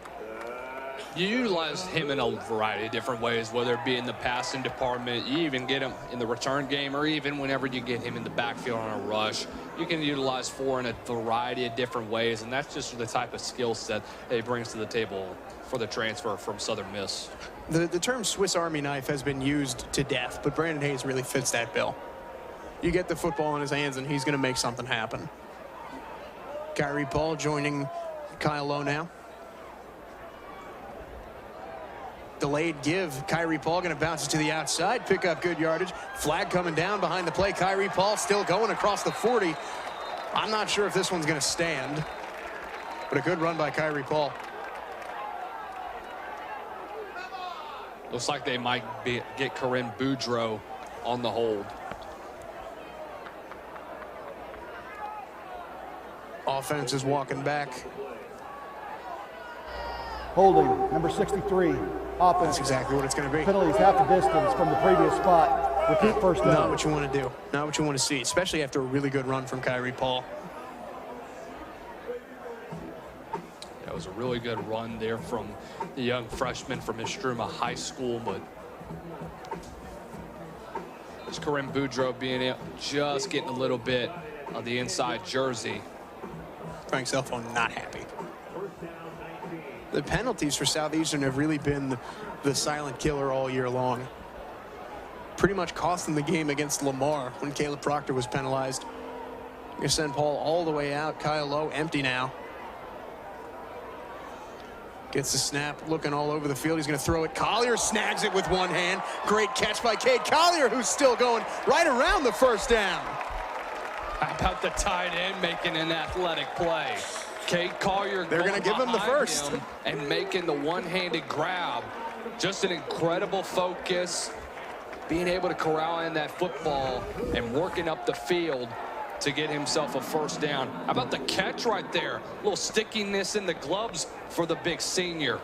You utilize him in a variety of different ways, whether it be in the passing department, you even get him in the return game, or even whenever you get him in the backfield on a rush. You can utilize four in a variety of different ways, and that's just the type of skill set that he brings to the table for the transfer from Southern Miss. The term Swiss Army knife has been used to death, but Brandon Hayes really fits that bill. You get the football in his hands, and he's going to make something happen. Kyrie Paul joining Kyle Lowe now. Delayed give. Kyrie Paul going to bounce it to the outside, pick up good yardage. Flag coming down behind the play. Kyrie Paul still going across the 40. I'm not sure if this one's going to stand, but a good run by Kyrie Paul. Looks like they might get Corinne Boudreaux on the hold. Offense is walking back. Holding, number 63, offense. That's exactly what it's going to be. Penalties half the distance from the previous spot. Repeat first down. Not what you want to do. Not what you want to see, especially after a really good run from Kyrie Paul. That was a really good run there from the young freshman from Estruma High School, but it's Corinne Boudreaux being just getting a little bit of the inside jersey. Frank Selfo not happy. The penalties for Southeastern have really been the silent killer all year long. Pretty much cost them the game against Lamar when Caleb Proctor was penalized. You're going to send Paul all the way out. Kyle Lowe empty now. Gets the snap, looking all over the field. He's going to throw it. Collier snags it with one hand. Great catch by Cade Collier, who's still going right around the first down. How about the tight end making an athletic play? Cade Collier, they're going to give him the first. And making the one-handed grab. Just an incredible focus. Being able to corral in that football and working up the field to get himself a first down. How about the catch right there? A little stickiness in the gloves for the big senior.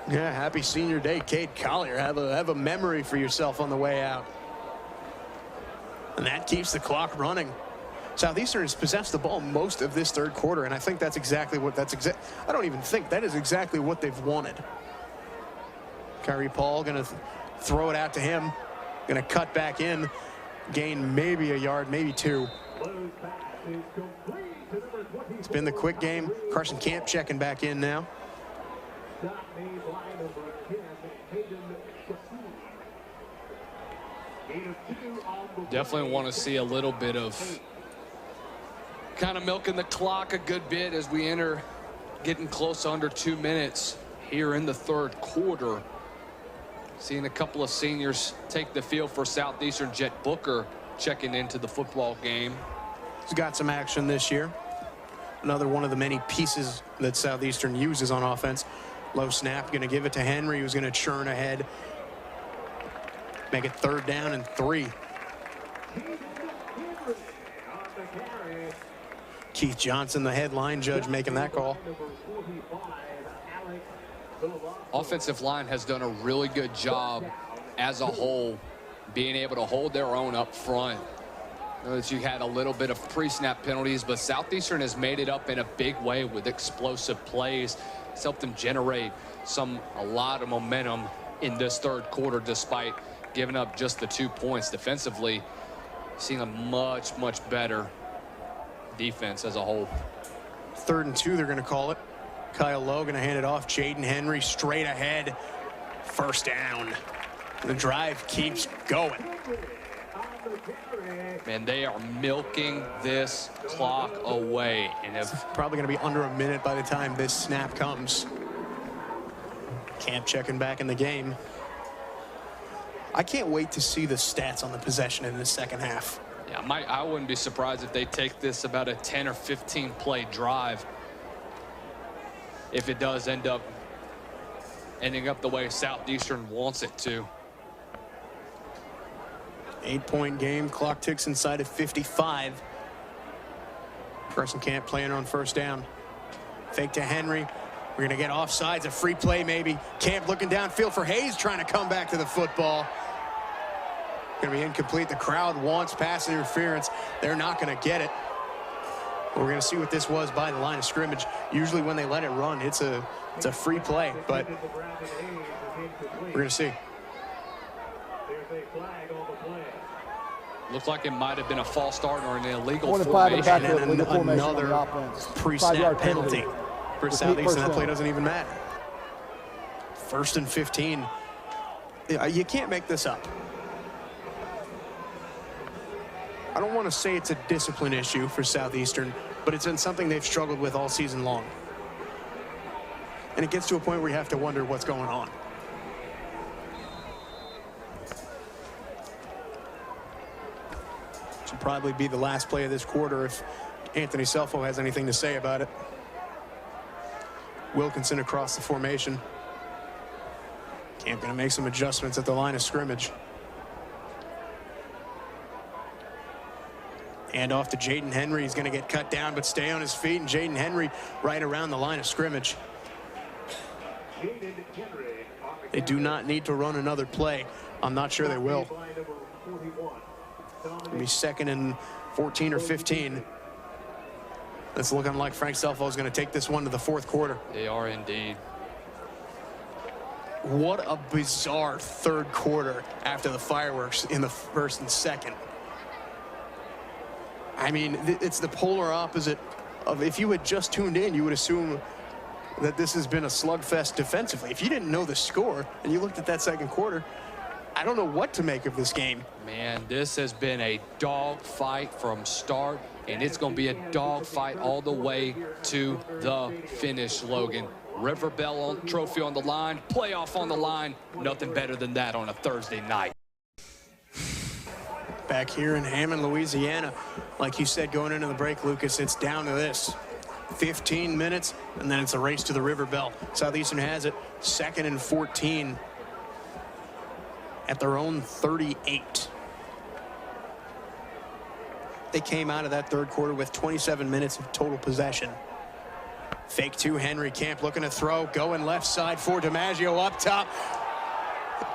Yeah, happy senior day, Cade Collier. Have a memory for yourself on the way out. And that keeps the clock running. Southeastern has possessed the ball most of this third quarter, and I think that's exactly what I don't even think that is exactly what they've wanted. Kyrie Paul going to throw it out to him, going to cut back in, gain maybe a yard, maybe two. It's been the quick game. Carson Camp checking back in now. Definitely want to see a little bit of kind of milking the clock a good bit as we enter, getting close to under 2 minutes here in the third quarter. Seeing a couple of seniors take the field for Southeastern. Jet Booker checking into the football game. He's got some action this year. Another one of the many pieces that Southeastern uses on offense. Low snap, going to give it to Henry, who's going to churn ahead. Make it 3rd down and 3. Keith Johnson, the headline judge, making that call. Offensive line has done a really good job as a whole being able to hold their own up front. I know that you had a little bit of pre-snap penalties, but Southeastern has made it up in a big way with explosive plays. It's helped them generate a lot of momentum in this 3rd quarter despite giving up just the 2 points. Defensively, seeing a much better defense as a whole. 3rd and 2, they're going to call it. Kyle Lowe going to hand it off. Jaden Henry straight ahead. 1st down. The drive keeps going. Man, they are milking this clock away. And it's probably going to be under a minute by the time this snap comes. Camp checking back in the game. I can't wait to see the stats on the possession in the 2nd half. Yeah, I wouldn't be surprised if they take this about a 10 or 15 play drive. If it does ending up the way Southeastern wants it to. 8-point game. Clock ticks inside of 55. Carson Camp playing on 1st down. Fake to Henry. We're going to get offsides. A free play maybe. Camp looking downfield for Hayes, trying to come back to the football. Going to be incomplete. The crowd wants pass interference. They're not going to get it. We're going to see what this was by the line of scrimmage. Usually when they let it run, it's a free play, but we're going to see. Looked like it might have been a false start or an illegal formation. And another pre-snap penalty for Southeastern. That play doesn't even matter. 1st and 15. You can't make this up. I don't want to say it's a discipline issue for Southeastern, but it's been something they've struggled with all season long. And it gets to a point where you have to wonder what's going on. Should probably be the last play of this quarter if Anthony Selfo has anything to say about it. Wilkinson across the formation. Camp going to make some adjustments at the line of scrimmage. And off to Jaden Henry. He's going to get cut down, but stay on his feet. And Jaden Henry right around the line of scrimmage. They do not need to run another play. I'm not sure they will. It'll be 2nd and 14 or 15. It's looking like Frank Selfo is going to take this one to the 4th quarter. They are indeed. What a bizarre 3rd quarter after the fireworks in the 1st and 2nd. I mean, it's the polar opposite of if you had just tuned in, you would assume that this has been a slugfest defensively. If you didn't know the score and you looked at that 2nd quarter, I don't know what to make of this game. Man, this has been a dog fight from start, and it's going to be a dog fight all the way to the finish, Logan. River Bell trophy on the line, playoff on the line. Nothing better than that on a Thursday night. Back here in Hammond, Louisiana, like you said, going into the break, Lucas, it's down to this. 15 minutes, and then it's a race to the River Bell. Southeastern has it 2nd and 14 at their own 38. They came out of that 3rd quarter with 27 minutes of total possession. Fake to Henry. Camp looking to throw, going left side for DiMaggio up top.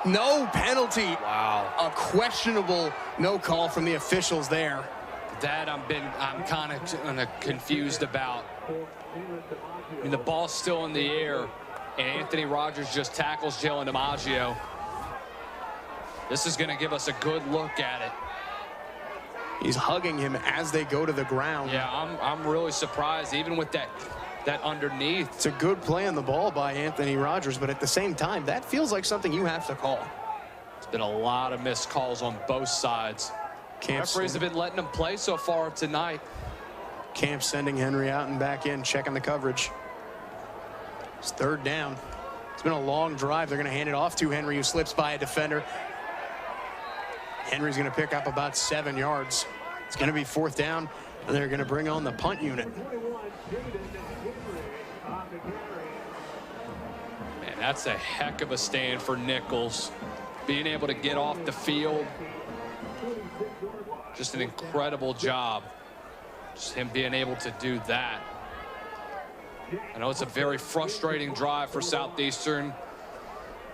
No penalty. Wow. A questionable no call from the officials there. That I'm kind of confused about. I mean, the ball's still in the air, and Anthony Rogers just tackles Jalen DiMaggio. This is going to give us a good look at it. He's hugging him as they go to the ground. Yeah, I'm really surprised, even with that underneath. It's a good play on the ball by Anthony Rogers, but at the same time, that feels like something you have to call. It's been a lot of missed calls on both sides. Referees have been letting them play so far tonight. Camp sending Henry out and back in, checking the coverage. It's 3rd down. It's been a long drive. They're going to hand it off to Henry, who slips by a defender. Henry's going to pick up about 7 yards. It's going to be 4th down, and they're going to bring on the punt unit. Man, that's a heck of a stand for Nicholls. Being able to get off the field. Just an incredible job. Just him being able to do that. I know it's a very frustrating drive for Southeastern.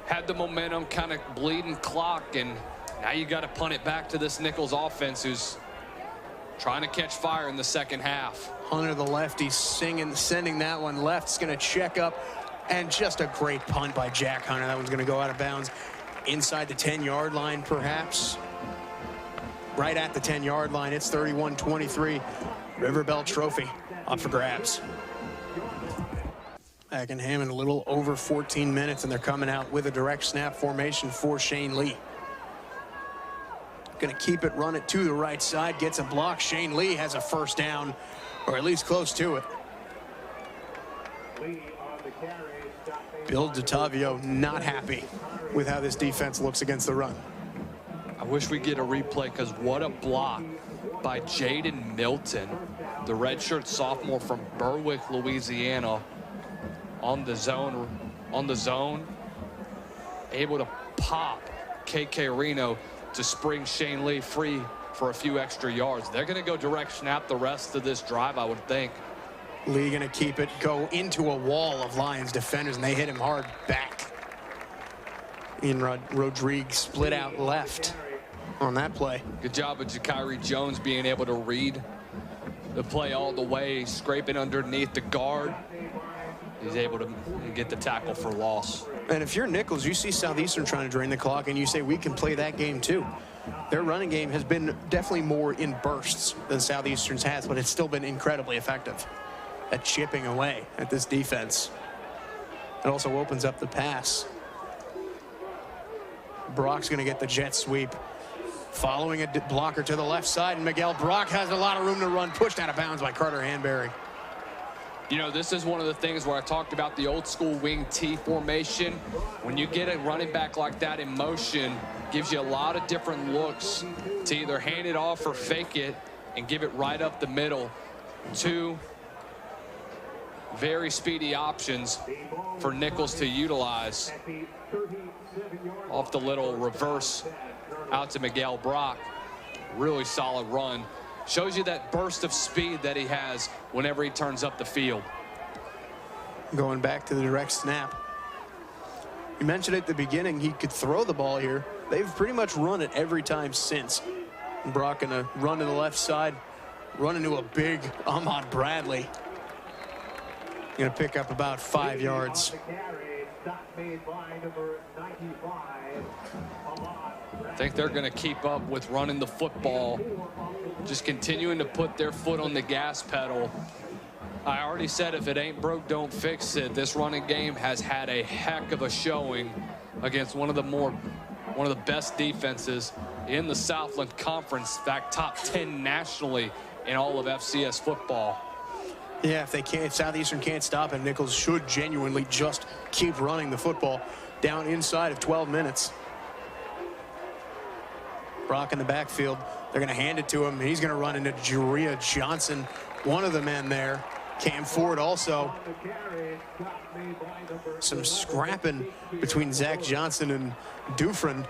Had the momentum, kind of bleeding clock, and now you got to punt it back to this Nicholls offense who's trying to catch fire in the second half. Hunter, the lefty, sending that one left. It's going to check up, and just a great punt by Jack Hunter. That one's going to go out of bounds inside the 10-yard line, perhaps. Right at the 10-yard line. It's 31-23. River Bell Trophy up for grabs. Back in Hammond, a little over 14 minutes, and they're coming out with a direct snap formation for Shane Lee. Going to keep it, run it to the right side, gets a block. Shane Lee has a first down, or at least close to it. Bill DeTavio not happy with how this defense looks against the run. I wish we get a replay, because what a block by Jaden Milton, the redshirt sophomore from Berwick, Louisiana, on the zone, able to pop KK Reno to spring Shane Lee free for a few extra yards. They're going to go direct snap the rest of this drive, I would think. Lee going to keep it, go into a wall of Lions defenders, and they hit him hard back. Ian Rodriguez split out left on that play. Good job of Jakiri Jones being able to read the play all the way, scraping underneath the guard. He's able to get the tackle for loss. And if you're Nicholls, you see Southeastern trying to drain the clock, and you say, we can play that game too. Their running game has been definitely more in bursts than Southeastern's has, but it's still been incredibly effective at chipping away at this defense. It also opens up the pass. Brock's going to get the jet sweep. Following a blocker to the left side, and Miguel Brock has a lot of room to run, pushed out of bounds by Carter Hanberry. You know, this is one of the things where I talked about the old school wing T formation. When you get a running back like that in motion, gives you a lot of different looks to either hand it off or fake it and give it right up the middle. Two very speedy options for Nicholls to utilize. Off the little reverse out to Miguel Brock. Really solid run. Shows you that burst of speed that he has whenever he turns up the field. Going back to the direct snap. You mentioned at the beginning he could throw the ball here. They've pretty much run it every time since. Brock gonna run to the left side, run into a big Ahmad Bradley. Gonna pick up about 5 yards. I think they're going to keep up with running the football, just continuing to put their foot on the gas pedal. I already said, if it ain't broke, don't fix it. This running game has had a heck of a showing against one of the best defenses in the Southland Conference. In fact, top 10 nationally in all of FCS football. Yeah, if Southeastern can't stop it, Nicholls should genuinely just keep running the football down inside of 12 minutes. Brock in the backfield. They're going to hand it to him. He's going to run into Juria Johnson, one of the men there. Cam Ford also. Some scrapping between Zach Johnson and Dufresne.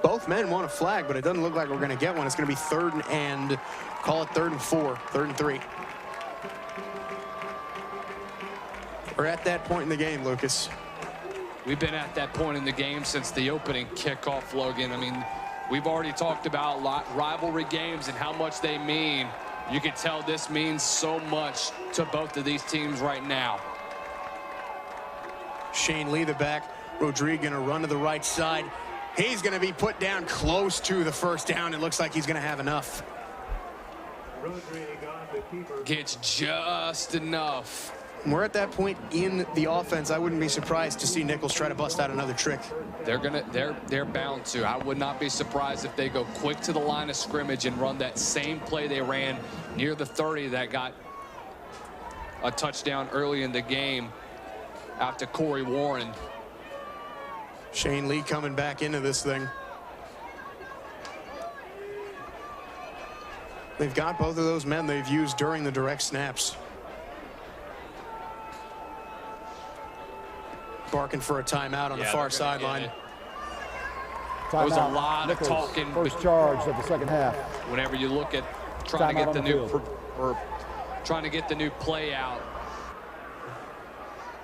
Both men want a flag, but it doesn't look like we're going to get one. It's going to be 3rd and, call it 3rd and 4, 3rd and 3. We're at that point in the game, Lucas. We've been at that point in the game since the opening kickoff, Logan. I mean, we've already talked about rivalry games and how much they mean. You can tell this means so much to both of these teams right now. Shane Lee, the back. Rodriguez going to run to the right side. He's going to be put down close to the first down. It looks like he's going to have enough. Gets just enough. We're at that point in the offense. I wouldn't be surprised to see Nicholls try to bust out another trick. They're bound to. I would not be surprised if they go quick to the line of scrimmage and run that same play they ran near the 30 that got a touchdown early in the game after Corey Warren. Shane Lee coming back into this thing. They've got both of those men they've used during the direct snaps. Barking for a timeout on the far sideline. There was a lot of talking. First charge of the second half. Whenever you look at trying to get the new play out,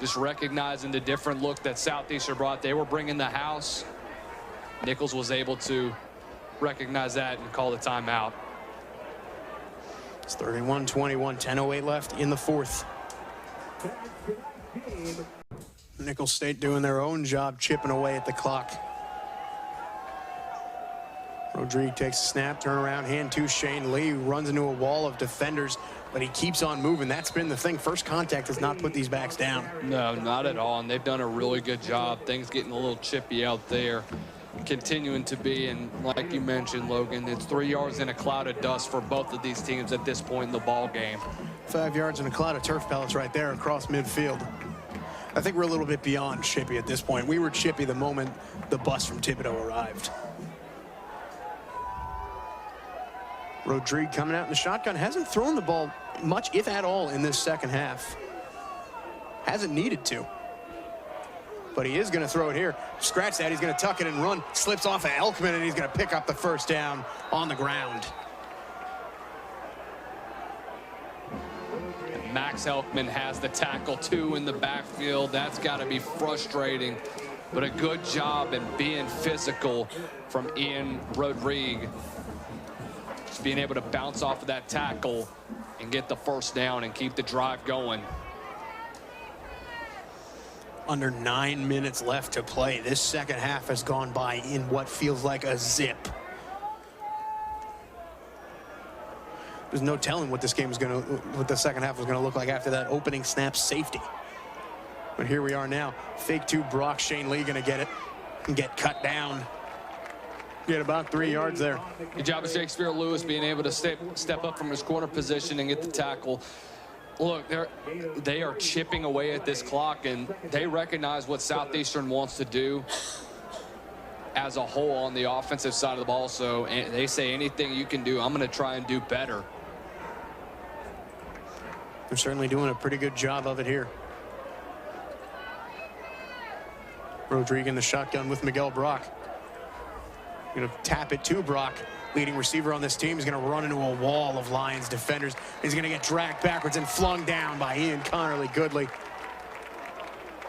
just recognizing the different look that Southeastern brought. They were bringing the house. Nicholls was able to recognize that and call the timeout. It's 31-21, 10:08 left in the fourth. Nicholls State doing their own job, chipping away at the clock. Rodriguez takes a snap, turn around, hand to Shane Lee, runs into a wall of defenders, but he keeps on moving. That's been the thing. First contact has not put these backs down. No, not at all, and they've done a really good job. Things getting a little chippy out there, continuing to be, and like you mentioned, Logan, it's 3 yards in a cloud of dust for both of these teams at this point in the ball game. 5 yards in a cloud of turf pellets right there across midfield. I think we're a little bit beyond chippy at this point. We were chippy the moment the bus from Thibodaux arrived. Rodriguez coming out in the shotgun. Hasn't thrown the ball much, if at all, in this second half. Hasn't needed to. But he is going to throw it here. Scratch that. He's going to tuck it and run. Slips off of Elkman, and he's going to pick up the first down on the ground. Max Elkman has the tackle, too, in the backfield. That's got to be frustrating. But a good job in being physical from Ian Rodriguez. Just being able to bounce off of that tackle and get the first down and keep the drive going. Under 9 minutes left to play. This second half has gone by in what feels like a zip. There's no telling what this game is going to, what the second half was going to look like after that opening snap safety. But here we are now. Fake to Brock. Shane Lee going to get it and get cut down. Get about 3 yards there. Good job of Shakespeare Lewis being able to step up from his corner position and get the tackle. Look, they are chipping away at this clock, and they recognize what Southeastern wants to do as a whole on the offensive side of the ball. So they say anything you can do, I'm going to try and do better. They're certainly doing a pretty good job of it here. Rodriguez in the shotgun with Miguel Brock. Going to tap it to Brock. Leading receiver on this team is going to run into a wall of Lions defenders. He's going to get dragged backwards and flung down by Ian Connerly Goodley.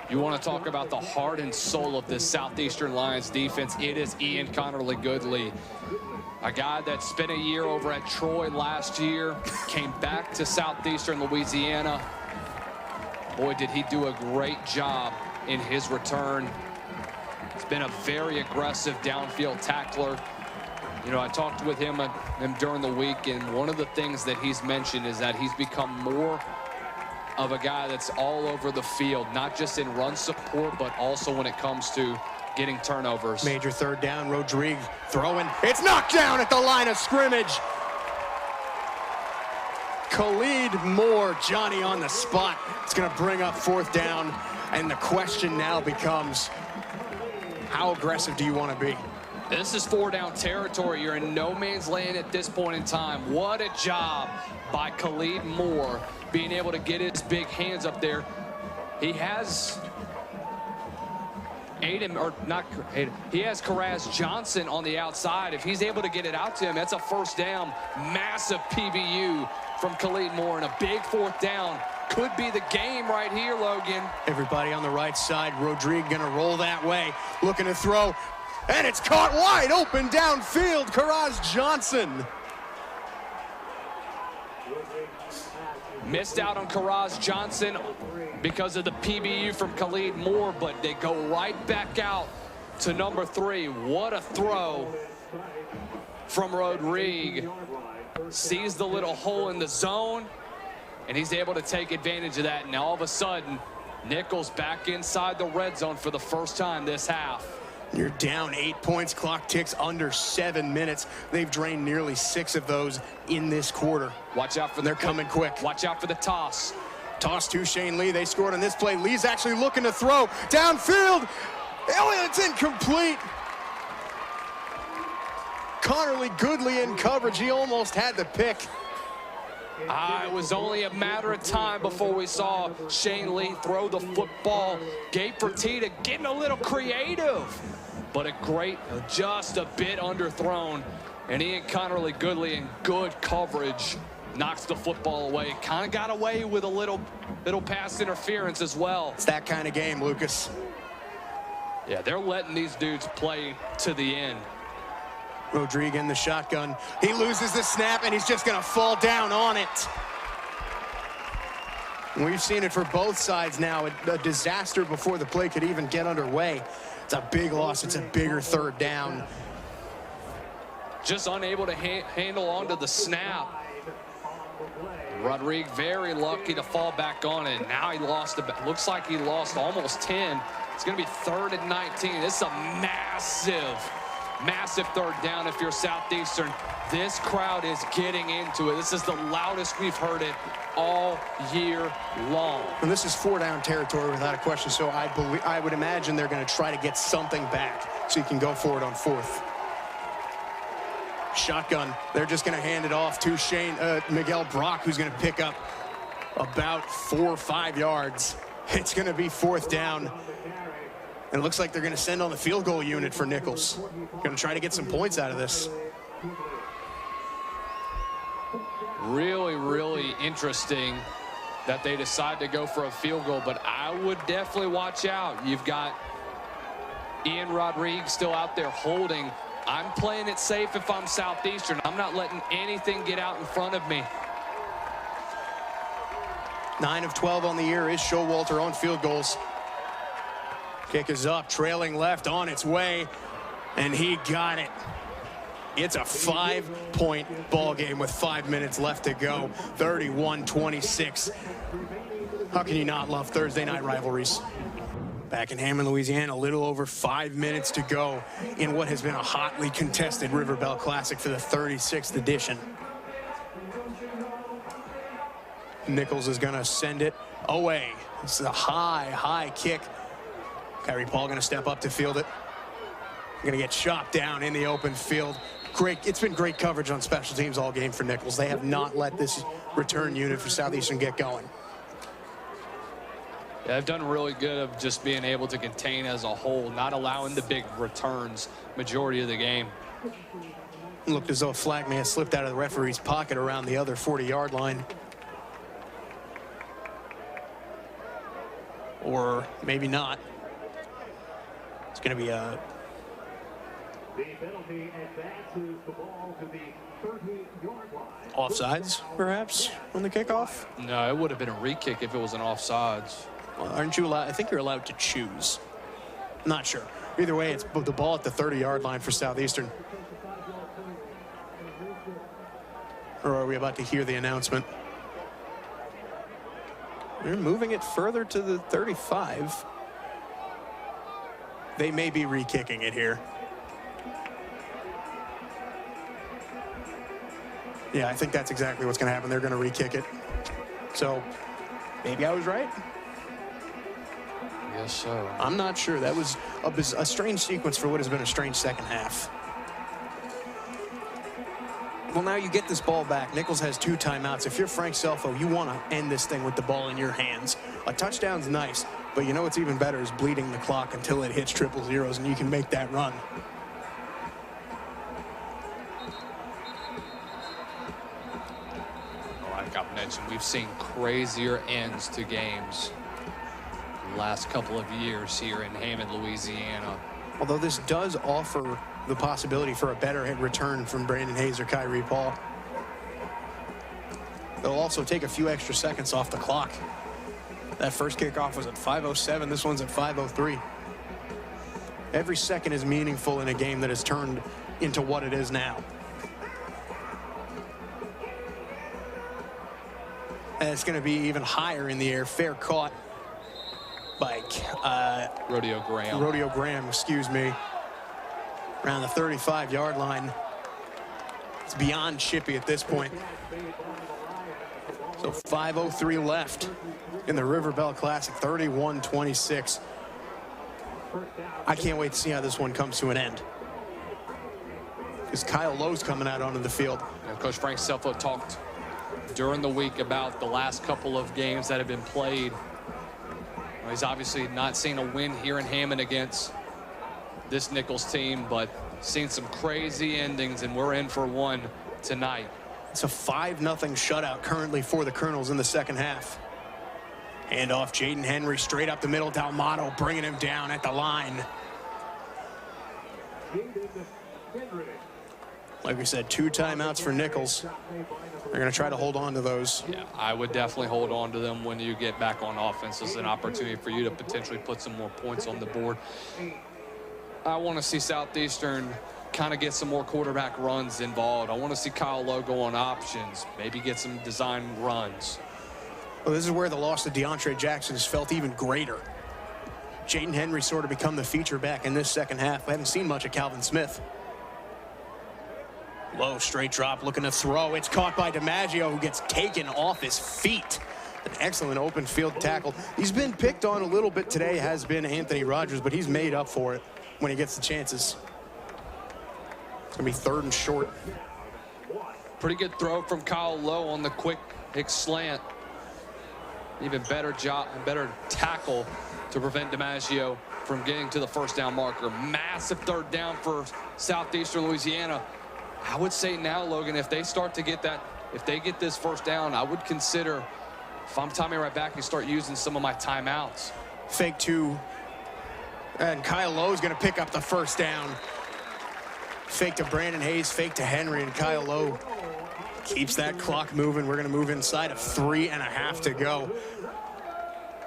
You want to talk about the heart and soul of this Southeastern Lions defense. It is Ian Connerly Goodley, a guy that spent a year over at Troy last year, came back to Southeastern Louisiana. Boy, did he do a great job in his return. He's been a very aggressive downfield tackler. You know, I talked with him during the week, and one of the things that he's mentioned is that he's become more of a guy that's all over the field, not just in run support, but also when it comes to getting turnovers. Major third down, Rodriguez throwing. It's knocked down at the line of scrimmage. Khalid Moore, Johnny on the spot. It's going to bring up fourth down, and the question now becomes, how aggressive do you want to be? This is 4-down territory. You're in no man's land at this point in time. What a job by Khalid Moore being able to get his big hands up there. He has he has Karaz Johnson on the outside. If he's able to get it out to him, that's a first down. Massive PBU from Khalid Moore, and a big fourth down. Could be the game right here, Logan. Everybody on the right side. Rodriguez going to roll that way, looking to throw. And it's caught wide open downfield. Karaz Johnson. Missed out on Karaz Johnson because of the PBU from Khalid Moore, but they go right back out to number 3. What a throw from Rodriguez. Sees the little hole in the zone, and he's able to take advantage of that. And now all of a sudden, Nicholls back inside the red zone for the first time this half. You're down 8 points. Clock ticks under 7 minutes. They've drained nearly 6 of those in this quarter. Watch out for They're coming quick. Watch out for the toss. Toss to Shane Lee. They scored on this play. Lee's actually looking to throw downfield. Oh, it's incomplete. Connerly Goodley in coverage. He almost had the pick. It was only a matter of time before we saw Shane Lee throw the football. Gabe Fertitta getting a little creative, but just a bit underthrown. And Ian Connerly Goodley in good coverage knocks the football away. Kind of got away with a little pass interference as well. It's that kind of game, Lucas. Yeah, they're letting these dudes play to the end. Rodriguez in the shotgun. He loses the snap, and he's just going to fall down on it. We've seen it for both sides now. A disaster before the play could even get underway. It's a big loss. It's a bigger third down. Just unable to handle onto the snap. Rodriguez very lucky to fall back on it. Now he lost, looks like he lost almost 10. It's going to be 3rd and 19. This is a massive third down if you're Southeastern. This crowd is getting into it. This is the loudest we've heard it all year long. And this is 4-down territory without a question, so I would imagine they're going to try to get something back so you can go for it on 4th. Shotgun. They're just going to hand it off to Miguel Brock, who's going to pick up about 4 or 5 yards. It's going to be 4th down. And it looks like they're going to send on the field goal unit for Nicholls. Going to try to get some points out of this. Really interesting that they decide to go for a field goal, but I would definitely watch out. You've got Ian Rodriguez still out there holding. I'm playing it safe if I'm Southeastern. I'm not letting anything get out in front of me. 9 of 12 on the year is Showalter on field goals. Kick is up, trailing left, on its way, and he got it. It's a 5-point ball game with 5 minutes left to go. 31-26. How can you not love Thursday night rivalries? Back in Hammond, Louisiana, a little over 5 minutes to go in what has been a hotly contested River Bell Classic for the 36th edition. Nicholls is going to send it away. It's a high kick. Kyrie Paul going to step up to field it. Going to get chopped down in the open field. It's been great coverage on special teams all game for Nicholls. They have not let this return unit for Southeastern get going. Yeah, they've done really good of just being able to contain as a whole, not allowing the big returns majority of the game. It looked as though a flag may have slipped out of the referee's pocket around the other 40-yard line. Or maybe not. It's going to be a... The penalty advances the ball to the 30-yard line. Offsides, perhaps, on the kickoff? No, it would have been a re-kick if it was an offsides. Well, aren't you allowed? I think you're allowed to choose. Not sure. Either way, it's the ball at the 30-yard line for Southeastern. Or are we about to hear the announcement? They're moving it further to the 35. They may be re-kicking it here. Yeah, I think that's exactly what's going to happen. They're going to re-kick it. So, maybe I was right. Yes, so. I'm not sure. That was a strange sequence for what has been a strange second half. Well, now you get this ball back. Nicholls has 2 timeouts. If you're Frank Selfo, you want to end this thing with the ball in your hands. A touchdown's nice, but you know what's even better is bleeding the clock until it hits 000 and you can make that run. Like I've mentioned, we've seen crazier ends to games the last couple of years here in Hammond, Louisiana. Although this does offer the possibility for a better hit return from Brandon Hayes or Kyrie Paul. They'll also take a few extra seconds off the clock. That first kickoff was at 5:07. This one's at 5:03. Every second is meaningful in a game that has turned into what it is now. And it's going to be even higher in the air. Fair caught by Rodeo Graham, excuse me. Around the 35-yard line. It's beyond chippy at this point. So 5:03 left in the River Bell Classic, 31-26. I can't wait to see how this one comes to an end. Is Kyle Lowe's coming out onto the field. Coach Frank Selfo talked during the week about the last couple of games that have been played. He's obviously not seen a win here in Hammond against this Nicholls team, but seen some crazy endings, and we're in for one tonight. It's a 5-0 shutout currently for the Colonels in the second half. Hand off Jaden Henry straight up the middle. Dalmato bringing him down at the line. Like we said, 2 timeouts for Nicholls. They're going to try to hold on to those. Yeah, I would definitely hold on to them when you get back on offense. It's an opportunity for you to potentially put some more points on the board. I want to see Southeastern kind of get some more quarterback runs involved. I want to see Kyle Lowe go on options, maybe get some design runs. Well, this is where the loss of DeAndre Jackson is felt even greater. Jaden Henry sort of become the feature back in this second half. We haven't seen much of Calvin Smith. Low straight drop, looking to throw. It's caught by DiMaggio, who gets taken off his feet. An excellent open field tackle. He's been picked on a little bit today, has been Anthony Rogers, but he's made up for it when he gets the chances. It's going to be 3rd and short. Pretty good throw from Kyle Lowe on the quick slant. Even better job, better tackle to prevent DiMaggio from getting to the first down marker. Massive 3rd down for Southeastern Louisiana. I would say now, Logan, if they start to get that, if they get this first down, I would consider, if I'm Tommy right back, and start using some of my timeouts. Fake 2. And Kyle Lowe's going to pick up the first down. Fake to Brandon Hayes, fake to Henry, and Kyle Lowe keeps that clock moving. We're going to move inside of 3.5 to go.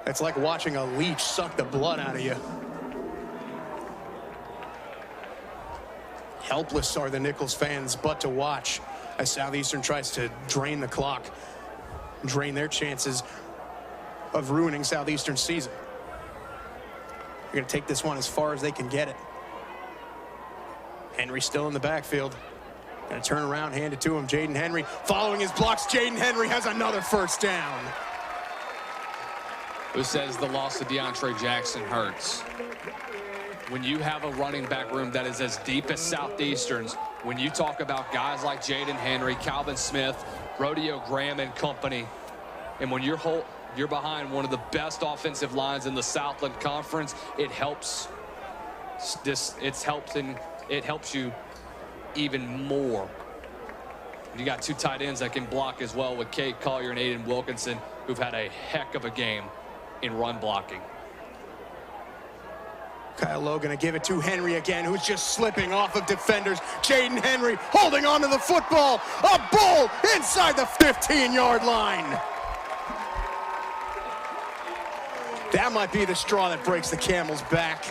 It's like watching a leech suck the blood out of you. Helpless are the Nicholls fans, but to watch as Southeastern tries to drain the clock, drain their chances of ruining Southeastern's season. They're going to take this one as far as they can get it. Henry still in the backfield. Going to turn around, hand it to him. Jaden Henry following his blocks. Jaden Henry has another first down. Who says the loss of DeAndre Jackson hurts? When you have a running back room that is as deep as Southeastern's, when you talk about guys like Jaden Henry, Calvin Smith, Rodeo Graham and company, and when you're behind one of the best offensive lines in the Southland Conference, it helps. It helps you even more. You got 2 tight ends that can block as well, with Cade Collier and Aiden Wilkinson, who've had a heck of a game in run blocking. Kyle Lowe going to give it to Henry again, who's just slipping off of defenders. Jaden Henry holding on to the football. A bull inside the 15-yard line. That might be the straw that breaks the camel's back.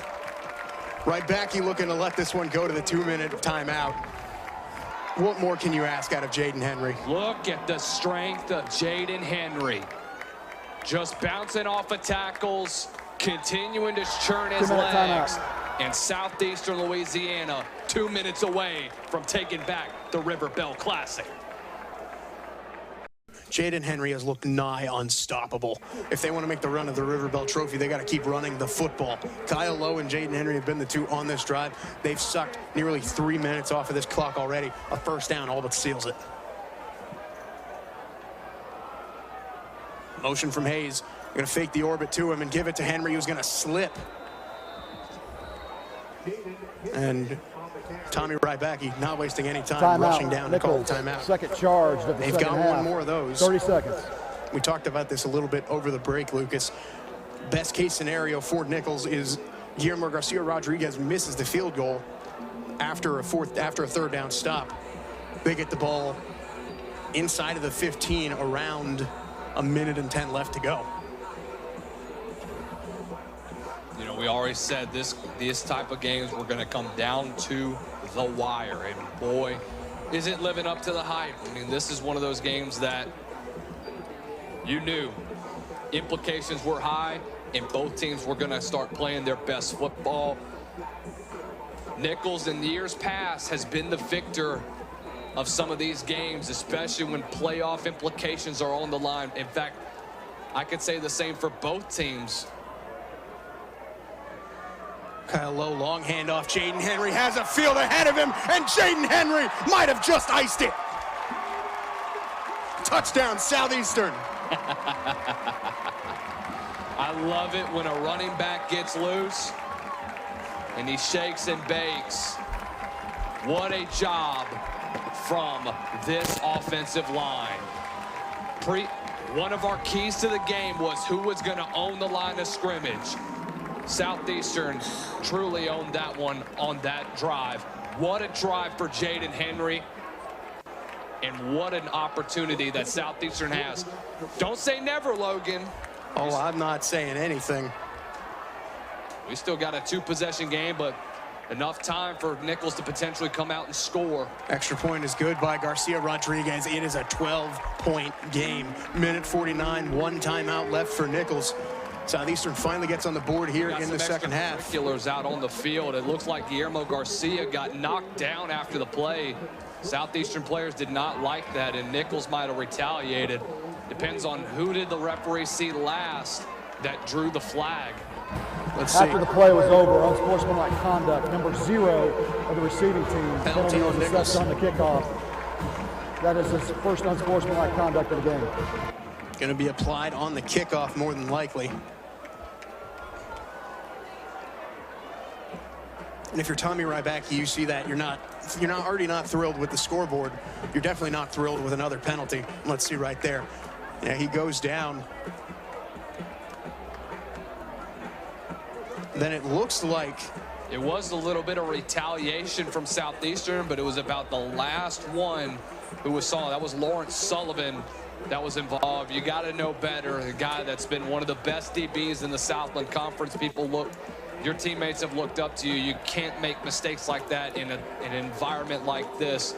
Right back, you looking to let this one go to the 2-minute timeout. What more can you ask out of Jaden Henry? Look at the strength of Jaden Henry. Just bouncing off of tackles, continuing to churn his legs. And Southeastern Louisiana 2 minutes away from taking back the River Bell Classic. Jaden Henry has looked nigh unstoppable. If they want to make the run of the River Bell Trophy, they got to keep running the football. Kyle Lowe and Jaden Henry have been the 2 on this drive. They've sucked nearly 3 minutes off of this clock already. A first down all but seals it. Motion from Hayes. Going to fake the orbit to him and give it to Henry, who's going to slip. And Tommy Rybacki not wasting any time rushing down to call the timeout. Second charge of the They've second got half. one more of those. 30 seconds. We talked about this a little bit over the break, Lucas. Best case scenario for Nicholls is Guillermo Garcia Rodriguez misses the field goal after a 3rd down stop. They get the ball inside of the 15, around 1:10 left to go. You know, we already said this type of games were going to come down to the wire, and boy, is it living up to the hype. I mean, this is one of those games that you knew implications were high, and both teams were going to start playing their best football. Nicholls in the years past has been the victor of some of these games, especially when playoff implications are on the line. In fact, I could say the same for both teams. Kyle Lowe, long handoff. Jaden Henry has a field ahead of him, and Jaden Henry might have just iced it. Touchdown, Southeastern. I love it when a running back gets loose and he shakes and bakes. What a job from this offensive line. One of our keys to the game was who was going to own the line of scrimmage. Southeastern truly owned that one on that drive. What a drive for Jaden Henry. And what an opportunity that Southeastern has. Don't say never, Logan. Oh, I'm not saying anything. We still got a 2-possession game, but enough time for Nicholls to potentially come out and score. Extra point is good by Garcia Rodriguez. It is a 12-point game. Minute 49, 1 timeout left for Nicholls. Southeastern finally gets on the board here in the second half. Extracurriculars out on the field. It looks like Guillermo Garcia got knocked down after the play. Southeastern players did not like that, and Nicholls might have retaliated. Depends on who did the referee see last that drew the flag. Let's see. After the play was over, unsportsmanlike conduct, number 0 of the receiving team. Penalty on Nicholls. On the kickoff. That is his first unsportsmanlike conduct of the game. Going to be applied on the kickoff more than likely. And if you're Tommy Rybacki, you see that you're already not thrilled with the scoreboard. You're definitely not thrilled with another penalty. Let's see right there. Yeah, he goes down. Then it looks like it was a little bit of retaliation from Southeastern, but it was about the last one who was saw. That was Lawrence Sullivan that was involved. You got to know better. A guy that's been one of the best DBs in the Southland Conference. Your teammates have looked up to you. You can't make mistakes like that in an environment like this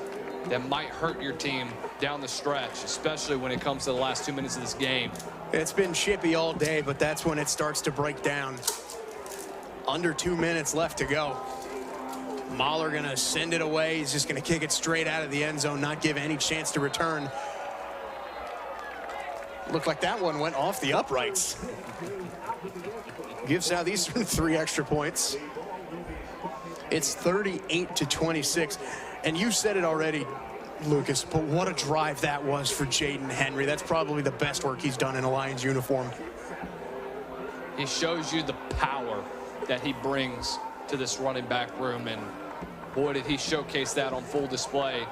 that might hurt your team down the stretch, especially when it comes to the last 2 minutes of this game. it's been chippy all day, but that's when it starts to break down. Under 2 minutes left to go. Mahler gonna send it away. He's just gonna kick it straight out of the end zone, not give any chance to return. Looked like that one went off the uprights. Give Southeastern 3 extra points. It's 38-26. And you said it already, Lucas, but what a drive that was for Jaden Henry. That's probably the best work he's done in a Lions uniform. He shows you the power that he brings to this running back room, and boy, did he showcase that on full display.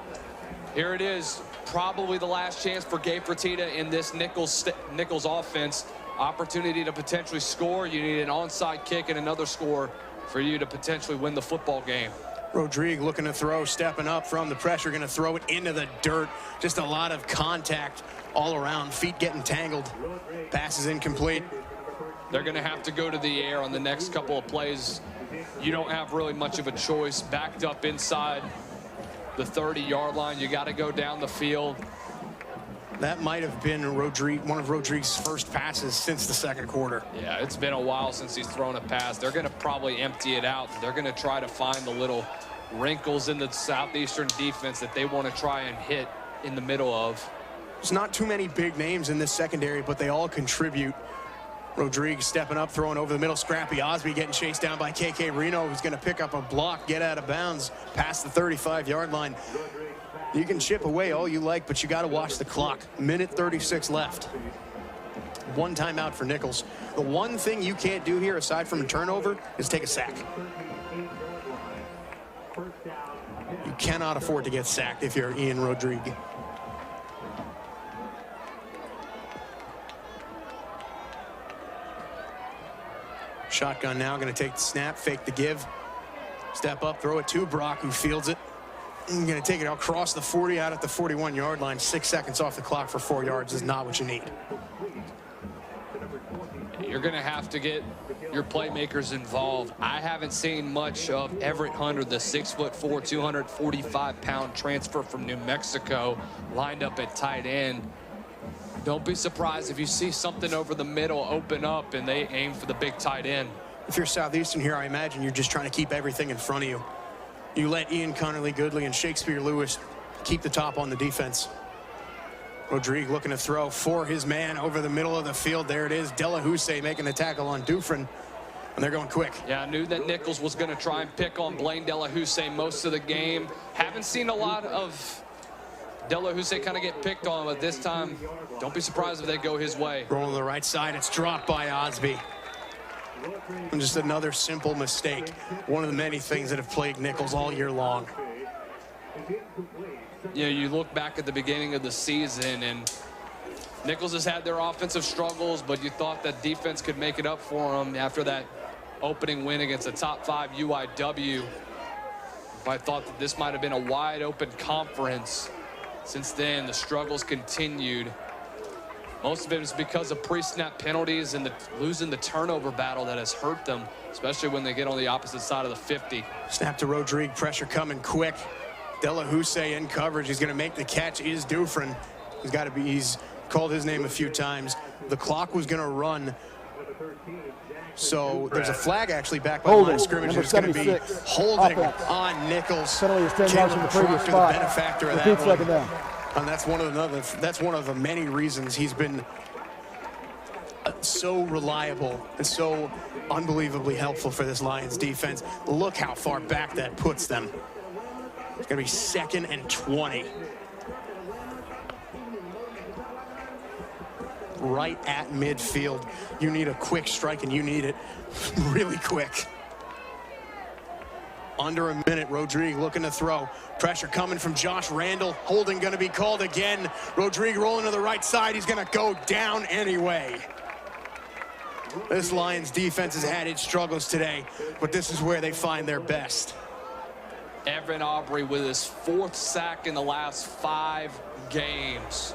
Here it is, probably the last chance for Gabe Fertitta in this Nicholls offense. Opportunity to potentially score. You need an onside kick and another score for you to potentially win the football game. Rodrigue looking to throw, stepping up from the pressure, going to throw it into the dirt. Just a lot of contact all around, feet getting tangled. Pass is incomplete. They're going to have to go to the air on the next couple of plays. You don't have really much of a choice. Backed up inside the 30-yard line. You got to go down the field. That might have been one of Rodrigue's first passes since the second quarter. Yeah, it's been a while since he's thrown a pass. They're going to probably empty it out. They're going to try to find the little wrinkles in the Southeastern defense that they want to try and hit in the middle of. There's not too many big names in this secondary, but they all contribute. Rodrigue stepping up, throwing over the middle. Scrappy Osby getting chased down by KK Reno, who's going to pick up a block, get out of bounds past the 35-yard line. You can chip away all you like, but you got to watch the clock. Minute 36 left. 1 timeout for Nicholls. The one thing you can't do here, aside from a turnover, is take a sack. You cannot afford to get sacked if you're Ian Rodrigue. Shotgun now, going to take the snap, fake the give. Step up, throw it to Brock, who fields it. Going to take it across the 40, out at the 41-yard line. 6 seconds off the clock for 4 yards is not what you need. You're going to have to get your playmakers involved. I haven't seen much of Everett Hunter, the 6'4", 245-pound transfer from New Mexico, lined up at tight end. Don't be surprised if you see something over the middle open up and they aim for the big tight end. If you're Southeastern here, I imagine you're just trying to keep everything in front of you. You let Ian Connerly Goodley and Shakespeare Lewis keep the top on the defense. Rodrigue looking to throw for his man over the middle of the field. There it is. Delahousse making the tackle on Dufresne. And they're going quick. Yeah, I knew that Nicholls was going to try and pick on Blaine Delahousse most of the game. Haven't seen a lot of Delahousse kind of get picked on, but this time, don't be surprised if they go his way. Rolling to the right side, it's dropped by Osby. And just another simple mistake. One of the many things that have plagued Nicholls all year long. You know, you look back at the beginning of the season, and Nicholls has had their offensive struggles, but you thought that defense could make it up for them after that opening win against a top 5 UIW. I thought that this might have been a wide open conference. Since then, the struggles continued. Most of it is because of pre-snap penalties and losing the turnover battle that has hurt them, especially when they get on the opposite side of the 50. Snap to Rodrigue, pressure coming quick. Delahousse in coverage. He's going to make the catch. Is Dufresne. He's called his name a few times. The clock was going to run. So there's a flag actually back by the line of scrimmage. It's going to be holding on Nicholls. Penalty is 10 yards from the previous spot. The benefactor of Repeat that one. second down. And that's one of the many reasons he's been so reliable and so unbelievably helpful for this Lions defense. Look how far back that puts them. It's going to be 2nd and 20. Right at midfield. You need a quick strike, and you need it really quick. Under a minute, Rodrigue looking to throw. Pressure coming from Josh Randall. Holding going to be called again. Rodrigue rolling to the right side. He's going to go down anyway. This Lions defense has had its struggles today, but this is where they find their best. Everett Aubrey with his 4th sack in the last 5 games.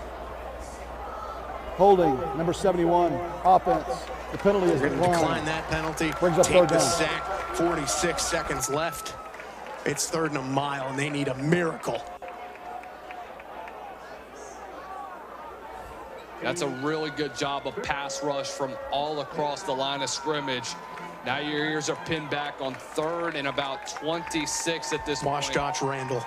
Holding, number 71, offense. The penalty is decline that penalty. Brings up Take third the down. sack. 46 seconds left. It's 3rd and a mile, and they need a miracle. That's a really good job of pass rush from all across the line of scrimmage. Now your ears are pinned back on 3rd and about 26 at this Watch point. Josh Randall.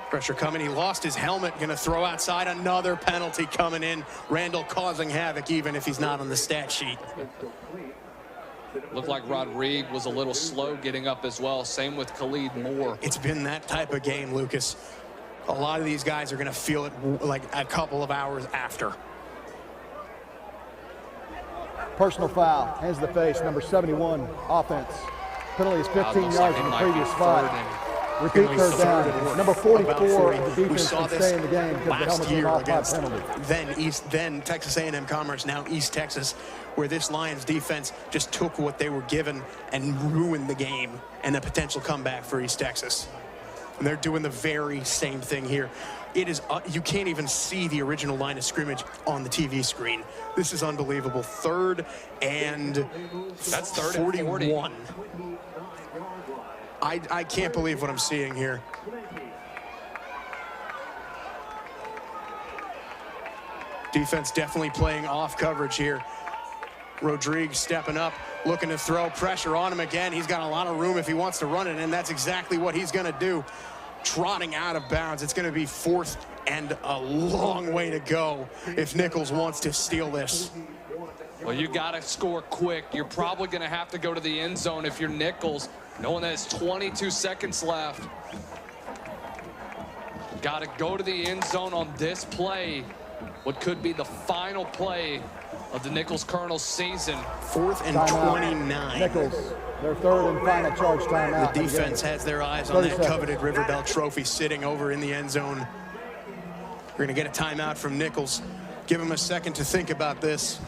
Pressure coming. He lost his helmet. Going to throw outside. Another penalty coming in. Randall causing havoc even if he's not on the stat sheet. Looked like Rodrigue was a little slow getting up as well. Same with Khalid Moore. It's been that type of game, Lucas. A lot of these guys are going to feel it like a couple of hours after. Personal foul, hands to the face, number 71, offense. Penalty is 15 yards from the previous spot. Repeat third down. Number 44, the defense can stay in the game because the helmet came off by penalty. Then Texas A&M Commerce, now East Texas, where this Lions defense just took what they were given and ruined the game and a potential comeback for East Texas. And they're doing the very same thing here. It is, you can't even see the original line of scrimmage on the TV screen. This is unbelievable. 3rd and That's 3rd 41. I can't believe what I'm seeing here. Defense definitely playing off coverage here. Rodrigue stepping up, looking to throw. Pressure on him again. He's got a lot of room if he wants to run it, and that's exactly what he's going to do. Trotting out of bounds. It's going to be 4th and a long way to go if Nicholls wants to steal this. Well, you got to score quick. You're probably going to have to go to the end zone if you're Nicholls, knowing that it's 22 seconds left. Got to go to the end zone on this play, what could be the final play of the Nicholls Colonels season. 4th and 29. Nicholls, their 3rd and final charge timeout. The defense has their eyes on that coveted River Bell trophy sitting over in the end zone. We're going to get a timeout from Nicholls. Give him a second to think about this.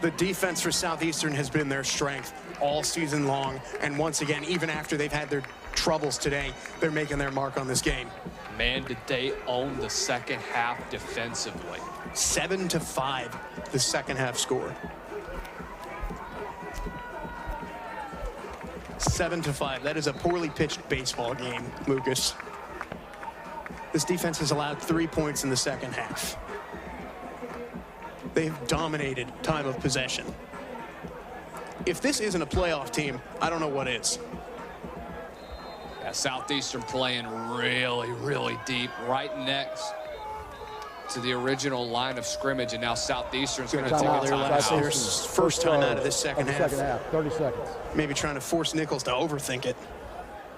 The defense for Southeastern has been their strength all season long. And once again, even after they've had their troubles today, they're making their mark on this game. Man, did they own the second half defensively. 7-5, the second half score. 7-5. That is a poorly pitched baseball game, Lucas. This defense has allowed 3 points in the second half. They've dominated time of possession. If this isn't a playoff team, I don't know what is. Yeah, Southeastern playing really, really deep right next to the original line of scrimmage, and now Southeastern's going to take Timeout. a timeout. Their first time out of this second half. 30 seconds. Maybe trying to force Nicholls to overthink it.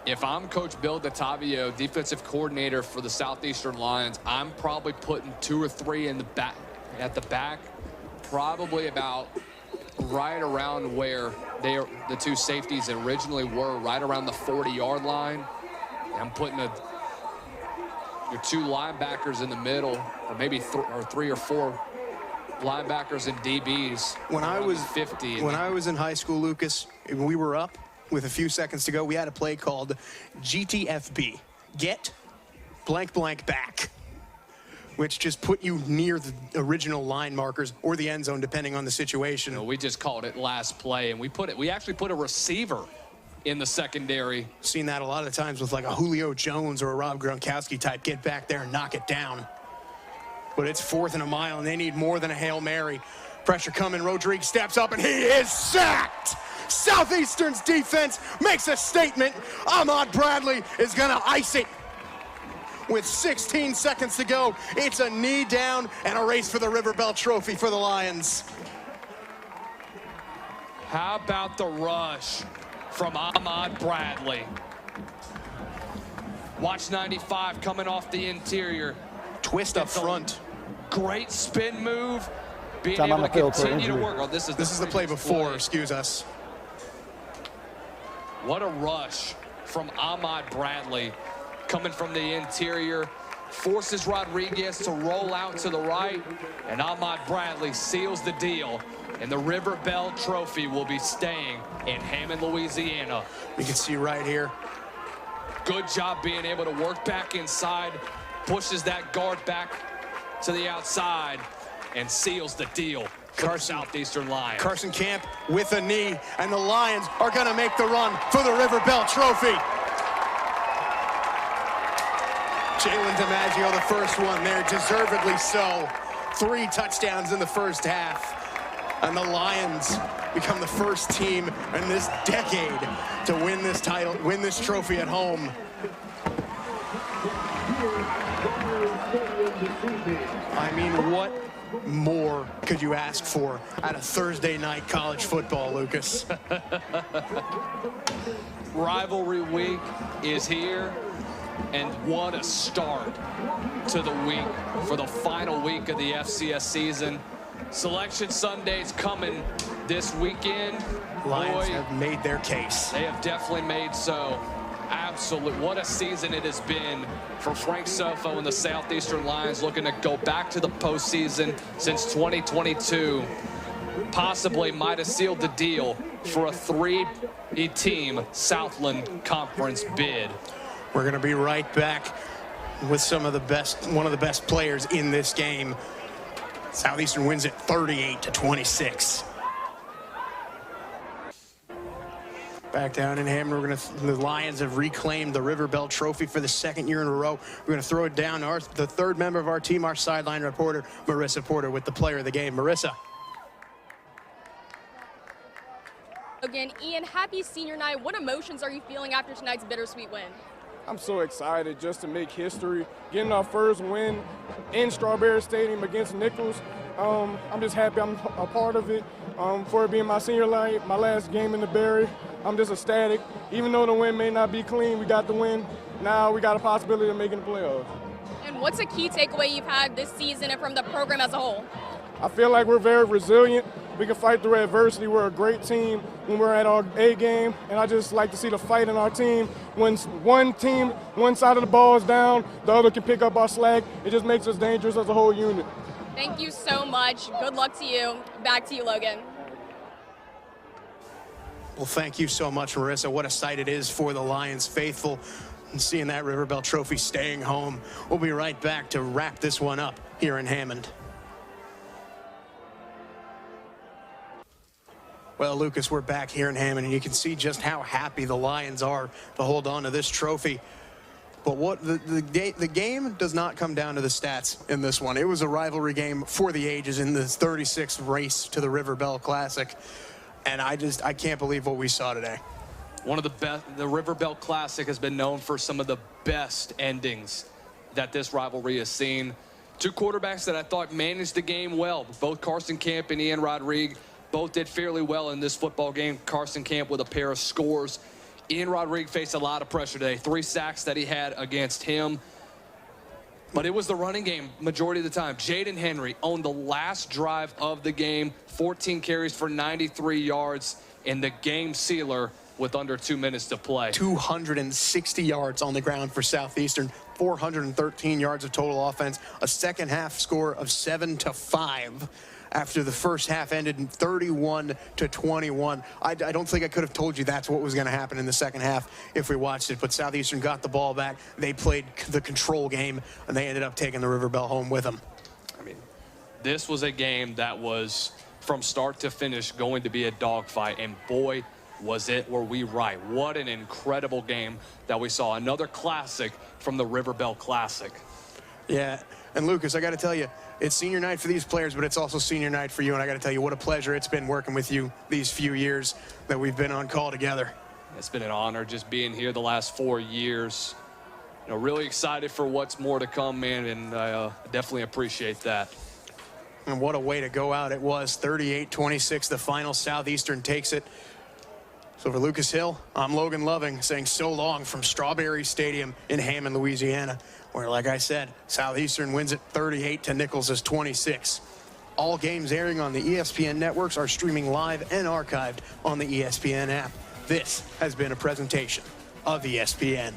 If I'm Coach Bill DeTavio, defensive coordinator for the Southeastern Lions, I'm probably putting 2 or 3 in the back, at the back, probably about right around where the 2 safeties originally were, right around the 40-yard line. I'm putting your 2 linebackers in the middle, or maybe 3 or 4 linebackers and DBs. When I was 50. When I was in high school, Lucas, and we were up with a few seconds to go, we had a play called GTFB, get blank blank back, which just put you near the original line markers or the end zone, depending on the situation. You know, we just called it last play, and we actually put a receiver in the secondary. Seen that a lot of times with like a Julio Jones or a Rob Gronkowski type, get back there and knock it down. But it's 4th and a mile, and they need more than a Hail Mary. Pressure coming, Rodriguez steps up, and he is sacked! Southeastern's defense makes a statement. Ahmad Bradley is gonna ice it. With 16 seconds to go, it's a knee down and a race for the River Bell Trophy for the Lions. How about the rush from Ahmad Bradley? Watch 95 coming off the interior. Twist up front. Great spin move. Being Time on able the to field for continue to injury. work. Oh, this is the play before, excuse us. What a rush from Ahmad Bradley coming from the interior. Forces Rodriguez to roll out to the right, and Ahmad Bradley seals the deal. And the River Bell Trophy will be staying in Hammond, Louisiana. You can see right here. Good job being able to work back inside, pushes that guard back to the outside, and seals the deal for the Southeastern Lions. Carson Camp with a knee, and the Lions are going to make the run for the River Bell Trophy. Jalen DiMaggio, the first one there, deservedly so. 3 touchdowns in the first half. And the Lions become the first team in this decade to win this title, win this trophy at home. I mean, what more could you ask for at a Thursday night college football, Lucas? Rivalry week is here, and what a start to the week for the final week of the FCS season. Selection Sunday's coming this weekend. Lions Boy, have made their case. they have definitely made so. Absolute, what a season it has been for Frank Sofo and the Southeastern Lions, looking to go back to the postseason since 2022. Possibly might have sealed the deal for a 3-team Southland Conference bid. We're going to be right back with one of the best players in this game. Southeastern wins it 38-26. Back down in Hammond, the Lions have reclaimed the River Bell Trophy for the 2nd year in a row. We're going to throw it down to the 3rd member of our team, our sideline reporter, Marissa Porter, with the player of the game. Marissa. Again, Ian, happy senior night. What emotions are you feeling after tonight's bittersweet win? I'm so excited just to make history, getting our first win in Strawberry Stadium against Nicholls. I'm just happy I'm a part of it. For it being my senior night, my last game in the Berry, I'm just ecstatic. Even though the win may not be clean, we got the win. Now we got a possibility of making the playoffs. And what's a key takeaway you've had this season and from the program as a whole? I feel like we're very resilient. We can fight through adversity. We're a great team when we're at our A game, and I just like to see the fight in our team. When one side of the ball is down, the other can pick up our slack. It just makes us dangerous as a whole unit. Thank you so much. Good luck to you. Back to you, Logan. Well, thank you so much, Marissa. What a sight it is for the Lions faithful, and seeing that River Bell Trophy staying home. We'll be right back to wrap this one up here in Hammond. Well, Lucas, we're back here in Hammond, and you can see just how happy the Lions are to hold on to this trophy. But what the game does not come down to the stats in this one. It was a rivalry game for the ages in the 36th race to the River Bell Classic. And I can't believe what we saw today. One of the best, the River Bell Classic has been known for some of the best endings that this rivalry has seen. Two quarterbacks that I thought managed the game well. Both Carson Camp and Ian Rodriguez both did fairly well in this football game. Carson Camp with a pair of scores. Ian Rodriguez faced a lot of pressure today. 3 sacks that he had against him. But it was the running game majority of the time. Jaden Henry on the last drive of the game, 14 carries for 93 yards, and the game sealer with under 2 minutes to play. 260 yards on the ground for Southeastern, 413 yards of total offense, a second half score of 7-5. After the first half ended in 31-21. I don't think I could have told you that's what was going to happen in the second half if we watched it. But Southeastern got the ball back. They played the control game, and they ended up taking the River Bell home with them. I mean, this was a game that was, from start to finish, going to be a dogfight. And boy, were we right. What an incredible game that we saw. Another classic from the River Bell Classic. Yeah, and Lucas, I got to tell you, it's senior night for these players, but it's also senior night for you. And I got to tell you, what a pleasure it's been working with you these few years that we've been on call together. It's been an honor just being here the last 4 years. You know, really excited for what's more to come, man, and I definitely appreciate that. And what a way to go out it was. 38-26, the final. Southeastern takes it. So for Lucas Hill, I'm Logan Loving saying so long from Strawberry Stadium in Hammond, Louisiana, where, like I said, Southeastern wins it 38 to Nicholls' 26. All games airing on the ESPN networks are streaming live and archived on the ESPN app. This has been a presentation of ESPN.